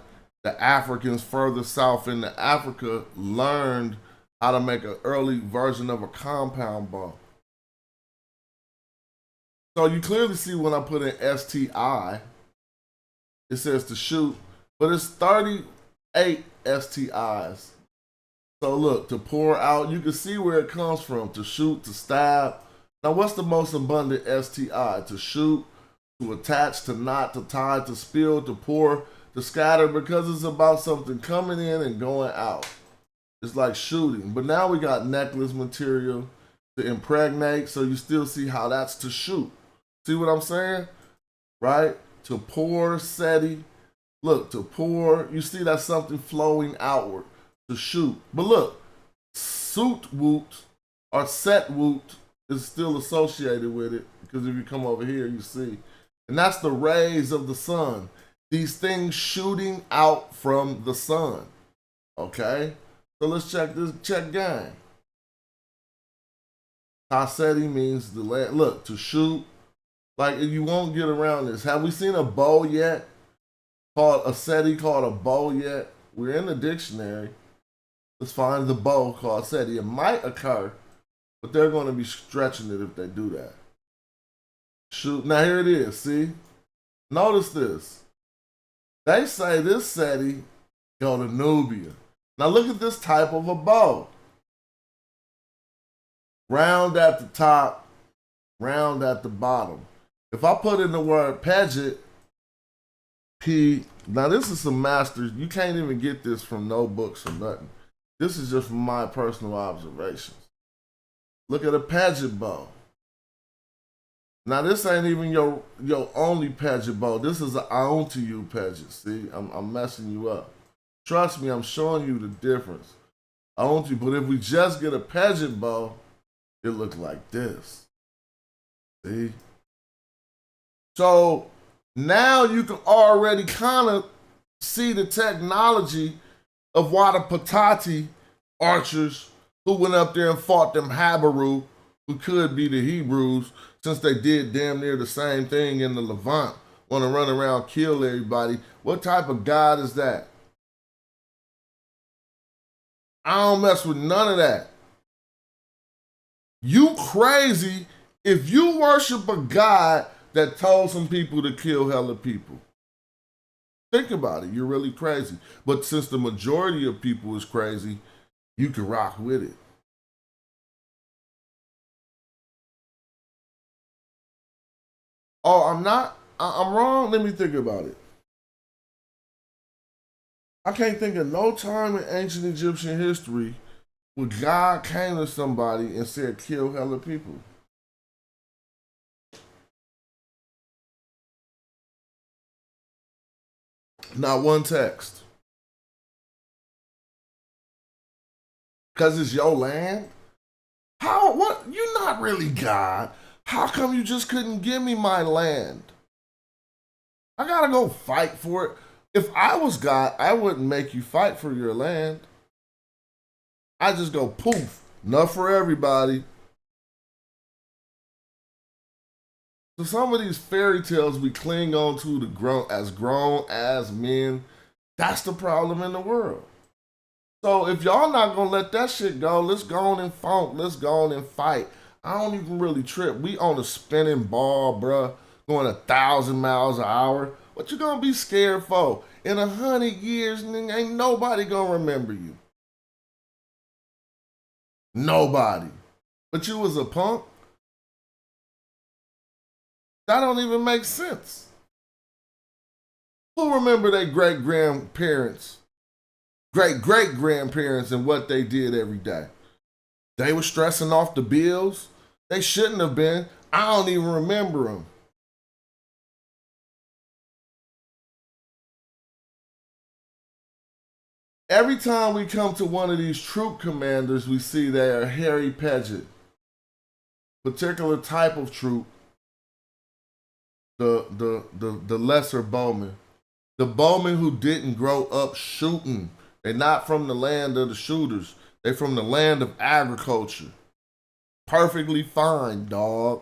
the Africans further south in Africa learned how to make an early version of a compound bow. So you clearly see when I put in STI, it says to shoot, but it's 38 STIs. So look, to pour out, you can see where it comes from, to shoot, to stab. Now what's the most abundant STI? To shoot, to attach, to knot, to tie, to spill, to pour, to scatter, because it's about something coming in and going out. It's like shooting. But now we got necklace material, to impregnate, so you still see how that's to shoot. See what I'm saying? Right? To pour, seti. Look, to pour, you see that's something flowing outward. To shoot. But look, suit woot or set woot is still associated with it, because if you come over here, you see. And that's the rays of the sun. These things shooting out from the sun. Okay? So let's check this, check gang. Taseti means the land. Look, to shoot. Like, you won't get around this. Have we seen a bow yet? Called a seti, called a bow yet? We're in the dictionary. Let's find the bow called seti. It might occur, but they're going to be stretching it if they do that. Shoot. Now here it is. See? Notice this. They say this seti go to Nubia. Now look at this type of a bow. Round at the top, round at the bottom. If I put in the word Paget, P, now this is some masters. You can't even get this from no books or nothing. This is just from my personal observations. Look at a Paget bow. Now this ain't even your only Paget bow. This is an own to you Paget. See, I'm messing you up. Trust me, I'm showing you the difference. I own to you, but if we just get a Paget bow, it look like this. See? So now you can already kind of see the technology of why the Patati archers who went up there and fought them Habaru, who could be the Hebrews, since they did damn near the same thing in the Levant, want to run around, kill everybody. What type of God is that? I don't mess with none of that. You crazy if you worship a God that told some people to kill hella people. Think about it. You're really crazy. But since the majority of people is crazy, you can rock with it. Oh, I'm wrong? Let me think about it. I can't think of no time in ancient Egyptian history where God came to somebody and said, kill hella people. Not one text. Because it's your land? How? What? You're not really God. How come you just couldn't give me my land? I gotta go fight for it. If I was God, I wouldn't make you fight for your land. I just go poof, enough for everybody. So some of these fairy tales we cling on to grown as men, that's the problem in the world. So if y'all not gonna let that shit go, let's go on and funk, let's go on and fight. I don't even really trip. We on a spinning ball, bruh, going 1,000 miles an hour. What you gonna be scared for? In 100 years, ain't nobody gonna remember you. Nobody. But you was a punk? That don't even make sense. Who remember their great-grandparents, great-great-grandparents and what they did every day? They were stressing off the bills. They shouldn't have been. I don't even remember them. Every time we come to one of these troop commanders, we see they are Harry Paget. Particular type of troop, the lesser bowmen. The bowmen who didn't grow up shooting. They're not from the land of the shooters. They're from the land of agriculture. Perfectly fine, dog.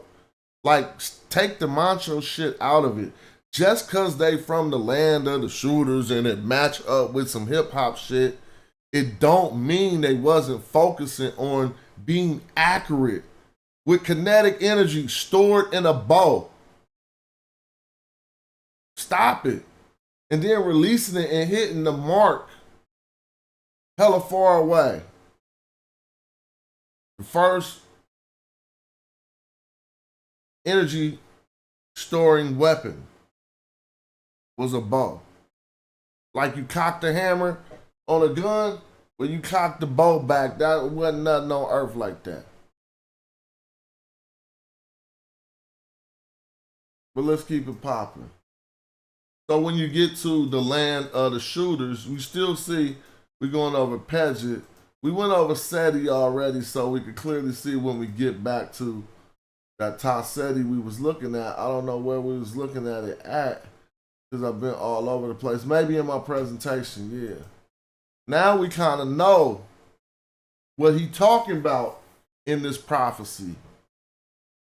Like, take the macho shit out of it. Just because they from the land of the shooters and it match up with some hip hop shit, it don't mean they wasn't focusing on being accurate with kinetic energy stored in a bow. Stop it. And then releasing it and hitting the mark hella far away. The first energy storing weapon was a bow. Like you cocked a hammer on a gun, when you cocked the bow back, that wasn't nothing on earth like that. But let's keep it popping. So when you get to the land of the shooters, we still see we're going over Paget. We went over SETI already, so we could clearly see when we get back to that top SETI we was looking at. I don't know where we was looking at it at, because I've been all over the place. Maybe in my presentation, yeah. Now we kind of know what he talking about in this prophecy.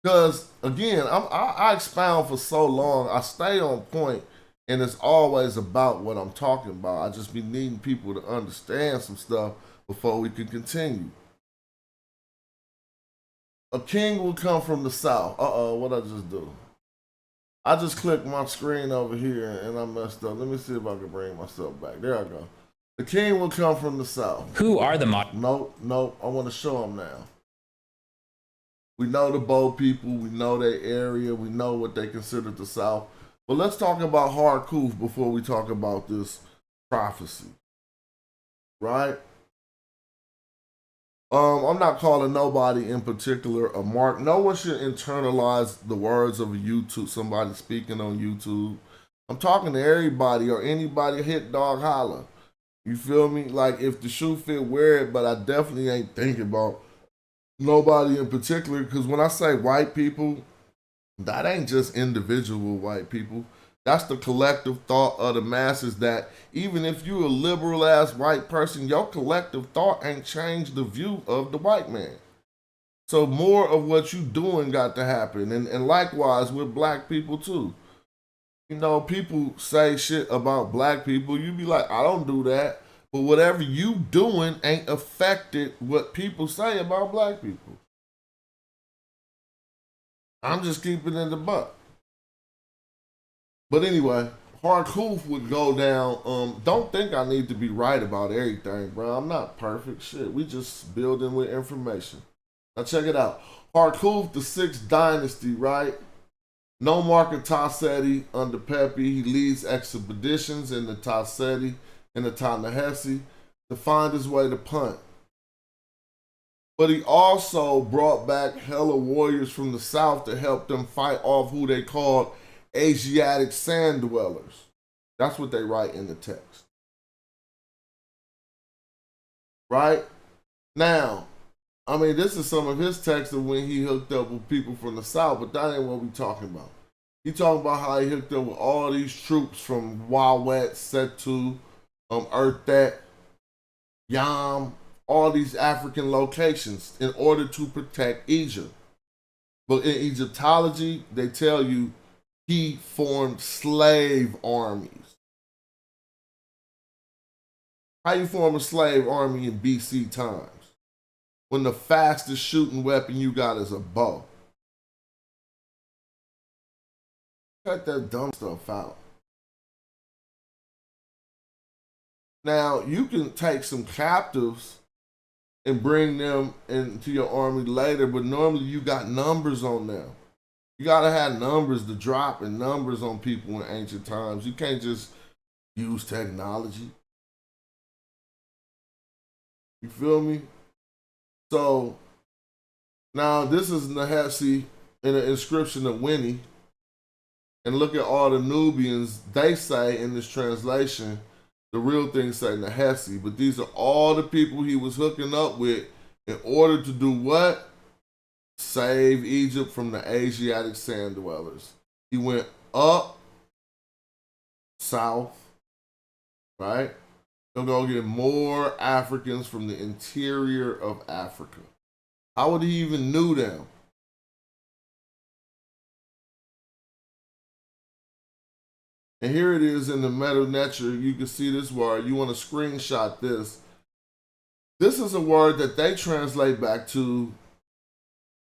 Because, again, I expound for so long. I stay on point, and it's always about what I'm talking about. I just be needing people to understand some stuff before we can continue. A king will come from the south. What'd I just do? I just clicked my screen over here, and I messed up. Let me see if I can bring myself back. There I go. The king will come from the south. Who are the Nope. I want to show them now. We know the Bow people. We know their area. We know what they consider the South. But let's talk about Harkuf before we talk about this prophecy. Right? I'm not calling nobody in particular a mark. No one should internalize the words of a YouTube, somebody speaking on YouTube. I'm talking to everybody or anybody hit dog holler. You feel me? Like, if the shoe fit, wear it, but I definitely ain't thinking about nobody in particular, because when I say white people, that ain't just individual white people. That's the collective thought of the masses, that even if you a liberal ass white person, your collective thought ain't changed the view of the white man. So more of what you doing got to happen. And likewise with black people too. You know, people say shit about black people. You be like, I don't do that. But whatever you doing ain't affected what people say about black people. I'm just keeping it in the buck. But anyway, Harkuf would go down. Don't think I need to be right about everything, bro. I'm not perfect. Shit, we just building with information. Now check it out. Harkuf, the 6th dynasty, right? No marker Ta-Seti under Pepi. He leads expeditions in the Ta-Seti and the Ta-Nehesi to find his way to Punt. But he also brought back hella warriors from the south to help them fight off who they called Asiatic sand dwellers. That's what they write in the text. Right? Now, I mean, this is some of his text of when he hooked up with people from the south, but that ain't what we talking about. He talking about how he hooked up with all these troops from Wawet, Setu, Urtet, Yam, all these African locations in order to protect Egypt. But in Egyptology, they tell you he formed slave armies. How you form a slave army in BC times, when the fastest shooting weapon you got is a bow? Cut that dumb stuff out. Now, you can take some captives and bring them into your army later, but normally you got numbers on them. You gotta have numbers to drop and numbers on people in ancient times. You can't just use technology. You feel me? So, now this is Nehesi in an inscription of Winnie. And look at all the Nubians. They say in this translation, the real thing say Nehesi, but these are all the people he was hooking up with in order to do what? Save Egypt from the Asiatic sand dwellers. He went up south, right? They'll go get more Africans from the interior of Africa. How would he even knew them? And here it is in the Meta Nature. You can see this word. You want to screenshot this. This is a word that they translate back to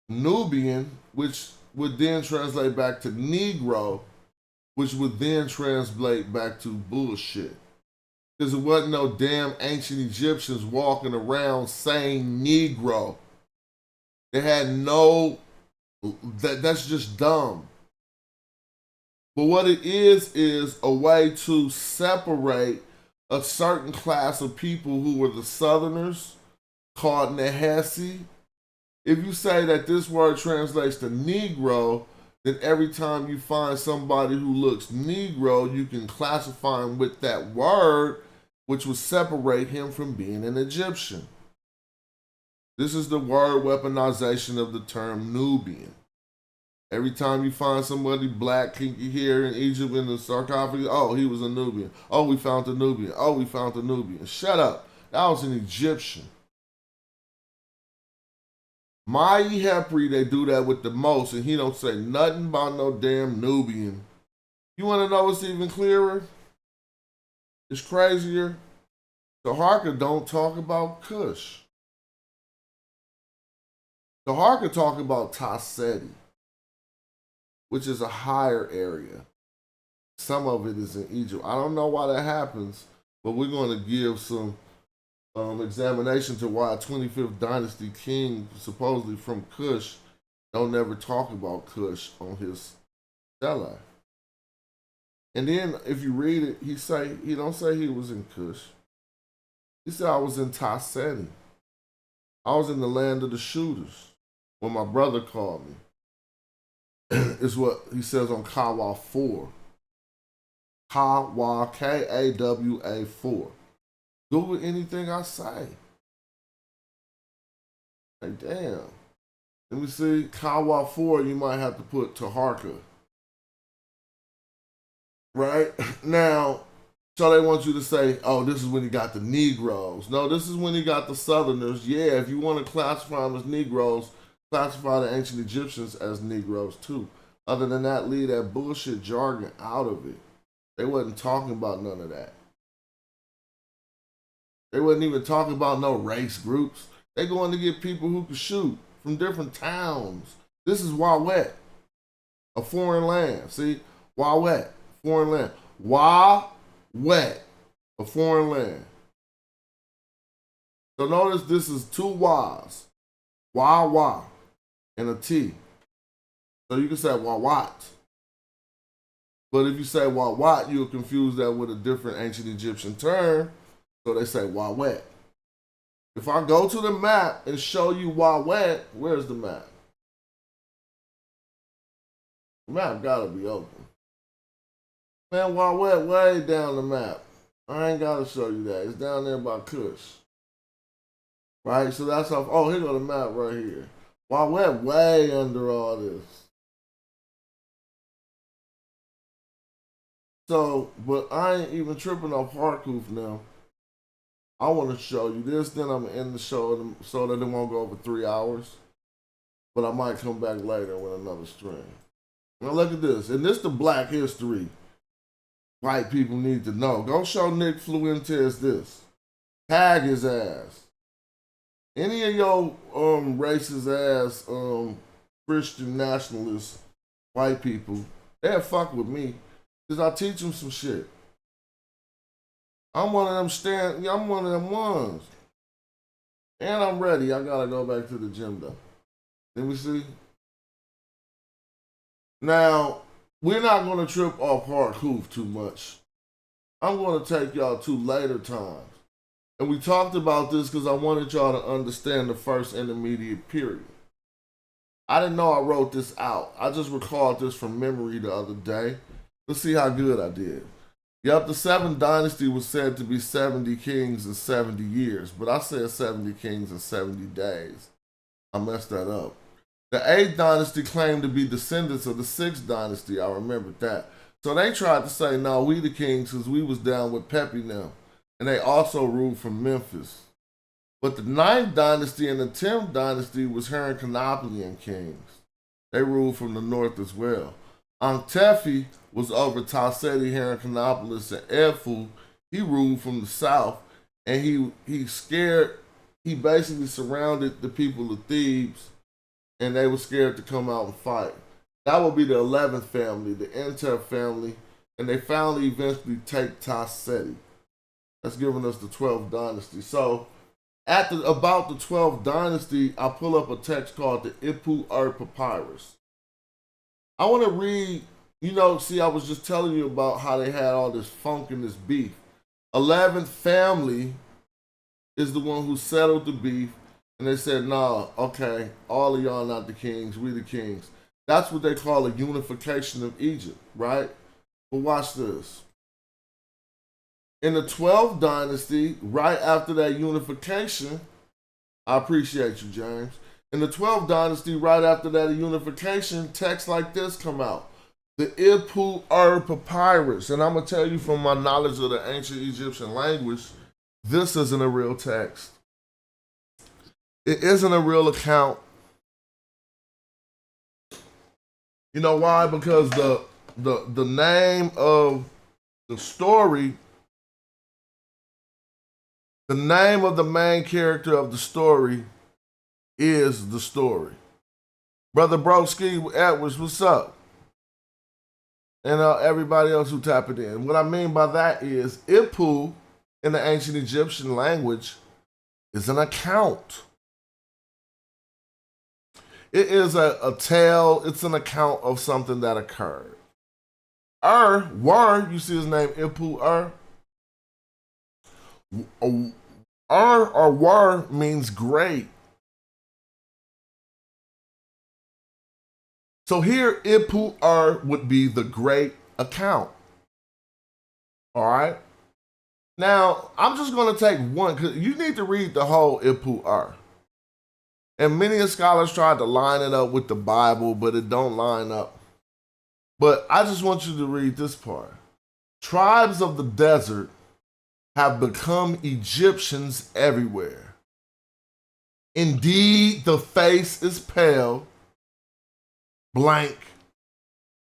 Nubian, which would then translate back to Negro, which would then translate back to bullshit. Because it wasn't no damn ancient Egyptians walking around saying Negro. They had no, that's just dumb. But what it is a way to separate a certain class of people who were the Southerners, called Nehesi. If you say that this word translates to Negro, then every time you find somebody who looks Negro, you can classify him with that word, which would separate him from being an Egyptian. This is the word weaponization of the term Nubian. Every time you find somebody black, kinky hair in Egypt in the sarcophagus, oh, he was a Nubian. Oh, we found the Nubian. Oh, we found the Nubian. Shut up. That was an Egyptian. Mai Hepri, they do that with the most, and he don't say nothing about no damn Nubian. You want to know what's even clearer? It's crazier. The Harka don't talk about Kush. The Harka talk about Taseti, which is a higher area. Some of it is in Egypt. I don't know why that happens, but we're going to give some examination to why a 25th dynasty king, supposedly from Kush, don't never talk about Kush on his stela. And then if you read it, he don't say he was in Kush. He said I was in Taseti. I was in the land of the shooters when my brother called me. Is what he says on Kawa 4. Kawa, Kawa 4. Google anything I say. Like, damn. Let me see. Kawa 4, you might have to put Taharka. Right? Now, so they want you to say, oh, this is when he got the Negroes. No, this is when he got the Southerners. Yeah, if you want to classify them as Negroes, classify the ancient Egyptians as Negroes too. Other than that, leave that bullshit jargon out of it. They wasn't talking about none of that. They wasn't even talking about no race groups. They going to get people who can shoot from different towns. This is Wawet, a foreign land. See, Wawet, foreign land. Wawet, a foreign land. So notice this is two Y's, Wawa, and a T. So you can say Wawat. But if you say Wawat, you'll confuse that with a different ancient Egyptian term. So they say Wawet. If I go to the map and show you Wawet, where's the map? The map gotta be open. Man, Wawet way down the map. I ain't gotta show you that. It's down there by Kush. Right? So that's how, oh, here go the map right here. Wawet way under all this. So, but I ain't even tripping off Harkuf now. I want to show you this, then I'm going to end the show so that it won't go over 3 hours. But I might come back later with another stream. Now look at this. And this the black history white people need to know. Go show Nick Fuentes this. Tag his ass. Any of your racist ass Christian nationalist white people, they'll fuck with me. Because I teach them some shit. I'm one of them ones. And I'm ready. I gotta go back to the gym though. Let me see. Now, we're not gonna trip off Harkuf too much. I'm gonna take y'all to later times. And we talked about this because I wanted y'all to understand the first intermediate period. I didn't know I wrote this out. I just recalled this from memory the other day. Let's see how good I did. Yep, the 7th dynasty was said to be 70 kings in 70 years, but I said 70 kings in 70 days. I messed that up. The 8th dynasty claimed to be descendants of the 6th dynasty. I remembered that. So they tried to say, no, we the kings because we was down with Pepi now. And they also ruled from Memphis. But the 9th dynasty and the 10th dynasty was Heracleopolitan kings. They ruled from the north as well. Antefi was over Taseti, Heracleopolis, and Edfu. He ruled from the south, and he basically surrounded the people of Thebes and they were scared to come out and fight. That would be the 11th family, the Enter family, and they finally eventually take Taseti. That's giving us the 12th dynasty. So at about the 12th dynasty, I pull up a text called the Ipu-Ur Papyrus. I want to read, I was just telling you about how they had all this funk and this beef. 11th family is the one who settled the beef, and they said, nah, okay, all of y'all not the kings, we the kings. That's what they call a unification of Egypt, right? But watch this. In the 12th dynasty, right after that unification, I appreciate you, James. In the 12th dynasty, right after that unification, texts like this come out. The Ipu-Ur Papyrus. And I'm going to tell you from my knowledge of the ancient Egyptian language, this isn't a real text. It isn't a real account. You know why? Because the name of the story, the name of the main character of the story is the story. Brother Broski Edwards, what's up? And everybody else who tap it in. What I mean by that is Ipu in the ancient Egyptian language is an account. It is a tale, it's an account of something that occurred. War, you see his name, Ipu-Ur. Or war means great. So here, Ipu-Ur would be the great account. All right? Now, I'm just going to take one, because you need to read the whole Ipu-Ur. And many scholars tried to line it up with the Bible, but it don't line up. But I just want you to read this part. Tribes of the desert have become Egyptians everywhere. Indeed, the face is pale, blank.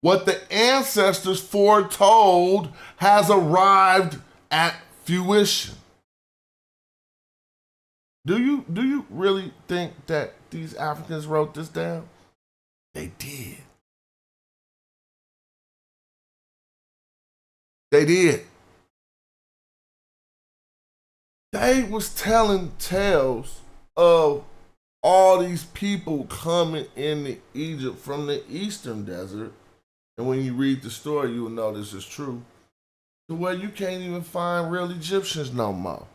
What the ancestors foretold has arrived at fruition. Do you really think that these Africans wrote this down? They did. They did. They was telling tales of all these people coming into Egypt from the eastern desert. And when you read the story, you will know this is true. To where you can't even find real Egyptians no more.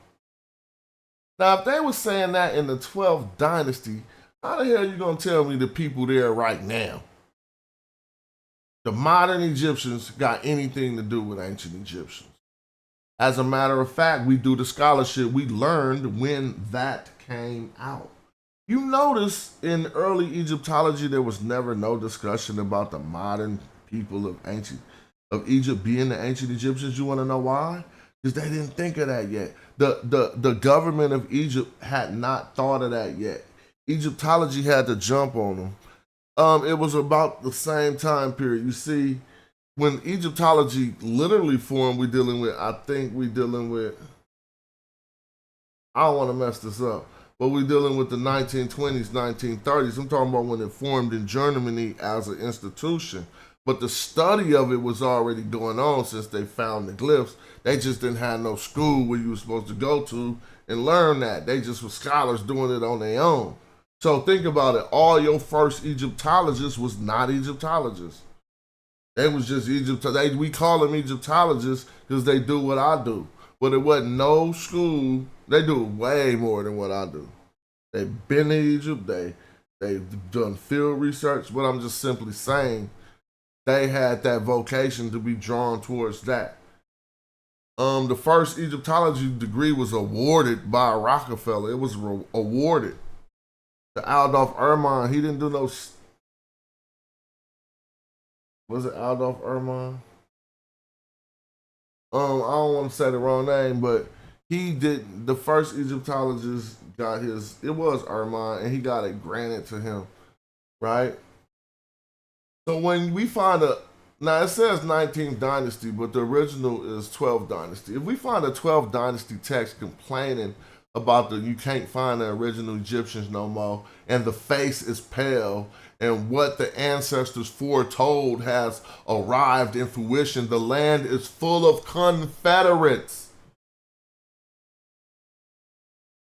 Now, if they were saying that in the 12th dynasty, how the hell are you going to tell me the people there right now? The modern Egyptians got anything to do with ancient Egyptians. As a matter of fact, we do the scholarship. We learned when that came out. You notice in early Egyptology, there was never no discussion about the modern people of Egypt being the ancient Egyptians. You want to know why? Because they didn't think of that yet. The government of Egypt had not thought of that yet. Egyptology had to jump on them. It was about the same time period. You see, when Egyptology literally formed, I don't want to mess this up, but we're dealing with the 1920s, 1930s. I'm talking about when it formed in Germany as an institution. But the study of it was already going on since they found the glyphs. They just didn't have no school where you were supposed to go to and learn that. They just were scholars doing it on their own. So think about it. All your first Egyptologists was not Egyptologists. They was just we call them Egyptologists because they do what I do. But it wasn't no school. They do way more than what I do. They've been to Egypt. They've done field research. But I'm just simply saying they had that vocation to be drawn towards that. The first Egyptology degree was awarded by Rockefeller. It was awarded to Adolf Erman. He didn't do no. Was it Adolf Erman? I don't want to say the wrong name, but he did. The first Egyptologist got his. It was Erman, and he got it granted to him, right? So when we find now it says 19th dynasty, but the original is 12th dynasty. If we find a 12th dynasty text complaining about you can't find the original Egyptians no more, and the face is pale, and what the ancestors foretold has arrived in fruition. The land is full of Confederates.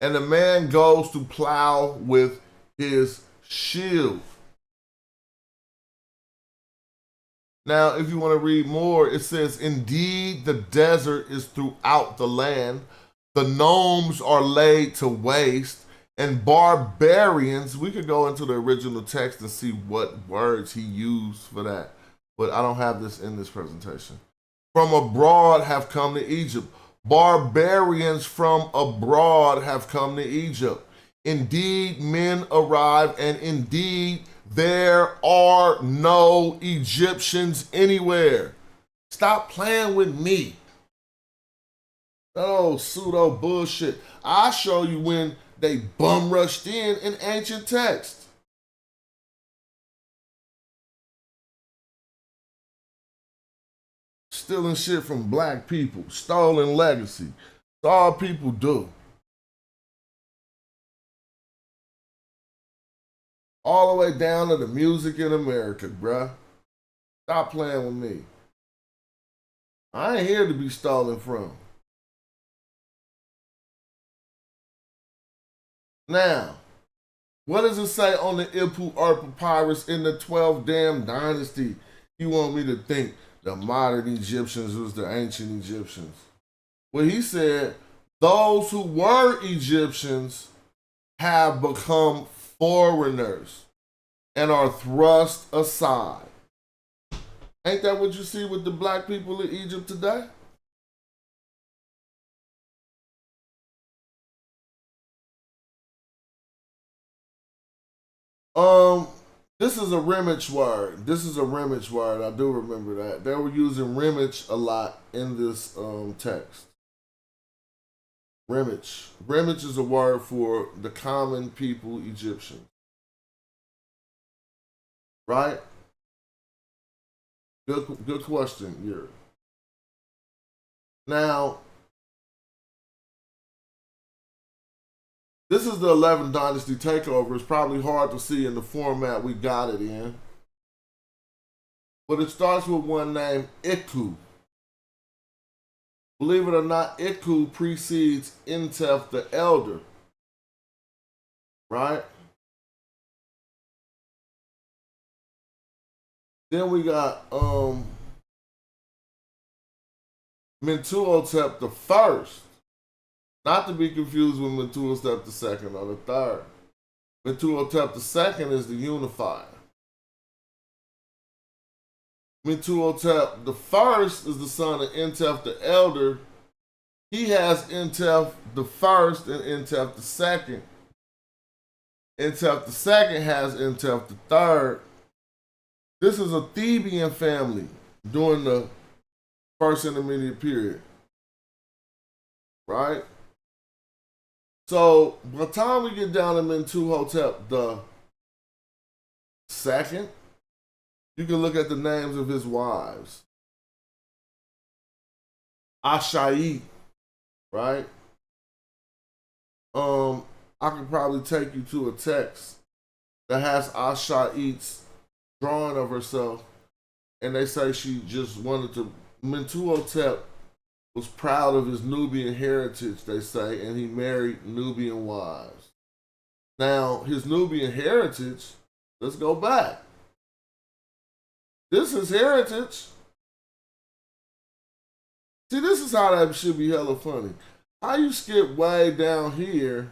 And the man goes to plow with his shield. Now, if you want to read more, it says, indeed, the desert is throughout the land. The gnomes are laid to waste, and barbarians, we could go into the original text and see what words he used for that, but I don't have this in this presentation. From abroad have come to Egypt. Barbarians from abroad have come to Egypt. Indeed, men arrive, and indeed, there are no Egyptians anywhere. Stop playing with me. That old pseudo bullshit. I'll show you when they bum rushed in ancient text. Stealing shit from black people, stolen legacy. That's all people do. All the way down to the music in America, bruh. Stop playing with me. I ain't here to be stolen from. Now, what does it say on the Ipu Art Papyrus in the 12th damn dynasty? You want me to think the modern Egyptians was the ancient Egyptians? Well, he said, those who were Egyptians have become foreigners and are thrust aside. Ain't that what you see with the black people in Egypt today? This is a Remich word. This is a Remich word. I do remember that. They were using Remich a lot in this text. Remich. Remich is a word for the common people Egyptians. Right? Good question, Yuri. Now, this is the 11th Dynasty takeover. It's probably hard to see in the format we got it in. But it starts with one named Iku. Believe it or not, Iku precedes Intef the Elder. Right? Then we got Mentuhotep the First. Not to be confused with Mentuhotep the Second or the Third. Mentuhotep the Second is the unifier. Mentuhotep the First is the son of Intef the Elder. He has Intef the First and Intef the Second. Intef the Second has Intef the Third. This is a Theban family during the First Intermediate period. Right? So, by the time we get down to Mentuhotep the Second, you can look at the names of his wives. Ashai, right? I could probably take you to a text that has Ashai's drawing of herself, and they say she just wanted to. Mentuhotep was proud of his Nubian heritage, they say, and he married Nubian wives. Now, his Nubian heritage, let's go back. This is heritage. See, this is how that should be hella funny. How you skip way down here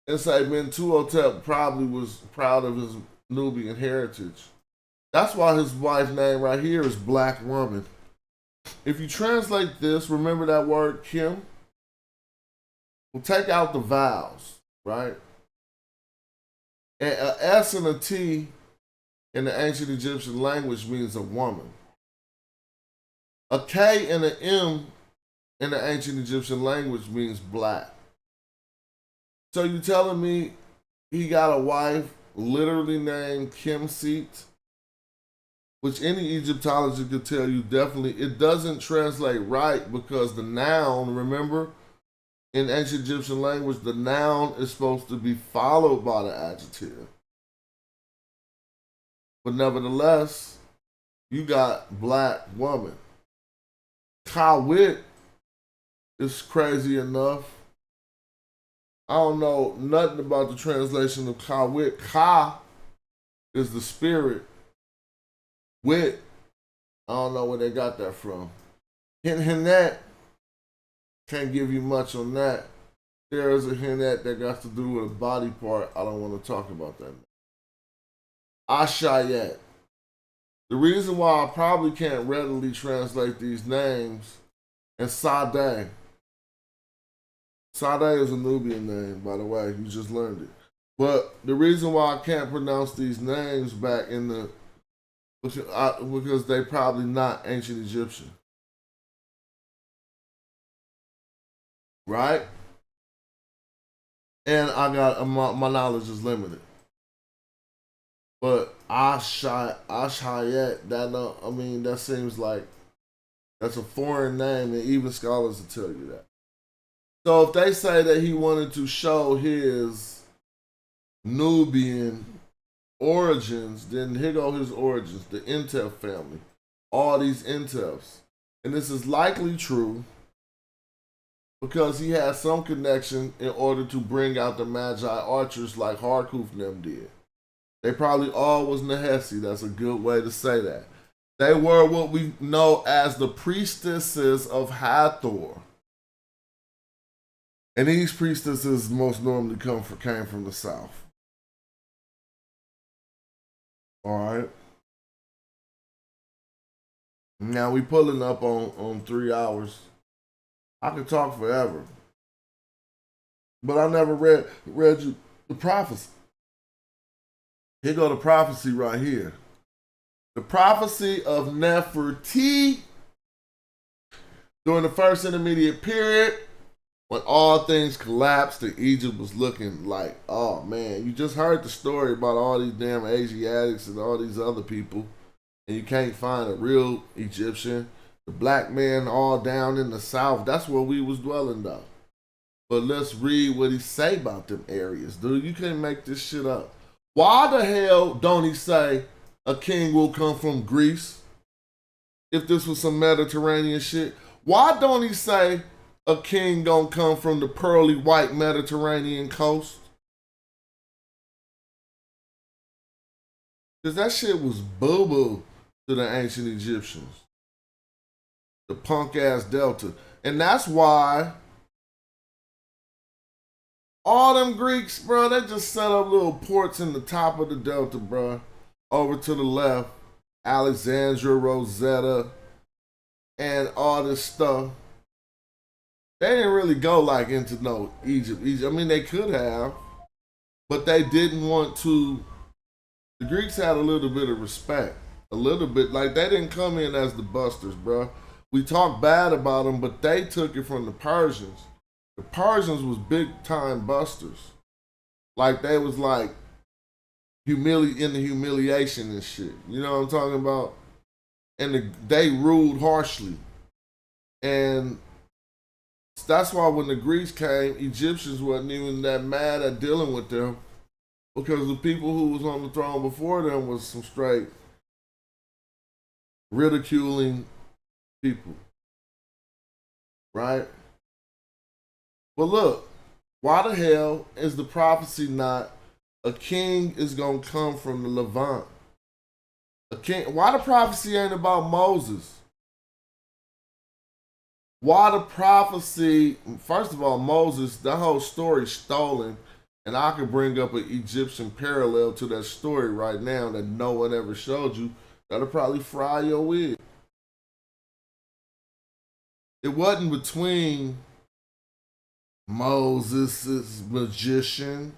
and say Mentuhotep probably was proud of his Nubian heritage. That's why his wife's name right here is Black Woman. If you translate this, remember that word Kim? We'll take out the vowels, right? And an S and a T in the ancient Egyptian language means a woman. A K and an M in the ancient Egyptian language means black. So you telling me he got a wife literally named Kimset? Which any Egyptologist could tell you definitely, it doesn't translate right because the noun, remember, In ancient Egyptian language, the noun is supposed to be followed by the adjective. But nevertheless, you got black woman. Kawit is crazy enough. I don't know nothing about the translation of Kawit. Ka is the spirit. Wit, I don't know where they got that from. Hinnet, can't give you much on that. There is a hinnet that got to do with a body part. I don't want to talk about that. Ashayet. The reason why I probably can't readily translate these names, and Sade. Sade is a Nubian name, by the way. You just learned it. But the reason why I can't pronounce these names back in the, because they probably not ancient Egyptian. Right? And I got, my knowledge is limited. But Ashayet, that seems like that's a foreign name, and even scholars will tell you that. So if they say that he wanted to show his Nubian origins, then here go his origins, the Intef family, all these Intefs. And this is likely true because he had some connection in order to bring out the Magi archers like Harkuf and them did. They probably all was Nehesi. That's a good way to say that. They were what we know as the priestesses of Hathor. And these priestesses most normally came from the south. All right. Now we pulling up on 3 hours. I could talk forever. But I never read you the prophecy. Here go the prophecy right here. The prophecy of Neferti during the first intermediate period, when all things collapsed and Egypt was looking like, oh man, you just heard the story about all these damn Asiatics and all these other people, and you can't find a real Egyptian. The black man all down in the south, that's where we was dwelling though. But let's read what he say about them areas, dude. You can't make this shit up. Why the hell don't he say a king will come from Greece if this was some Mediterranean shit? Why don't he say a king gonna come from the pearly white Mediterranean coast? Because that shit was boo-boo to the ancient Egyptians. The punk-ass Delta. And that's why all them Greeks, bro, they just set up little ports in the top of the Delta, bro. Over to the left, Alexandria, Rosetta, and all this stuff. They didn't really go like into no Egypt. I mean, they could have, but they didn't want to. The Greeks had a little bit of respect. A little bit. Like, they didn't come in as the busters, bro. We talk bad about them, but they took it from the Persians. The Persians was big time busters. Like they was like in the humiliation and shit. You know what I'm talking about? And they ruled harshly. And that's why when the Greeks came, Egyptians wasn't even that mad at dealing with them, because the people who was on the throne before them was some straight ridiculing people. Right? But look, why the hell is the prophecy not a king is going to come from the Levant? A king. Why the prophecy ain't about Moses? Why the prophecy, first of all, Moses, that whole story stolen, and I could bring up an Egyptian parallel to that story right now that no one ever showed you, that'll probably fry your wig. It wasn't between Moses' magician.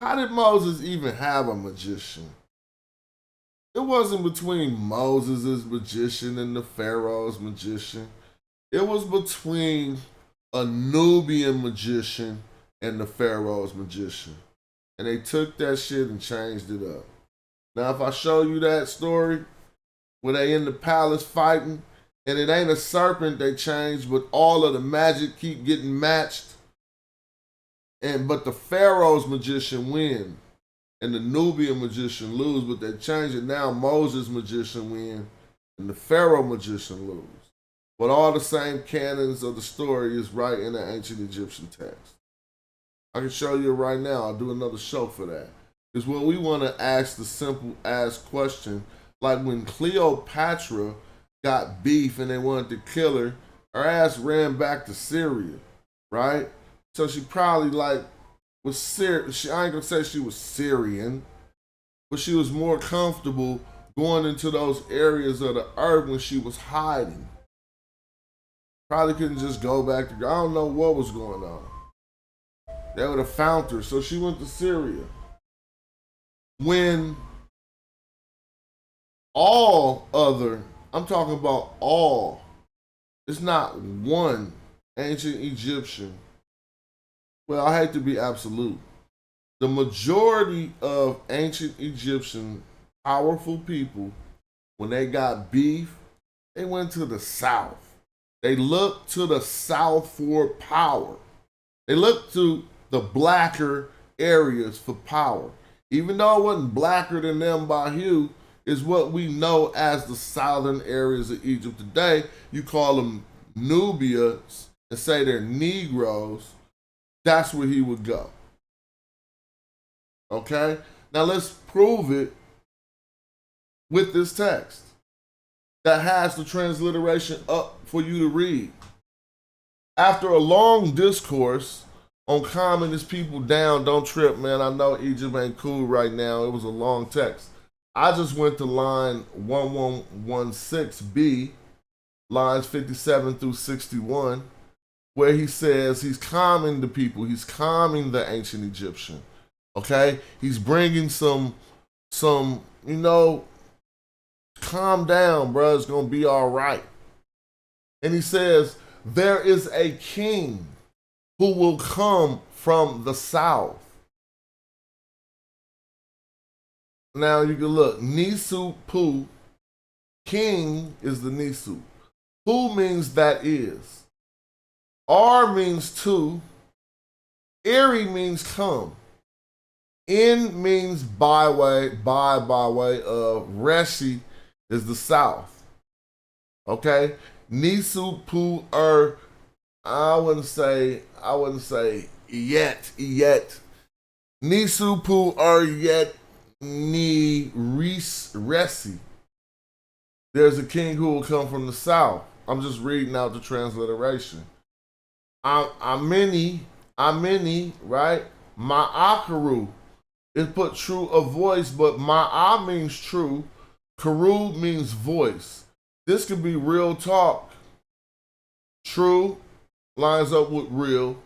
How did Moses even have a magician? It wasn't between Moses' magician and the Pharaoh's magician. It was between a Nubian magician and the Pharaoh's magician. And they took that shit and changed it up. Now, if I show you that story where they in the palace fighting, and it ain't a serpent they changed, but all of the magic keep getting matched, but the Pharaoh's magician win, and the Nubian magician lose. But they change it now. Moses' magician win, and the Pharaoh magician lose. But all the same canons of the story is right in the ancient Egyptian text. I can show you right now. I'll do another show for that. Because when we want to ask the simple ass question, like when Cleopatra got beef and they wanted to kill her, her ass ran back to Syria, right? So she probably like was Syrian. I ain't gonna say she was Syrian, but she was more comfortable going into those areas of the earth when she was hiding. Probably couldn't just go back to, I don't know what was going on. They would have found her, so she went to Syria. When all other, I'm talking about all, it's not one ancient Egyptian. Well, I hate to be absolute. The majority of ancient Egyptian powerful people, when they got beef, they went to the south. They looked to the south for power. They looked to the blacker areas for power. Even though it wasn't blacker than them by hue, is what we know as the southern areas of Egypt today. You call them Nubians and say they're Negroes. That's where he would go. Okay? Now let's prove it with this text that has the transliteration up for you to read. After a long discourse on calming his people down, don't trip, man. I know Egypt ain't cool right now. It was a long text. I just went to line 1116b, lines 57 through 61, where he says he's calming the people. He's calming the ancient Egyptian. Okay? He's bringing some, calm down, bro. It's going to be all right. And he says, there is a king who will come from the south. Now you can look, Nisu Pu, king is the Nisu. Pu means that is. R means to. Iri means come. In means by way of. Reshi is the south. Okay? Nisu Pu I wouldn't say yet. Nisu Pu yet ni resi. There's a king who will come from the south. I'm just reading out the transliteration. Amini, right? Ma'akaru is put true a voice, but ma'a means true. Karu means voice. This could be real talk. True lines up with real.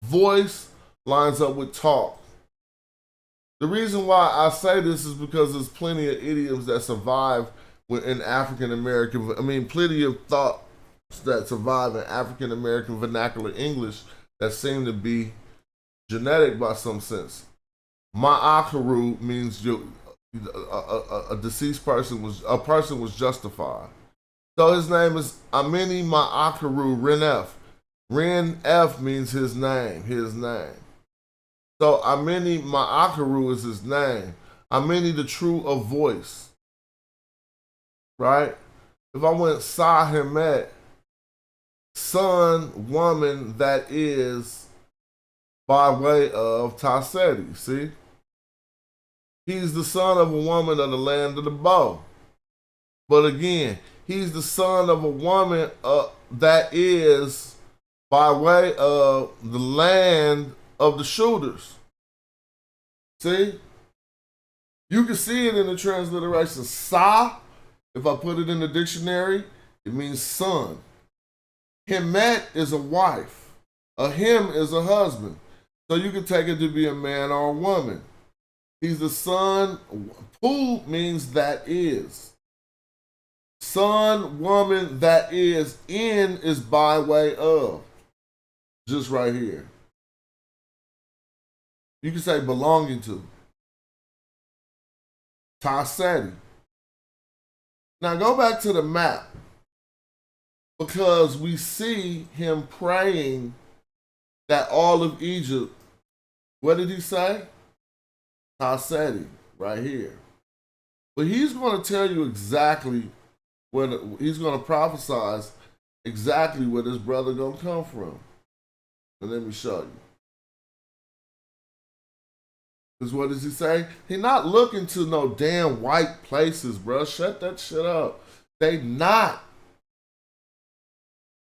Voice lines up with talk. The reason why I say this is because there's plenty of idioms that survive in African American, plenty of thoughts that survive in African American vernacular English that seem to be genetic by some sense. Ma'akaru means a deceased person was justified. So his name is Amini Ma'akaru Renef. Renef means his name. So Amini Ma'akaru is his name. Amini the true of voice. Right? If I went Sahemet, son, woman that is by way of Taseti, see? He's the son of a woman of the land of the bow. But again, he's the son of a woman that is by way of the land of the shooters. See? You can see it in the transliteration. Sa, if I put it in the dictionary, it means son. Hemet is a wife. A him is a husband. So you can take it to be a man or a woman. He's the son. Pu means that is. Son, woman, that is. In is by way of. Just right here. You can say belonging to. Taseti. Now go back to the map. Because we see him praying that all of Egypt What did he say? Taseti, right here. But he's going to tell you exactly he's going to prophesize exactly where this brother going to come from. And let me show you. Because what does he say? He not looking to no damn white places, bro. Shut that shit up. They not.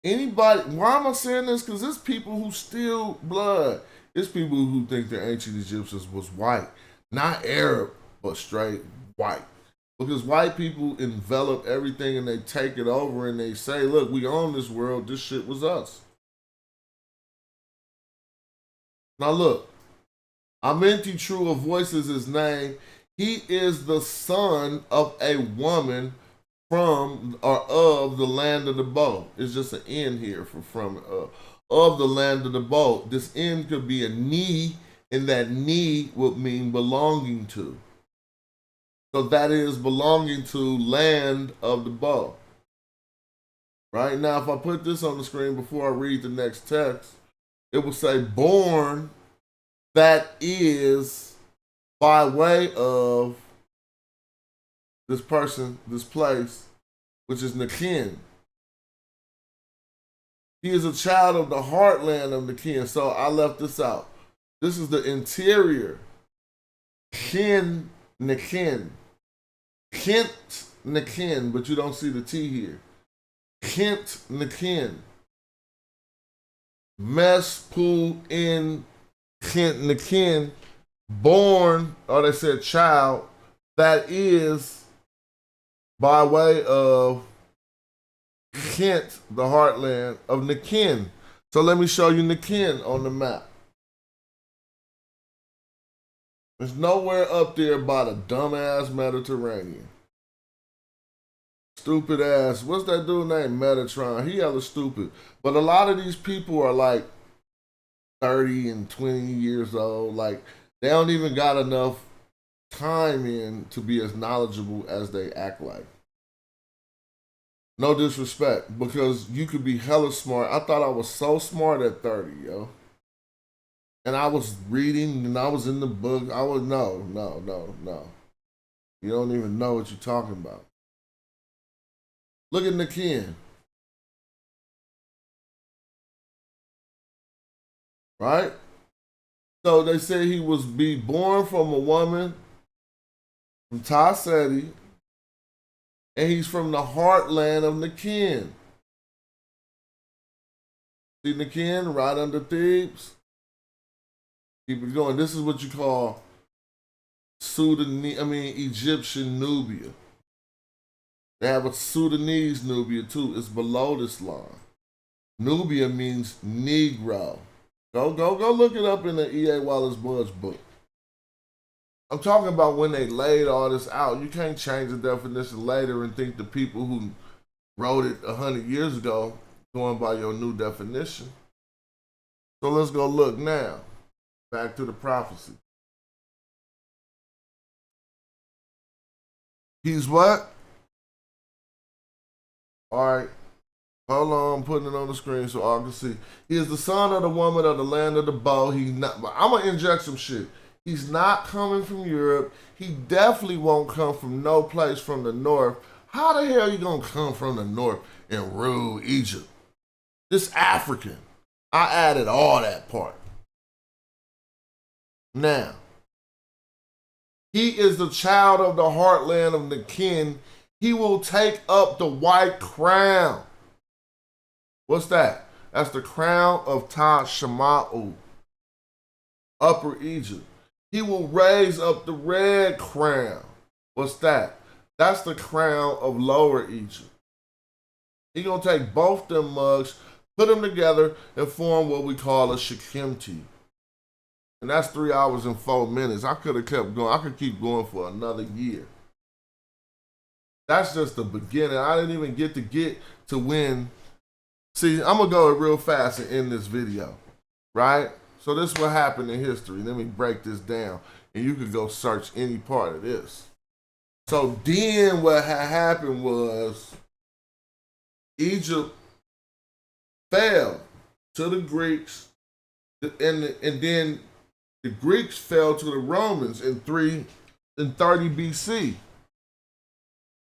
Anybody, why am I saying this? Because it's people who steal blood. It's people who think the ancient Egyptians was white. Not Arab, but straight white. Because white people envelop everything and they take it over and they say, look, we own this world. This shit was us. Now look, Amenti True of Voices his name. He is the son of a woman from or of the land of the bow. It's just an N here for from of the land of the bow. This N could be a knee, and that knee would mean belonging to. So that is belonging to land of the bow. Right now, if I put this on the screen before I read the next text, it will say born, that is by way of this person, this place, which is Nakin. He is a child of the heartland of Nakin. So I left this out. This is the interior. Nakin. Kent Nakin, but you don't see the T here. Kent Nakin. Mespu in Kent Nakin, born, or they said child, that is by way of Kent, the heartland of Nakin. So let me show you Nakin on the map. It's nowhere up there by the dumbass Mediterranean. Stupid ass. What's that dude named Metatron? He hella stupid. But a lot of these people are like 30 and 20 years old. Like, they don't even got enough time in to be as knowledgeable as they act like. No disrespect, because you could be hella smart. I thought I was so smart at 30, yo. And I was reading and I was in the book. I was, no. You don't even know what you're talking about. Look at Nakin. Right? So they say he was be born from a woman from Taseti, and he's from the heartland of Nakin. See Nakin right under Thebes? Keep it going. This is what you call Egyptian Nubia. They have a Sudanese Nubia too. It's below this line. Nubia means Negro. Go look it up in the E.A. Wallace Budge book. I'm talking about when they laid all this out. You can't change the definition later and think the people who wrote it 100 years ago going by your new definition. So let's go look now. Back to the prophecy. He's what? All right. Hold on, I'm putting it on the screen so I can see. He is the son of the woman of the land of the bow. He's not. I'm gonna inject some shit. He's not coming from Europe. He definitely won't come from no place from the north. How the hell you gonna come from the north and rule Egypt? This African. I added all that part. Now, he is the child of the heartland of the king. He will take up the white crown. What's that? That's the crown of Tashma'u, Upper Egypt. He will raise up the red crown. What's that? That's the crown of Lower Egypt. He gonna take both them mugs, put them together, and form what we call a Shekemti. And that's 3 hours and 4 minutes. I could have kept going. I could keep going for another year. That's just the beginning. I didn't even get to when. See, I'm going to go real fast and end this video, right? So this is what happened in history. Let me break this down, and you could go search any part of this. So then what had happened was Egypt fell to the Greeks, and then The Greeks fell to the Romans in 330 BC.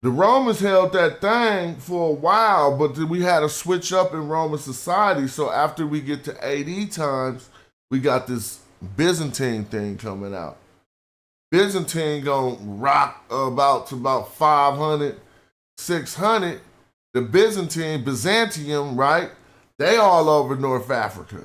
The Romans held that thing for a while, but then we had a switch up in Roman society. So after we get to AD times, we got this Byzantine thing coming out. Byzantine gonna rock about 500, 600. The Byzantium, right? They all over North Africa.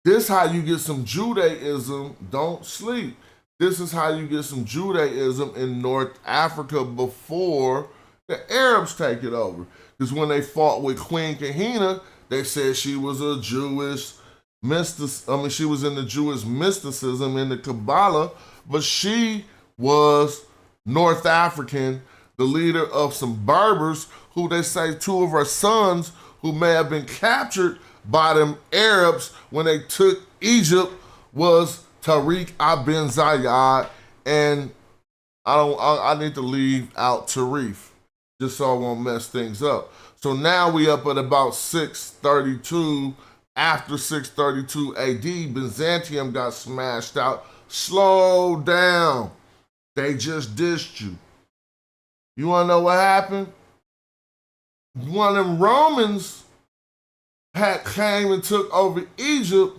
This how you get some Judaism. Don't sleep. This is how you get some Judaism in North Africa before the Arabs take it over. Because when they fought with Queen Kahina, they said she was a Jewish she was in the Jewish mysticism in the Kabbalah, but she was North African, the leader of some Berbers who they say two of her sons who may have been captured by them Arabs when they took Egypt was Tariq ibn Ziyad, and I need to leave out Tarif just so I won't mess things up. So now we up at about 632. After 632 AD, Byzantium got smashed out. Slow down. They just dished you. You wanna know what happened? One of them Romans had came and took over Egypt.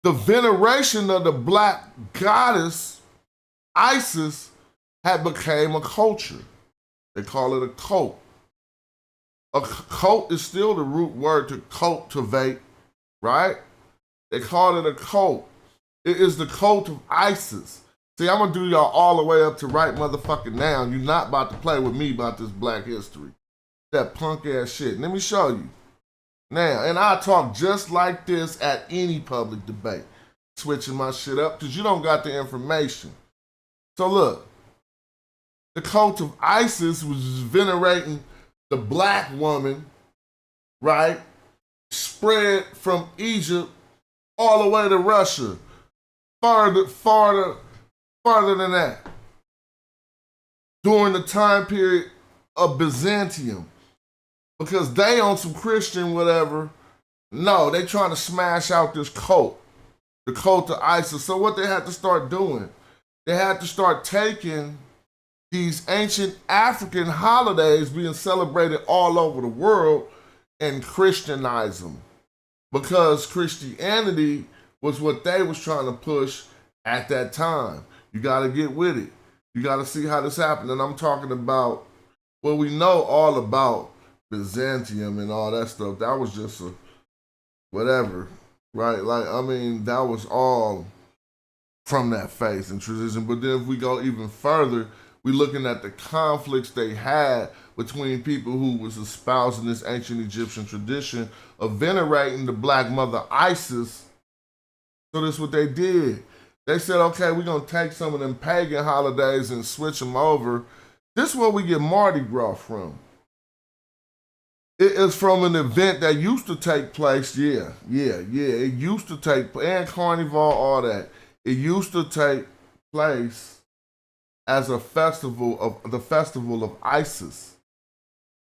The veneration of the black goddess, Isis, had became a culture. They call it a cult. A cult is still the root word to cultivate, right? They call it a cult. It is the cult of Isis. See, I'm gonna do y'all all the way up to right motherfucking now. You're not about to play with me about this black history. That punk ass shit. Let me show you. Now, and I talk just like this at any public debate. Switching my shit up because you don't got the information. So look, the cult of Isis was venerating the black woman, right? Spread from Egypt all the way to Russia. Farther than that. During the time period of Byzantium. Because they on some Christian whatever. No, they trying to smash out this cult. The cult of Isis. So what they had to start doing, they had to start taking these ancient African holidays being celebrated all over the world and Christianize them. Because Christianity was what they was trying to push at that time. You got to get with it. You got to see how this happened. And I'm talking about, well, we know all about Byzantium and all that stuff. That was just a whatever, right? Like, I mean, that was all from that faith and tradition. But then if we go even further, we're looking at the conflicts they had between people who was espousing this ancient Egyptian tradition of venerating the black mother Isis. So that's what they did. They said, okay, we're going to take some of them pagan holidays and switch them over. This is where we get Mardi Gras from. It is from an event that used to take place, yeah. It used to take, and Carnival, all that. It used to take place as a festival of Isis.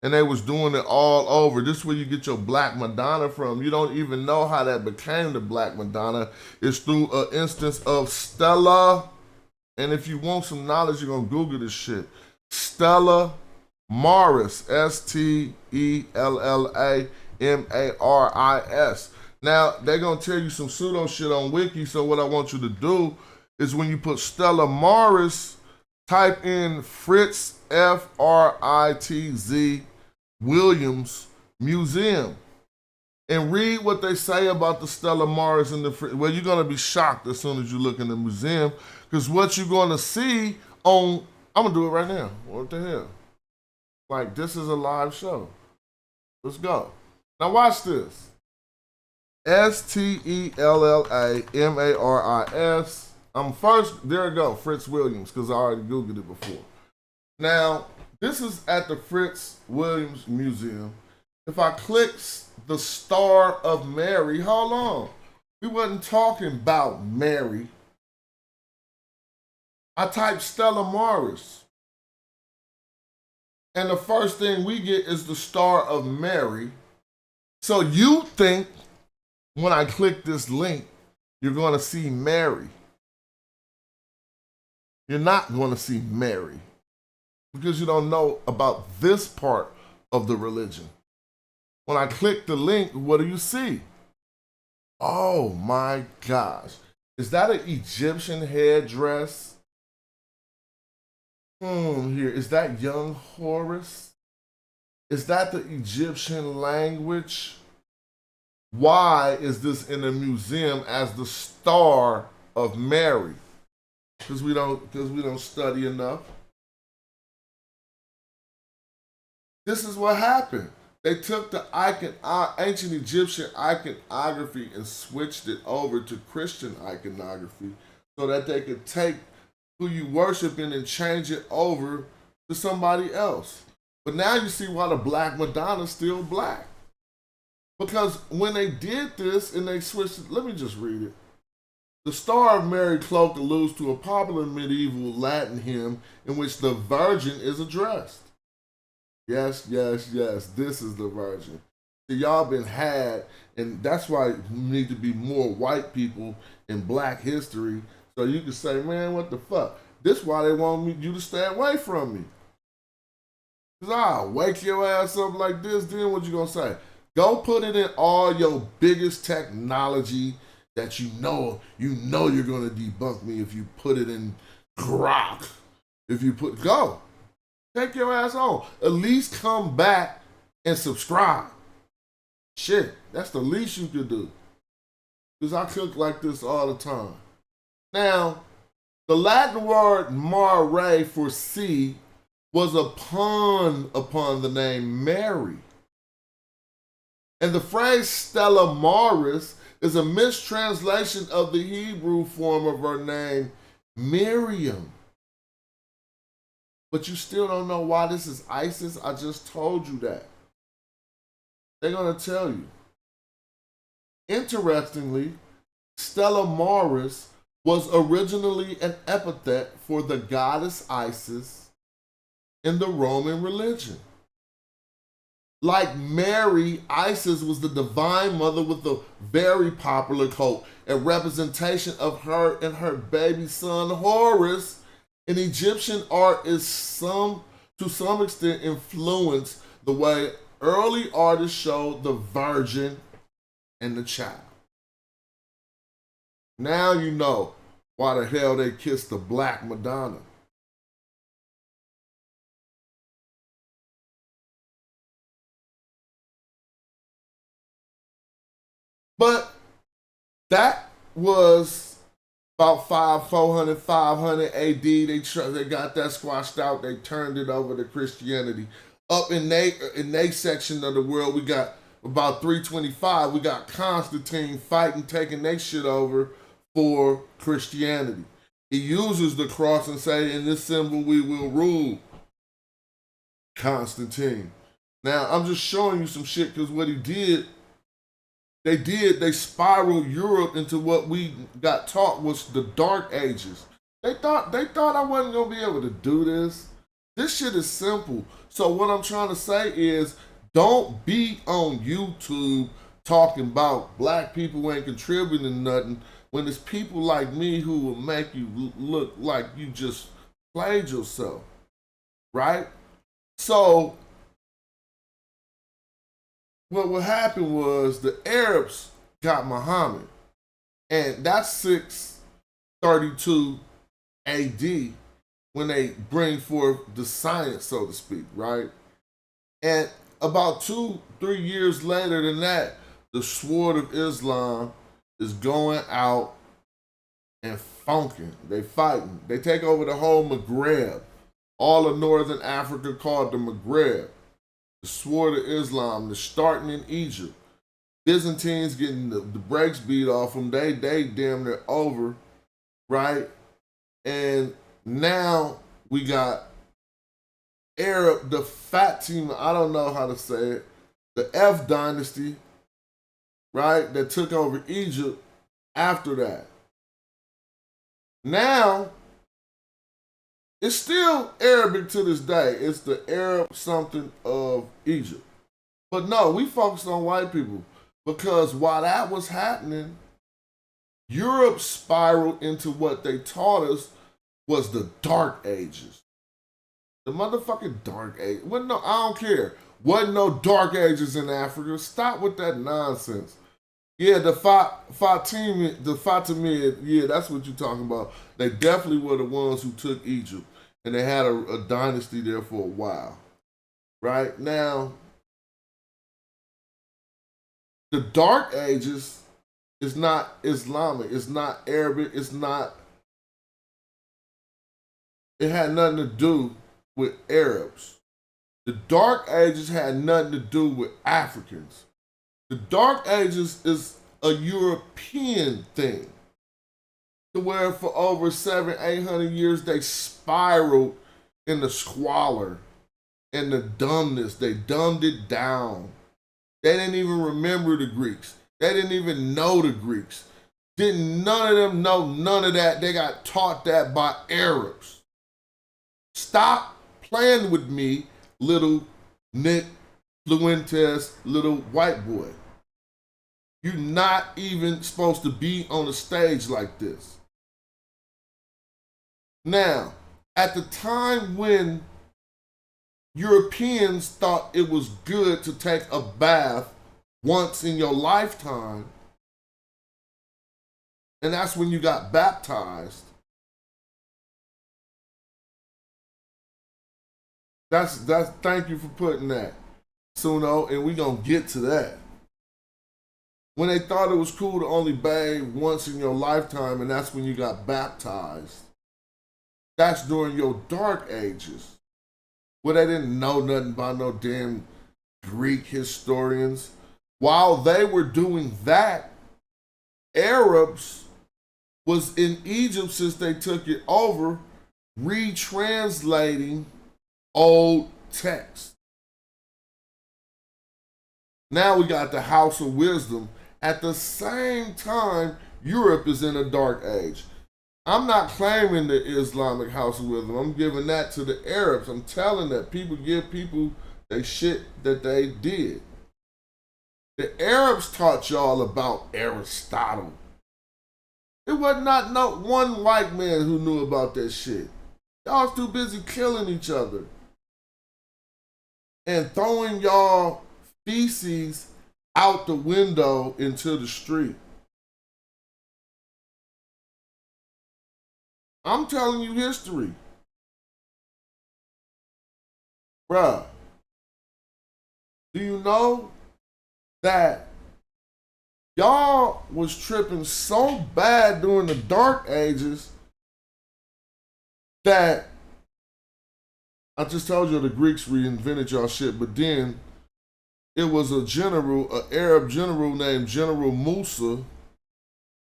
And they was doing it all over. This is where you get your Black Madonna from. You don't even know how that became the Black Madonna. It's through an instance of Stella. And if you want some knowledge, you're going to Google this shit. Stella Maris, Stella-Maris. Now, they're going to tell you some pseudo shit on Wiki, so what I want you to do is when you put Stella Maris, type in Fritz, F-R-I-T-Z, Williams Museum, and read what they say about the Stella Maris and the, well, you're going to be shocked as soon as you look in the museum, because what you're going to see on, I'm going to do it right now. What the hell? Like, this is a live show. Let's go. Now watch this. Stella-Maris. There we go, Fritz Williams, because I already Googled it before. Now, this is at the Fritz Williams Museum. If I click the Star of Mary, hold on. We wasn't talking about Mary. I typed Stella Maris. And the first thing we get is the Star of Mary. So you think when I click this link You're going to see Mary. You're not going to see Mary because you don't know about this part of the religion. When I click the link, what do you see? Oh my gosh. Is that an Egyptian headdress? Here. Is that young Horus? Is that the Egyptian language? Why is this in a museum as the Star of Mary? Because we don't study enough. This is what happened. They took the ancient Egyptian iconography and switched it over to Christian iconography so that they could take who you worshiping and change it over to somebody else. But now you see why the Black Madonna's still black. Because when they did this and they switched it, let me just read it. The Star of Mary cloak alludes to a popular medieval Latin hymn in which the Virgin is addressed. Yes, yes, yes, this is the Virgin. See, y'all been had, and that's why we need to be more white people in black history so you can say, man, what the fuck? This is why they want you to stay away from me. Because I'll wake your ass up like this, then what you gonna say? Go put it in all your biggest technology that you know you're gonna debunk me if you put it in Grok. Go. Take your ass on. At least come back and subscribe. Shit, that's the least you could do. Because I cook like this all the time. Now, the Latin word mare for sea was a pun upon the name Mary. And the phrase Stella Maris is a mistranslation of the Hebrew form of her name, Miriam. But you still don't know why this is ISIS? I just told you that. They're going to tell you. Interestingly, Stella Maris was originally an epithet for the goddess Isis in the Roman religion. Like Mary, Isis was the divine mother with a very popular cult, a representation of her and her baby son Horus. And Egyptian art is to some extent influenced the way early artists showed the Virgin and the child. Now you know why the hell they kissed the Black Madonna. But that was about 500 AD. They got that squashed out. They turned it over to Christianity. Up in they section of the world, we got about 325. We got Constantine fighting, taking their shit over for Christianity. He uses the cross and say, in this symbol we will rule. Constantine. Now, I'm just showing you some shit because what he did, they spiraled Europe into what we got taught was the Dark Ages. They thought I wasn't gonna be able to do this. This shit is simple. So what I'm trying to say is, don't be on YouTube talking about black people ain't contributing nothing when it's people like me who will make you look like you just played yourself, right? So what happened was the Arabs got Muhammad, and that's 632 AD when they bring forth the science, so to speak, right? And about 2-3 years later than that, the sword of Islam is going out and funking. They fighting. They take over the whole Maghreb, all of northern Africa called the Maghreb. The sword of Islam, they're starting in Egypt. Byzantines getting the brakes beat off them. They damn near over, right? And now we got Arab, the Fatima, I don't know how to say it, the F dynasty, right, that took over Egypt after that. Now, it's still Arabic to this day. It's the Arab something of Egypt. But no, we focused on white people because while that was happening, Europe spiraled into what they taught us was the Dark Ages. The motherfucking Dark Age. Wasn't no, I don't care. Wasn't no Dark Ages in Africa. Stop with that nonsense. Yeah, the Fatimid, yeah, that's what you're talking about. They definitely were the ones who took Egypt, and they had a dynasty there for a while. Right? Now, the Dark Ages is not Islamic, it's not Arabic, it had nothing to do with Arabs. The Dark Ages had nothing to do with Africans. The Dark Ages is a European thing, to where for over 700-800 years they spiraled in the squalor and the dumbness. They dumbed it down. They didn't even remember the Greeks. They didn't even know the Greeks. None of them know none of that. They got taught that by Arabs. Stop playing with me, little Nick Fluentes, little white boy. You're not even supposed to be on a stage like this. Now, at the time when Europeans thought it was good to take a bath once in your lifetime, and that's when you got baptized, that's thank you for putting that, Suno, and we're gonna get to that. When they thought it was cool to only bathe once in your lifetime, and that's when you got baptized, that's during your Dark Ages, where they didn't know nothing about no damn Greek historians. While they were doing that, Arabs was in Egypt since they took it over, retranslating old texts. Now we got the House of Wisdom. At the same time, Europe is in a dark age. I'm not claiming the Islamic House of Wisdom. I'm giving that to the Arabs. I'm telling that people give people the shit that they did. The Arabs taught y'all about Aristotle. It was not no one white man who knew about that shit. Y'all was too busy killing each other and throwing y'all feces out the window into the street. I'm telling you history. Bruh, do you know that y'all was tripping so bad during the Dark Ages that I just told you the Greeks reinvented y'all shit, but then it was a general, an Arab general named General Musa,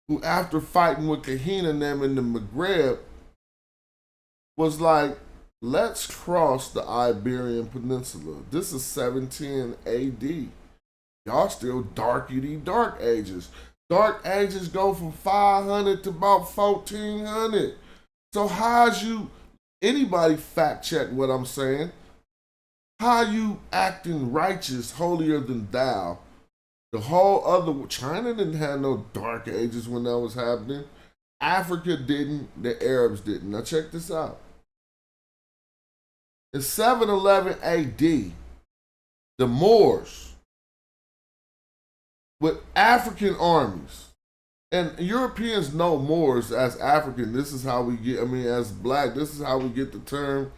who after fighting with Kahina and them in the Maghreb, was like, let's cross the Iberian Peninsula. This is 710 AD. Y'all still Dark Ages. Dark Ages go from 500 to about 1400. So how's you, anybody fact check what I'm saying? How you acting righteous, holier than thou? The whole other, China didn't have no Dark Ages when that was happening. Africa didn't, the Arabs didn't. Now check this out. In 711 AD, the Moors, with African armies, and Europeans know Moors as African. This is how we get, as black, this is how we get the term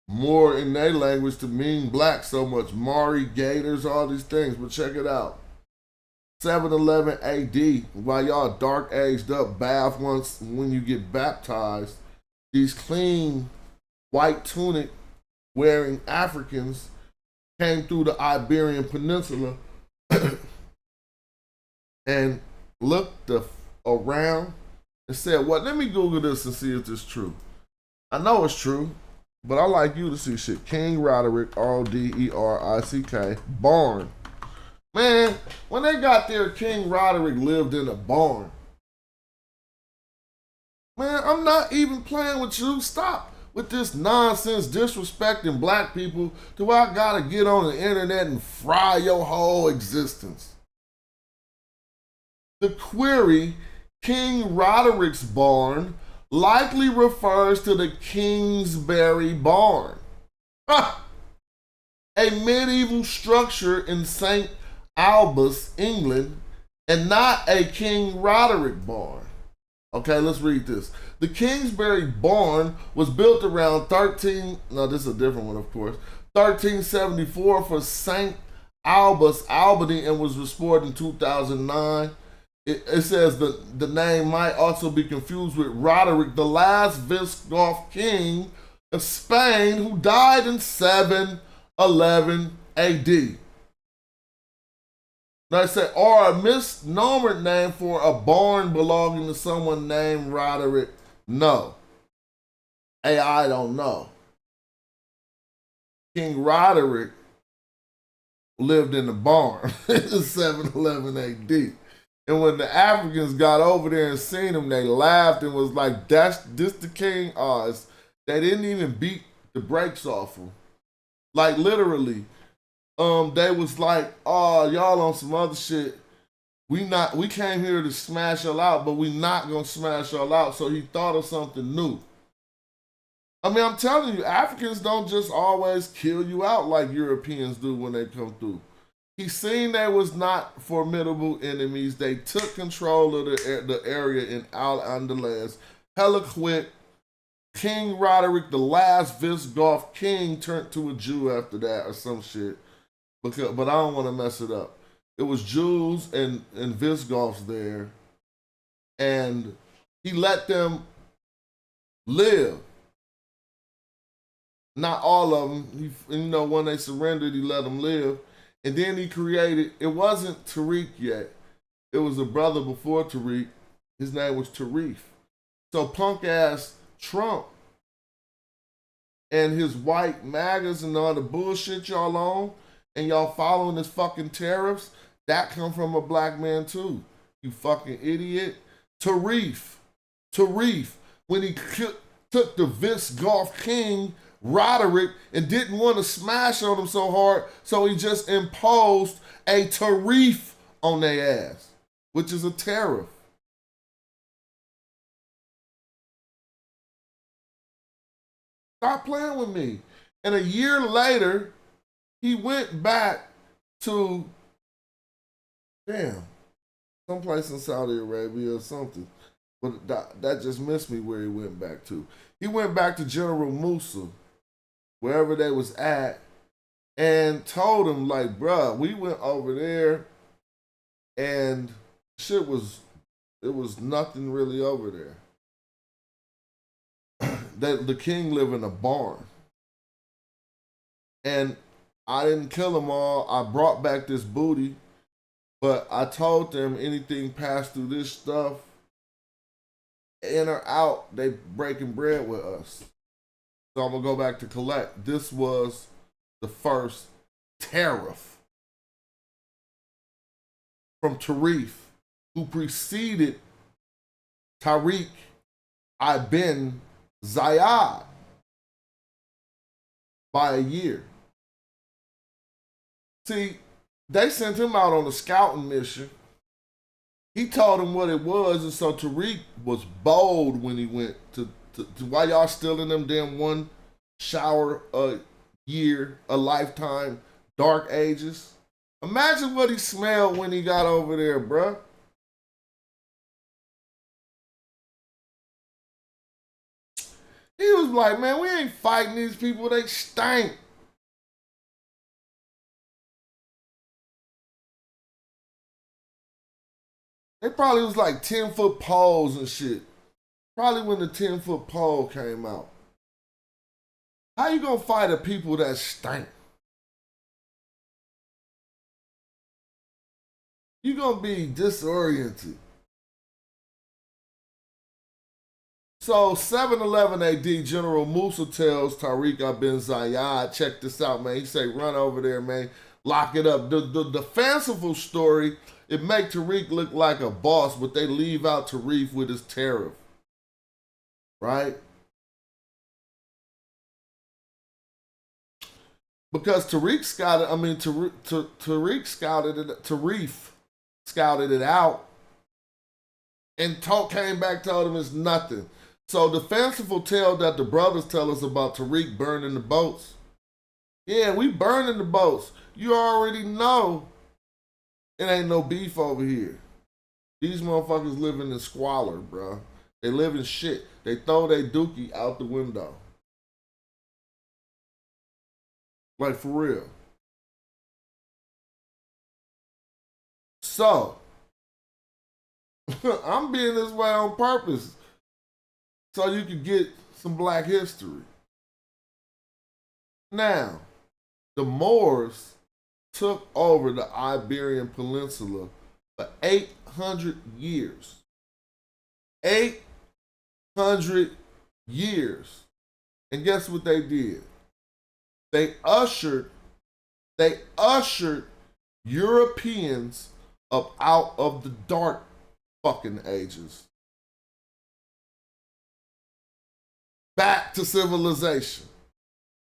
Moor in their language to mean black so much. Mari, Gators, all these things. But check it out. 711 AD, while y'all dark aged up, bath once when you get baptized, these clean white tunic wearing Africans came through the Iberian Peninsula and looked around and said, well, let me Google this and see if this is true. I know it's true, but I like you to see shit. King Roderick, R-O-D-E-R-I-C-K, barn. Man, when they got there, King Roderick lived in a barn. Man, I'm not even playing with you. Stop with this nonsense disrespecting black people to where I gotta get on the internet and fry your whole existence. The query King Roderick's barn likely refers to the Kingsbury Barn, a medieval structure in St. Albans, England, and not a King Roderick barn. Okay, let's read this. The Kingsbury Barn was built around 1374 for St. Albans, Albany, and was restored in 2009. It says the name might also be confused with Roderick, the last Visigoth king of Spain, who died in 711 AD. Now it said, or a misnomer name for a barn belonging to someone named Roderick. No. Hey, I don't know. King Roderick lived in the barn in 711 AD. And when the Africans got over there and seen him, they laughed and was like, this the king? They didn't even beat the brakes off him. Like literally. They was like, oh, y'all on some other shit. We came here to smash y'all out, but we not gonna smash y'all out. So he thought of something new. I mean, I'm telling you, Africans don't just always kill you out like Europeans do when they come through. He seen they was not formidable enemies. They took control of the area in Al-Andalus. Hella quick. King Roderick, the last Visigoth king, turned to a Jew after that or some shit. But I don't want to mess it up. It was Jews and Visigoths there. And he let them live. Not all of them. When they surrendered, he let them live. And then he created, it wasn't Tariq yet. It was a brother before Tariq. His name was Tarif. So punk ass Trump and his white MAGAs and all the bullshit y'all on, and y'all following his fucking tariffs, that come from a black man too. You fucking idiot. Tarif, when he took the Visigoth king, Roderick, and didn't want to smash on him so hard, so he just imposed a tariff on their ass, which is a tariff. Stop playing with me. And a year later, he went back to, someplace in Saudi Arabia or something. But that just missed me where he went back to. He went back to General Musa, wherever they was at, and told him, like, bruh, we went over there and it was nothing really over there. The king lived in a barn. And I didn't kill them all. I brought back this booty, but I told them anything passed through this stuff, in or out, they breaking bread with us. So I'm gonna go back to collect. This was the first tariff from Tarif, who preceded Tariq ibn Zayed by a year. See, they sent him out on a scouting mission. He told him what it was, and so Tariq was bold when he went to why y'all still in them damn one shower a year, a lifetime, dark ages. Imagine what he smelled when he got over there, bruh. He was like, man, we ain't fighting these people, they stink. They probably was like 10-foot poles and shit. Probably when the 10-foot pole came out. How you gonna fight a people that stink? You gonna be disoriented. So 711 AD, General Musa tells Tariq ibn Zayed, check this out, man. He say, run over there, man. Lock it up. The fanciful story, it make Tariq look like a boss, but they leave out Tariq with his tariff. Right? Because Tarif scouted it out. And came back, told him it's nothing. So the fanciful tale that the brothers tell us about Tariq burning the boats. Yeah, we burning the boats. You already know it ain't no beef over here. These motherfuckers living in squalor, bro. They live in shit. They throw their dookie out the window. Like, for real. So, I'm being this way on purpose so you can get some black history. Now, the Moors took over the Iberian Peninsula for 800 years. 800 years. And guess what they did? They ushered Europeans up out of the dark fucking ages. Back to civilization.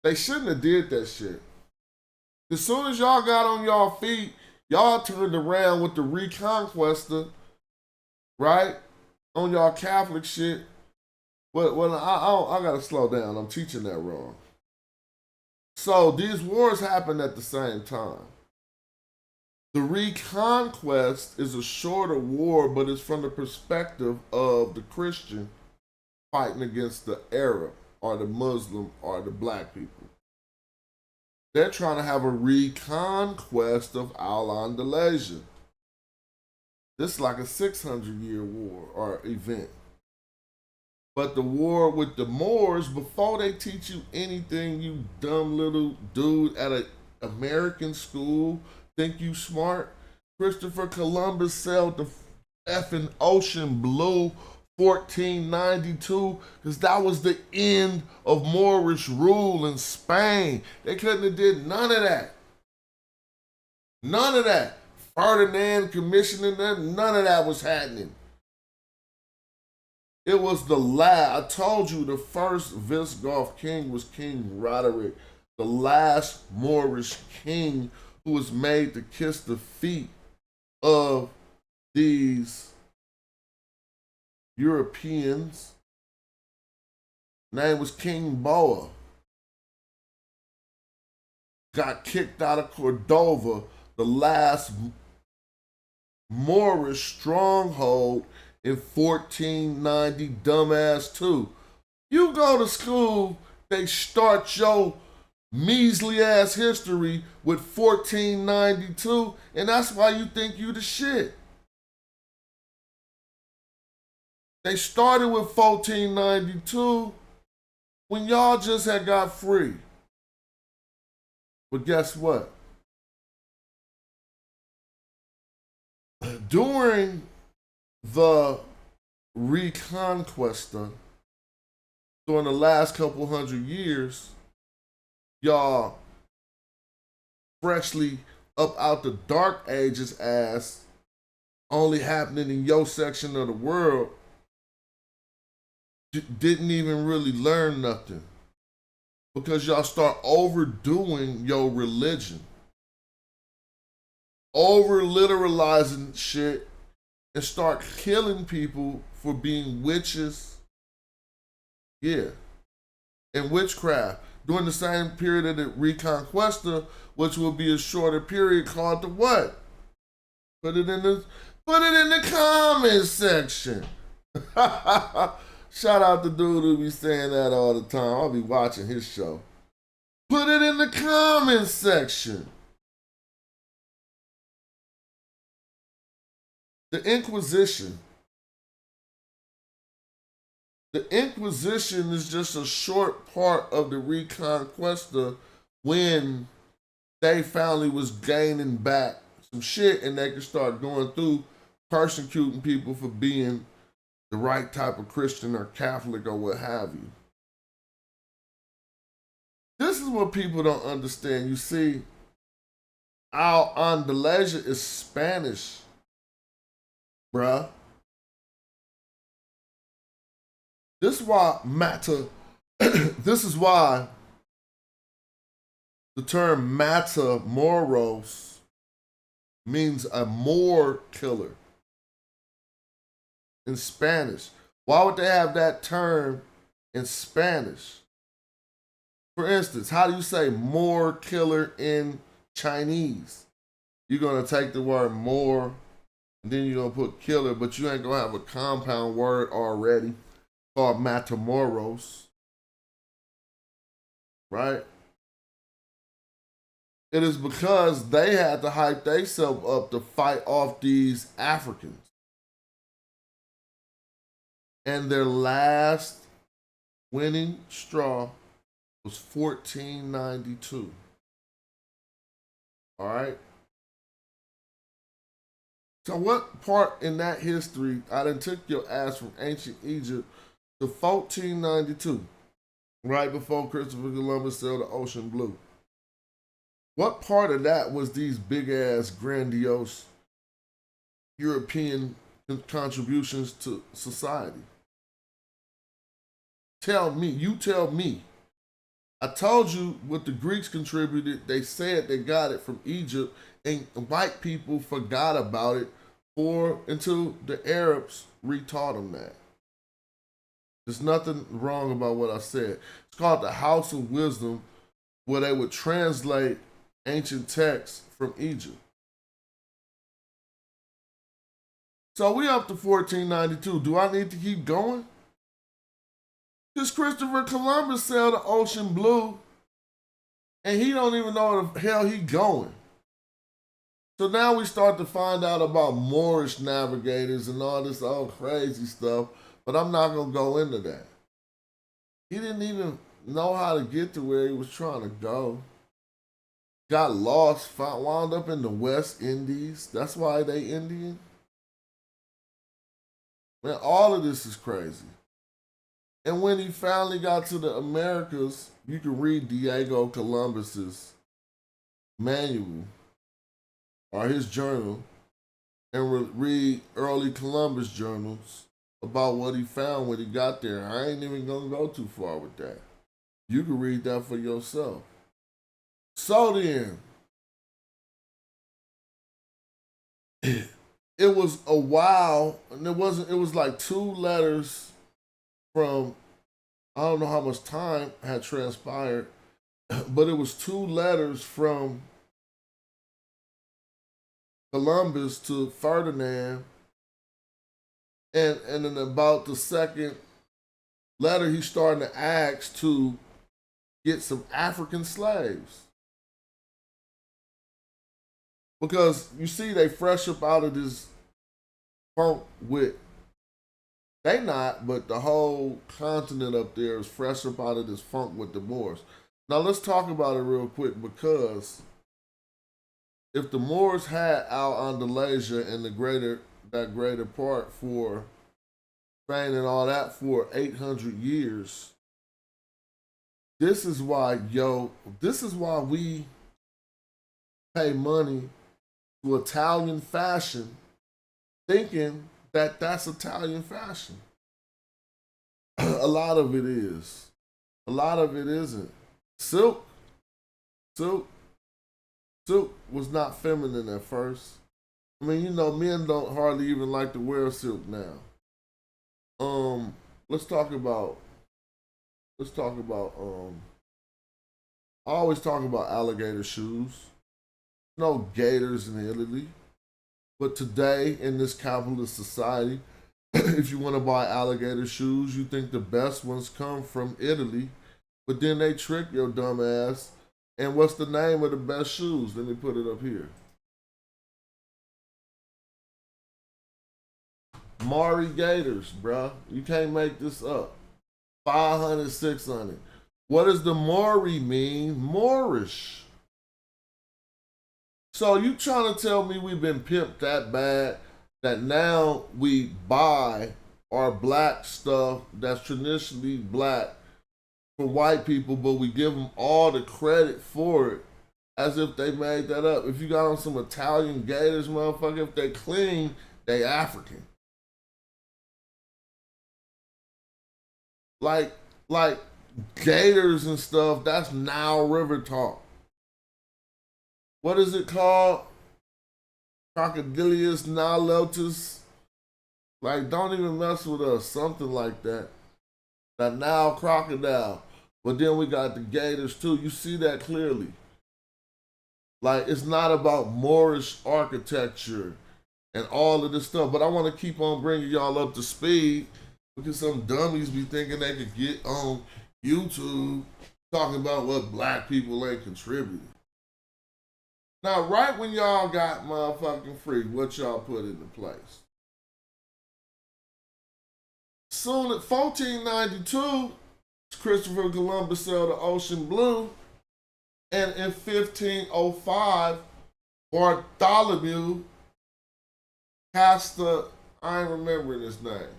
They shouldn't have did that shit. As soon as y'all got on y'all feet, y'all turned around with the Reconquista, right? On y'all Catholic shit. Well, I gotta slow down. I'm teaching that wrong. So these wars happened at the same time. The Reconquest is a shorter war, but it's from the perspective of the Christian fighting against the Arab or the Muslim or the black people. They're trying to have a reconquest of Al-Andalus. This is like a 600-year war or event. But the war with the Moors, before they teach you anything, you dumb little dude at an American school, think you smart? Christopher Columbus sailed the effing ocean blue 1492 because that was the end of Moorish rule in Spain. They couldn't have did none of that. None of that. Ferdinand commissioning them, none of that was happening. It was the last. I told you the first Visigoth king was King Roderick, the last Moorish king who was made to kiss the feet of these Europeans. Name was King Boa. Got kicked out of Cordova, the last Moorish stronghold in 1490, dumbass too. You go to school, they start your measly ass history with 1492, and that's why you think you the shit. They started with 1492 when y'all just had got free. But guess what? During the Reconquista, during the last couple hundred years, y'all freshly up out the dark ages ass only happening in your section of the world didn't even really learn nothing because y'all start overdoing your religion, over literalizing shit, and start killing people for being witches. Yeah. And witchcraft during the same period of the Reconquista, which will be a shorter period, called the what? Put it in the comments section. Shout out to dude who be saying that all the time. I'll be watching his show. Put it in the comments section. The Inquisition. The Inquisition is just a short part of the Reconquista when they finally was gaining back some shit and they could start going through persecuting people for being the right type of Christian or Catholic or what have you. This is what people don't understand. You see, Al-Andalus is Spanish, bruh. This is why this is why the term Matamoros means a Moor killer. in Spanish? Why would they have that term in Spanish? For instance, how do you say Moor killer in Chinese? You're going to take the word Moor, and then you're going to put killer, but you ain't going to have a compound word already called Matamoros. Right? It is because they had to hype themselves up to fight off these Africans. And their last winning straw was 1492. All right? So what part in that history, I done took your ass from ancient Egypt to 1492, right before Christopher Columbus sailed the ocean blue. What part of that was these big-ass, grandiose European contributions to society? Tell me, you tell me. I told you what the Greeks contributed. They said they got it from Egypt, and white people forgot about it until the Arabs retaught them that. There's nothing wrong about what I said. It's called the House of Wisdom, where they would translate ancient texts from Egypt. So we up to 1492. Do I need to keep going? Because Christopher Columbus sailed the ocean blue, and he don't even know where the hell he going. So now we start to find out about Moorish navigators and all this old crazy stuff, but I'm not going to go into that. He didn't even know how to get to where he was trying to go. Got lost, wound up in the West Indies. That's why they Indian. Man, all of this is crazy. And when he finally got to the Americas, you can read Diego Columbus's manual or his journal and read early Columbus journals about what he found when he got there. I ain't even gonna go too far with that. You can read that for yourself. So then, it was a while, and it was like 2 letters from, I don't know how much time had transpired, but it was 2 letters from Columbus to Ferdinand, and then about the second letter, he's starting to ask to get some African slaves. Because you see, they fresh up out of this funk with, they not, but the whole continent up there is fresh up out of this funk with the Moors. Now let's talk about it real quick, because if the Moors had Al-Andalasia and that greater part for Spain and all that for 800 years, this is why we pay money to Italian fashion, thinking that that's Italian fashion. A lot of it is. A lot of it isn't. Silk was not feminine at first. I mean, you know, men don't hardly even like to wear silk now. Let's talk about I always talk about alligator shoes. No gators in Italy. But today, in this capitalist society, if you want to buy alligator shoes, you think the best ones come from Italy, but then they trick your dumb ass. And what's the name of the best shoes? Let me put it up here. Maury Gators, bruh. You can't make this up. 500, 600. What does the Maury mean? Moorish. So you trying to tell me we've been pimped that bad that now we buy our black stuff that's traditionally black for white people, but we give them all the credit for it as if they made that up. If you got on some Italian gators, motherfucker, if they clean, they African. Like gators and stuff, that's Nile River talk. What is it called? Crocodilius nilotus. Like, don't even mess with us. Something like that. The Nile crocodile. But then we got the gators too. You see that clearly. Like, it's not about Moorish architecture and all of this stuff. But I want to keep on bringing y'all up to speed because some dummies be thinking they could get on YouTube talking about what black people ain't contributing. Now, right when y'all got motherfucking free, what y'all put into place? Soon at 1492, Christopher Columbus sailed the ocean blue, and in 1505, Bartholomew Casta, I ain't remembering his name.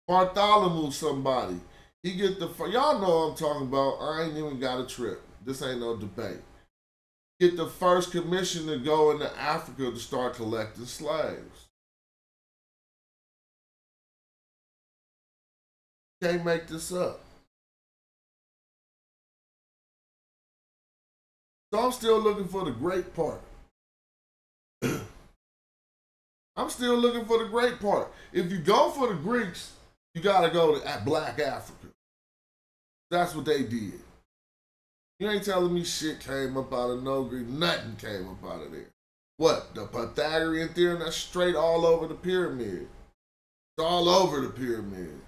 Bartholomew somebody. He get the, y'all know what I'm talking about. I ain't even got a trip. This ain't no debate. Get the first commission to go into Africa to start collecting slaves. Can't make this up. So I'm still looking for the great part. I'm still looking for the great part. If you go for the Greeks, you gotta go to Black Africa. That's what they did. You ain't telling me shit came up out of no Greek. Nothing came up out of there. What? The Pythagorean theorem? That's straight all over the pyramid. It's all over the pyramid.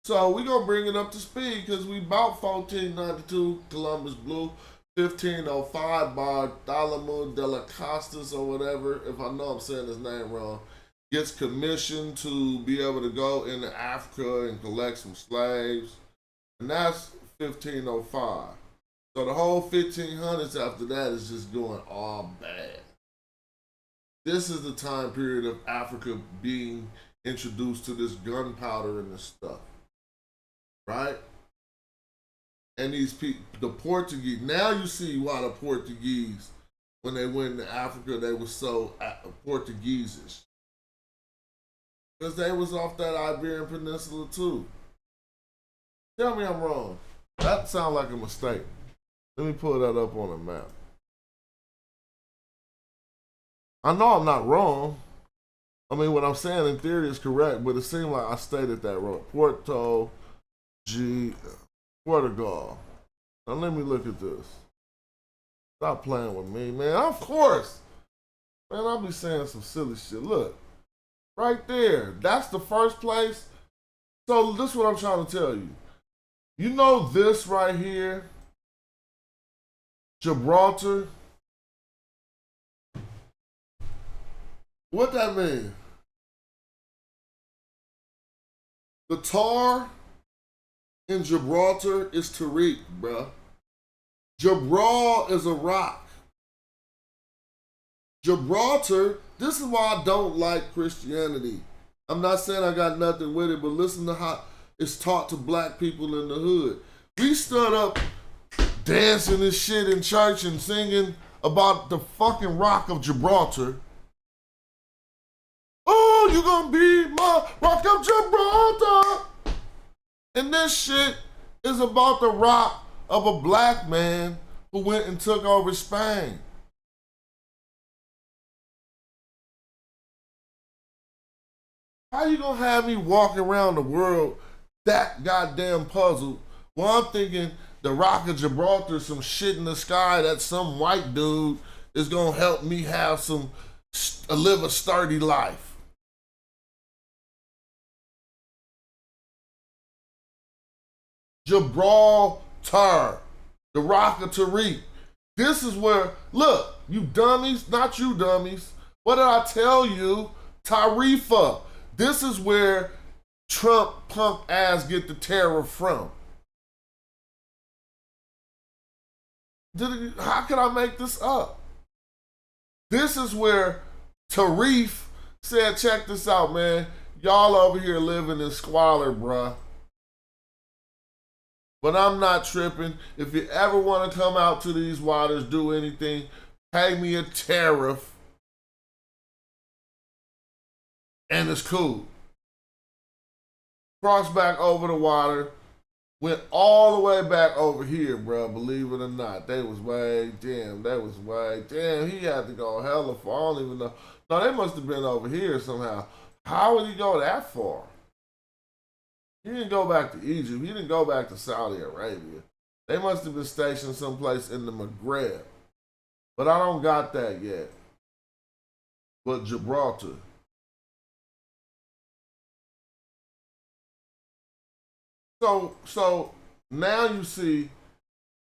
So we're going to bring it up to speed because we about 1492, Columbus Blue, 1505, Bartholomew de las Casas or whatever, if I know I'm saying his name wrong, gets commissioned to be able to go into Africa and collect some slaves. And that's 1505. So the whole 1500s after that is just going all bad. This is the time period of Africa being introduced to this gunpowder and this stuff. Right? And these people, the Portuguese, now you see why the Portuguese, when they went to Africa, they were so Portuguese-ish. Because they was off that Iberian Peninsula too. Tell me I'm wrong. That sounds like a mistake. Let me pull that up on a map. I know I'm not wrong. I mean, what I'm saying in theory is correct, but it seemed like I stated that wrong. Portugal. Now let me look at this. Stop playing with me, man. Of course. Man, I'll be saying some silly shit. Look, right there. That's the first place. So this is what I'm trying to tell you. You know this right here? Gibraltar. What that mean? The tar in Gibraltar is Tariq, bruh. Gibraltar is a rock. Gibraltar, this is why I don't like Christianity. I'm not saying I got nothing with it, but listen to how it's taught to black people in the hood. We stood up dancing and shit in church and singing about the fucking rock of Gibraltar. Oh, you gonna be my rock of Gibraltar. And this shit is about the rock of a black man who went and took over Spain. How you gonna have me walk around the world that goddamn puzzled? Well, I'm thinking the rock of Gibraltar, some shit in the sky that some white dude is gonna help me have live a sturdy life. Gibraltar, the rock of Tariq. This is where, look, you dummies, not you dummies. What did I tell you? Tarifa. This is where Trump punk ass get the terror from. How can I make this up? This is where Tarif said, check this out, man. Y'all over here living in squalor, bruh. But I'm not tripping. If you ever want to come out to these waters, do anything, pay me a tariff. And it's cool. Cross back over the water. went all the way back over here, bro. Believe it or not, they was way damn. He had to go hella far. I don't even know. No, they must have been over here somehow. How would he go that far? He didn't go back to Egypt. He didn't go back to Saudi Arabia. They must have been stationed someplace in the Maghreb. But I don't got that yet. But Gibraltar. So now you see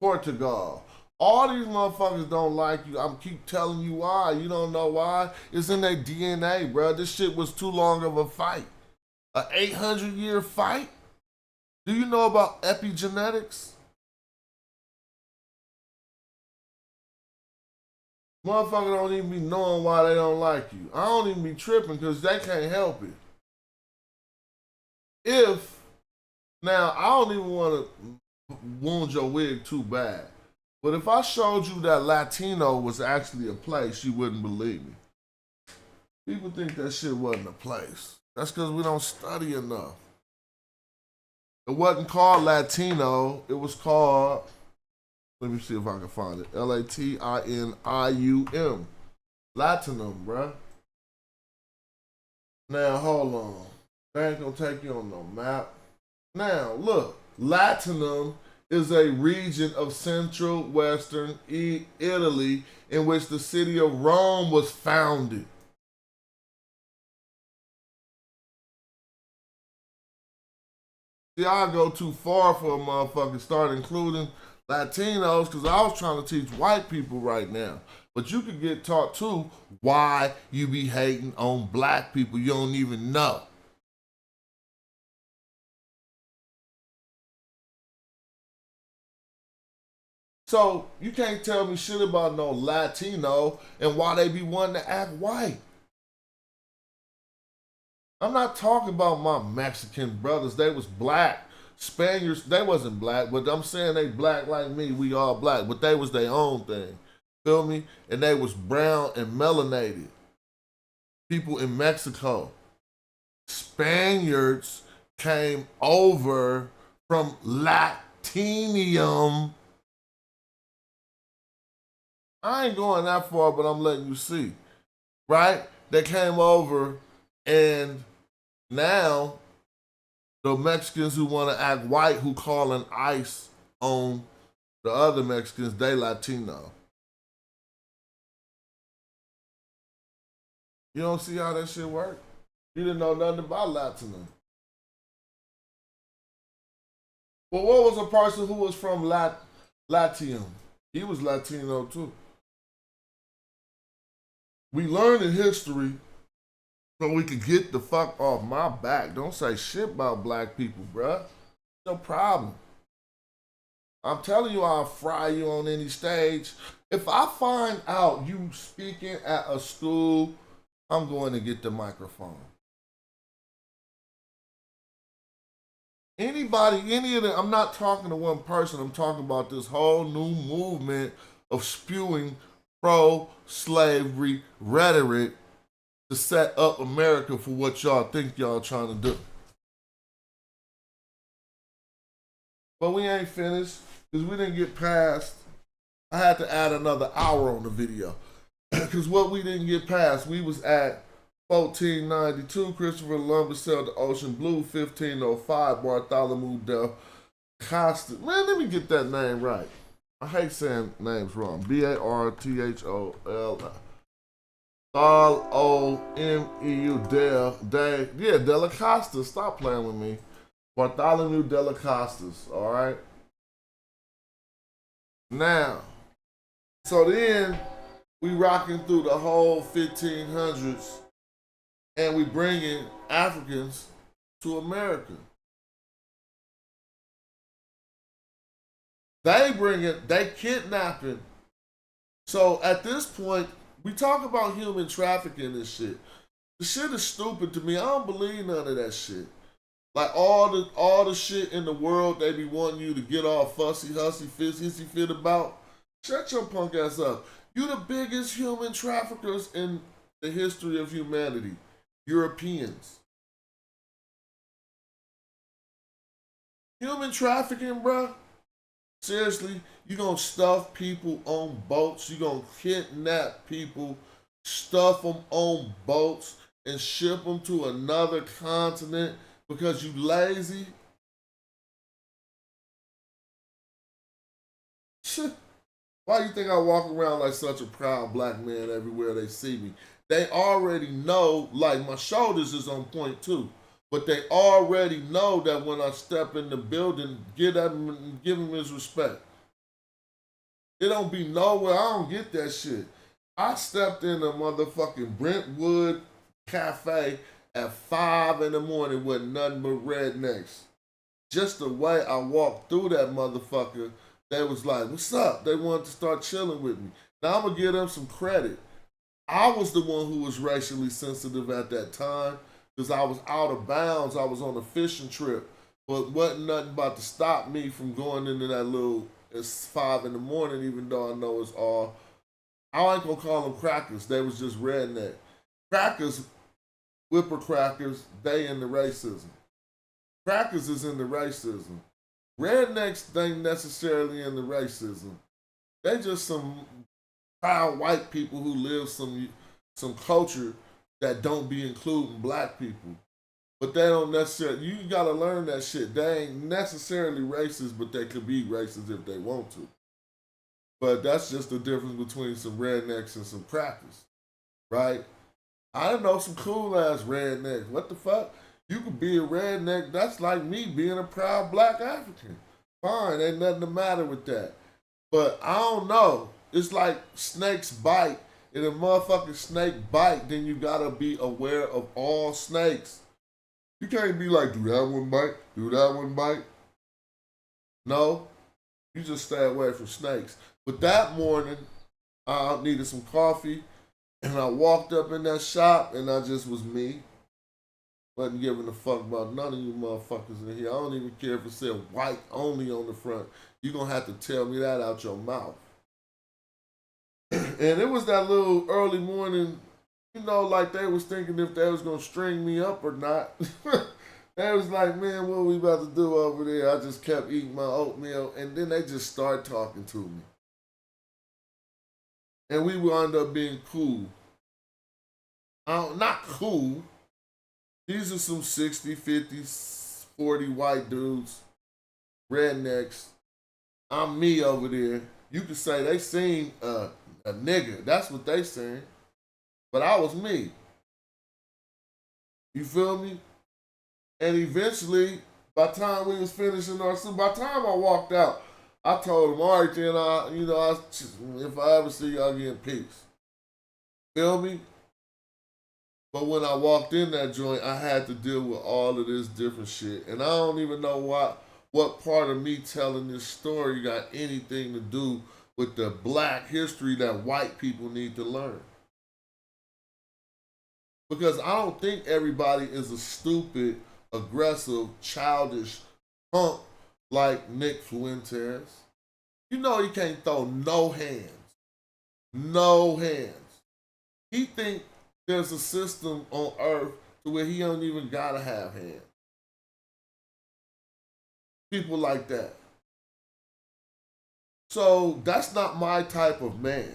Portugal. All these motherfuckers don't like you. I'm keep telling you why. You don't know why? It's in their DNA, bro. This shit was too long of a fight. An 800-year fight? Do you know about epigenetics? Motherfucker don't even be knowing why they don't like you. I don't even be tripping because they can't help it. Now, I don't even want to wound your wig too bad, but if I showed you that Latino was actually a place, you wouldn't believe me. People think that shit wasn't a place. That's because we don't study enough. It wasn't called Latino. It was called, let me see if I can find it, Latinium. Latinum, bruh. Now, hold on. That ain't gonna take you on no map. Now, look, Latinum is a region of central western Italy in which the city of Rome was founded. See, I go too far for a motherfucker start including Latinos because I was trying to teach white people right now. But you could get taught too why you be hating on black people you don't even know. So you can't tell me shit about no Latino and why they be wanting to act white. I'm not talking about my Mexican brothers. They was black. Spaniards, they wasn't black, but I'm saying they black like me. We all black, but they was their own thing. Feel me? And they was brown and melanated. People in Mexico. Spaniards came over from Latinium. I ain't going that far, but I'm letting you see. Right? They came over and now the Mexicans who want to act white, who calling ICE on the other Mexicans, they Latino. You don't see how that shit work? You didn't know nothing about Latino. Well, what was a person who was from Latium? He was Latino too. We learned in history so we could get the fuck off my back. Don't say shit about black people, bruh. No problem. I'm telling you, I'll fry you on any stage. If I find out you speaking at a school, I'm going to get the microphone. Anybody, any of them, I'm not talking to one person, I'm talking about this whole new movement of spewing pro-slavery rhetoric to set up America for what y'all think y'all trying to do. But we ain't finished because we didn't get past. I had to add another hour on the video because what we didn't get past, we was at 1492. Christopher Columbus sailed the ocean blue. 1505. Bartholomew de Costa. Man, let me get that name right. I hate saying names wrong. Bartholomew. De la Costa. Stop playing with me. Bartholomew de la Costas. All right. Now, so then we rocking through the whole 1500s, and we bringing Africans to America. They kidnapping. So at this point, we talk about human trafficking and shit. The shit is stupid to me. I don't believe none of that shit. Like all the shit in the world they be wanting you to get all fussy, hussy, hissy fit about. Shut your punk ass up. You the biggest human traffickers in the history of humanity. Europeans. Human trafficking, bruh. Seriously, you gonna stuff people on boats. You gonna kidnap people, stuff them on boats, and ship them to another continent because you lazy? Shit. Why you think I walk around like such a proud black man everywhere they see me? They already know, like my shoulders is on point too. But they already know that when I step in the building, give him his respect. It don't be nowhere. I don't get that shit. I stepped in a motherfucking Brentwood cafe at 5 in the morning with nothing but rednecks. Just the way I walked through that motherfucker, they was like, what's up? They wanted to start chilling with me. Now I'm gonna give them some credit. I was the one who was racially sensitive at that time because I was out of bounds. I was on a fishing trip, but wasn't nothing about to stop me from going into that little, it's 5 in the morning, even though I know it's all, I ain't gonna call them crackers. They was just redneck. Crackers, whipper crackers, they in the racism. Crackers is in the racism. Rednecks ain't necessarily in the racism. They just some proud white people who live some culture that don't be including black people. But they don't necessarily, you gotta learn that shit. They ain't necessarily racist, but they could be racist if they want to. But that's just the difference between some rednecks and some crackers, right? I know some cool ass rednecks. What the fuck? You could be a redneck. That's like me being a proud black African. Fine, ain't nothing the matter with that. But I don't know. It's like snakes bite. If a motherfucking snake bite, then you gotta be aware of all snakes. You can't be like, do that one bite? Do that one bite? No. You just stay away from snakes. But that morning, I needed some coffee, and I walked up in that shop, and I just was me. Wasn't giving a fuck about none of you motherfuckers in here. I don't even care if it said white only on the front. You're gonna have to tell me that out your mouth. And it was that little early morning, you know, like they was thinking if they was gonna string me up or not. They was like, man, what we about to do over there? I just kept eating my oatmeal, and then they just started talking to me. And we wound up being cool. Not cool. These are some 60, 50, 40 white dudes, rednecks. I'm me over there. You could say they seen a nigga. That's what they seen. But I was me. You feel me? And eventually, by the time we was finishing our suit, by the time I walked out, I told them, all right, then, if I ever see y'all again, peace. Feel me? But when I walked in that joint, I had to deal with all of this different shit. And I don't even know what part of me telling this story got anything to do with the black history that white people need to learn. Because I don't think everybody is a stupid, aggressive, childish punk like Nick Fuentes. You know he can't throw no hands. No hands. He think there's a system on earth to where he don't even gotta have hands. People like that. So that's not my type of man.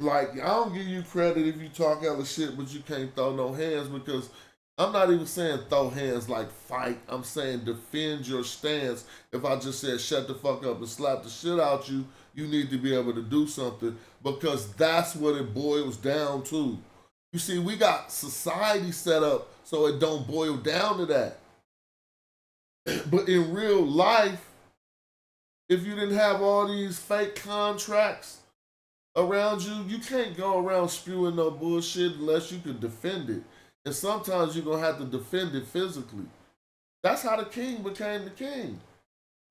Like, I don't give you credit if you talk hella shit, but you can't throw no hands, because I'm not even saying throw hands like fight. I'm saying defend your stance. If I just said shut the fuck up and slap the shit out you, you need to be able to do something, because that's what it boils down to. You see, we got society set up so it don't boil down to that. But in real life, if you didn't have all these fake contracts around you, you can't go around spewing no bullshit unless you can defend it. And sometimes you're going to have to defend it physically. That's how the king became the king.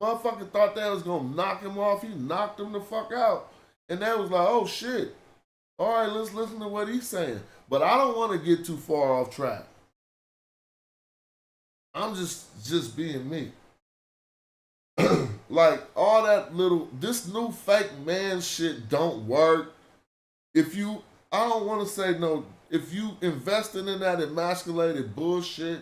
Motherfucker thought they was going to knock him off. He knocked him the fuck out. And they was like, oh shit. All right, let's listen to what he's saying. But I don't want to get too far off track. I'm just being me. Like, all that this new fake man shit don't work. I don't want to say no, if you investing in that emasculated bullshit,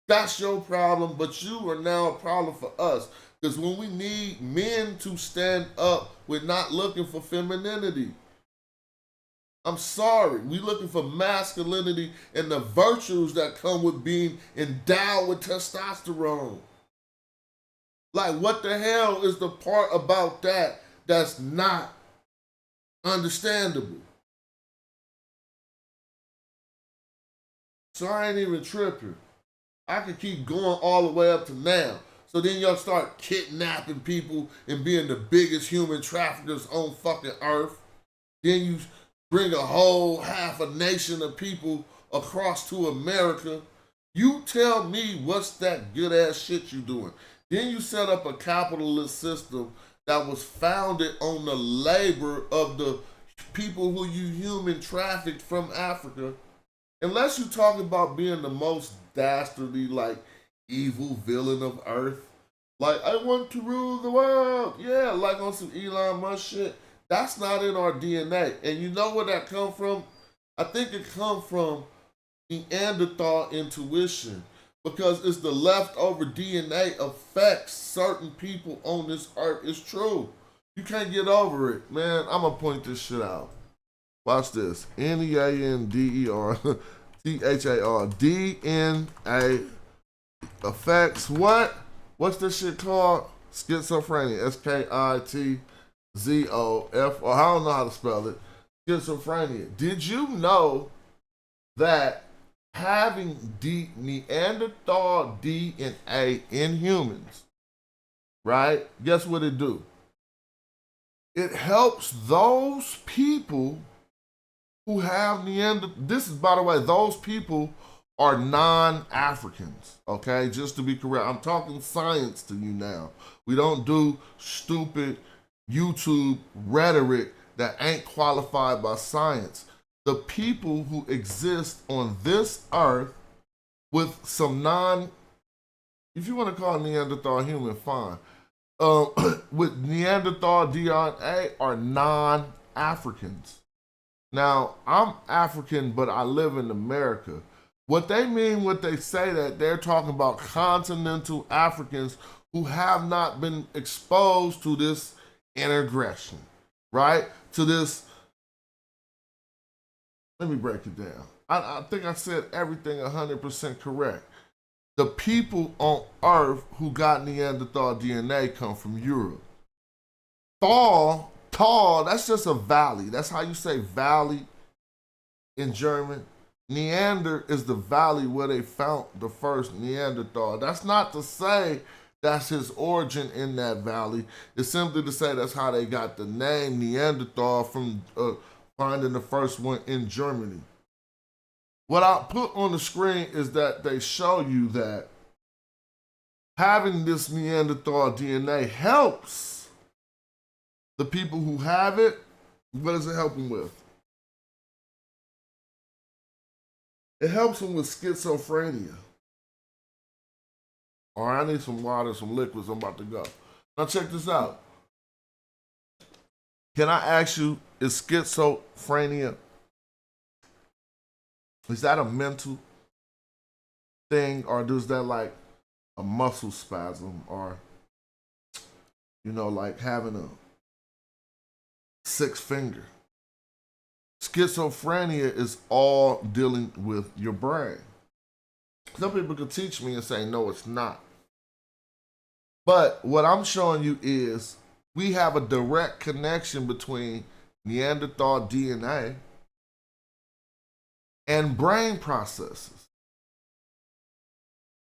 That's your problem, but you are now a problem for us. Because when we need men to stand up, we're not looking for femininity. I'm sorry. We're looking for masculinity and the virtues that come with being endowed with testosterone. Like, what the hell is the part about that that's not understandable? So I ain't even tripping. I could keep going all the way up to now. So then y'all start kidnapping people and being the biggest human traffickers on fucking earth. Then you bring a whole half a nation of people across to America. You tell me what's that good ass shit you doing. Then you set up a capitalist system that was founded on the labor of the people who you human trafficked from Africa. Unless you talk about being the most dastardly, like, evil villain of Earth. Like, I want to rule the world. Yeah, like on some Elon Musk shit. That's not in our DNA. And you know where that come from? I think it come from Neanderthal intuition. Because it's the leftover DNA affects certain people on this earth. It's true. You can't get over it. Man, I'm going to point this shit out. Watch this. Neanderthar. DNA affects what? What's this shit called? Schizophrenia. SKITZOF. Or I don't know how to spell it. Schizophrenia. Did you know that having Neanderthal DNA in humans, right? Guess what it do? It helps those people who have Neanderthal. This is, by the way, those people are non-Africans, okay? Just to be correct. I'm talking science to you now. We don't do stupid YouTube rhetoric that ain't qualified by science. The people who exist on this earth with some if you want to call Neanderthal human, fine. With Neanderthal DNA are non-Africans. Now, I'm African, but I live in America. What they mean when they say that, they're talking about continental Africans who have not been exposed to this integration, right? To this, let me break it down. I think I said everything 100% correct. The people on Earth who got Neanderthal DNA come from Europe. Tall, that's just a valley. That's how you say valley in German. Neander is the valley where they found the first Neanderthal. That's not to say that's his origin in that valley. It's simply to say that's how they got the name Neanderthal from finding the first one in Germany. What I put on the screen is that they show you that having this Neanderthal DNA helps the people who have it. What does it help them with? It helps them with schizophrenia. All right, I need some water, some liquids. I'm about to go. Now check this out. Can I ask you, is schizophrenia, is that a mental thing, or is that like a muscle spasm, or, you know, like having a sixth finger? Schizophrenia is all dealing with your brain. Some people could teach me and say, no, it's not. But what I'm showing you is we have a direct connection between Neanderthal DNA and brain processes,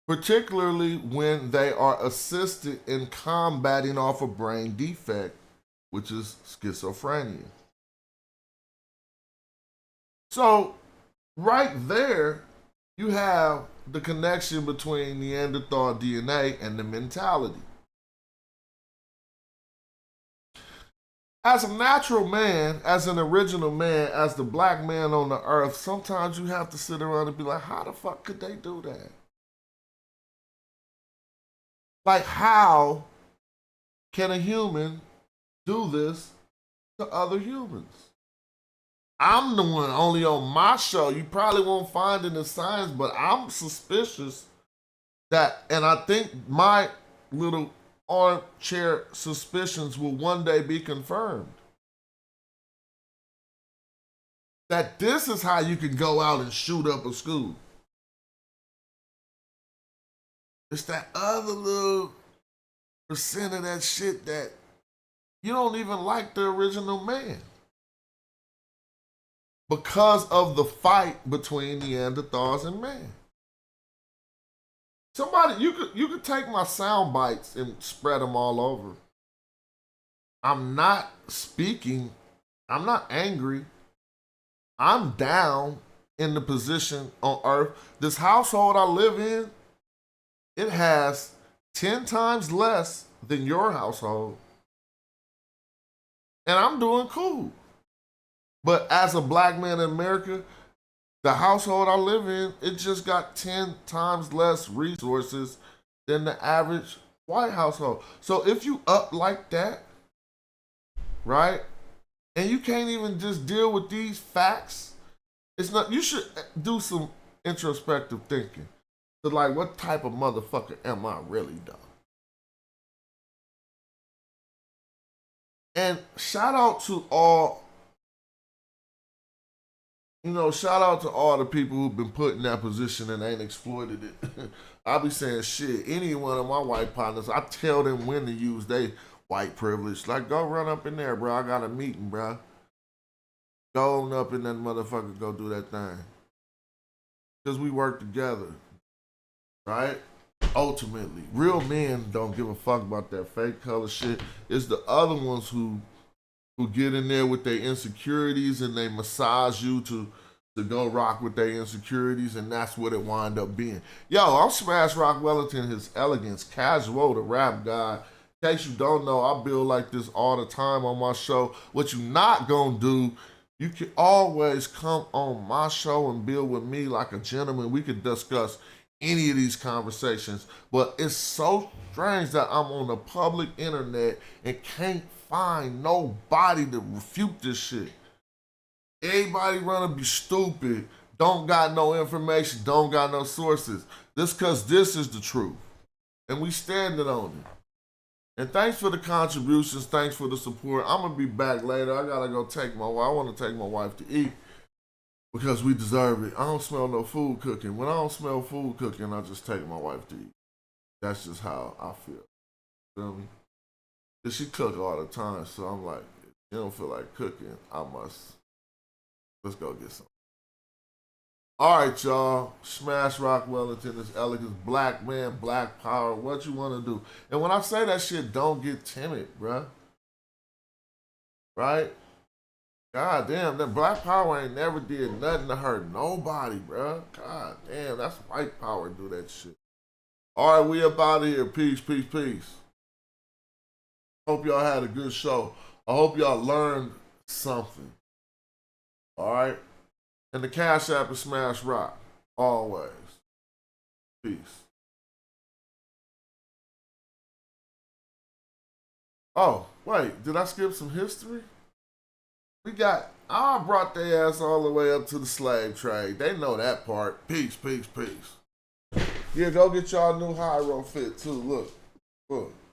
particularly when they are assisted in combating off a brain defect, which is schizophrenia. So right there, you have the connection between Neanderthal DNA and the mentality. As a natural man, as an original man, as the black man on the earth, sometimes you have to sit around and be like, how the fuck could they do that? Like, how can a human do this to other humans? I'm the one only on my show. You probably won't find it in science, but I'm suspicious That, and I think my little armchair suspicions will one day be confirmed. That this is how you can go out and shoot up a school. It's that other little percent of that shit that you don't even like the original man. Because of the fight between Neanderthals and man. Somebody, you could take my sound bites and spread them all over. I'm not speaking, I'm not angry. I'm down in the position on earth. This household I live in, it has 10 times less than your household. And I'm doing cool. But as a black man in America, the household I live in, it just got 10 times less resources than the average white household. So if you up like that, right, and you can't even just deal with these facts, it's not, you should do some introspective thinking. So like, what type of motherfucker am I really, though? And shout out to all, shout out to all the people who've been put in that position and ain't exploited it. I be saying shit, any one of my white partners, I tell them when to use their white privilege. Like, go run up in there, bro. I got a meeting, bro. Go on up in that motherfucker, go do that thing. Because we work together, right? Ultimately, real men don't give a fuck about that fake color shit. It's the other ones who get in there with their insecurities and they massage you to go rock with their insecurities, and that's what it wind up being. Yo, I'm Smash Rock Wellington, his elegance, Casual, the rap guy. In case you don't know, I build like this all the time on my show. What you not gonna do, you can always come on my show and build with me like a gentleman. We could discuss any of these conversations, but it's so strange that I'm on the public internet and can't find nobody to refute this shit. Everybody wanna be stupid, don't got no information, don't got no sources. This cause this is the truth. And we standing on it. And thanks for the contributions, thanks for the support. I'm gonna be back later. I gotta go take my wife. I wanna take my wife to eat because we deserve it. I don't smell no food cooking. When I don't smell food cooking, I just take my wife to eat. That's just how I feel. Feel me? Cause she cook all the time, so I'm like, if you don't feel like cooking, let's go get some. All right, y'all. Smash Rock Wellington, this elegance, black man, black power. What you want to do? And when I say that shit, don't get timid, bruh. Right? God damn, that black power ain't never did nothing to hurt nobody, bruh. God damn, that's white power do that shit. All right, we up out of here. Peace, peace, peace. Hope y'all had a good show. I hope y'all learned something. All right? And the Cash App is Smash Rock. Always. Peace. Oh, wait. Did I skip some history? I brought their ass all the way up to the slave trade. They know that part. Peace, peace, peace. Yeah, go get y'all new Hyro fit, too. Look.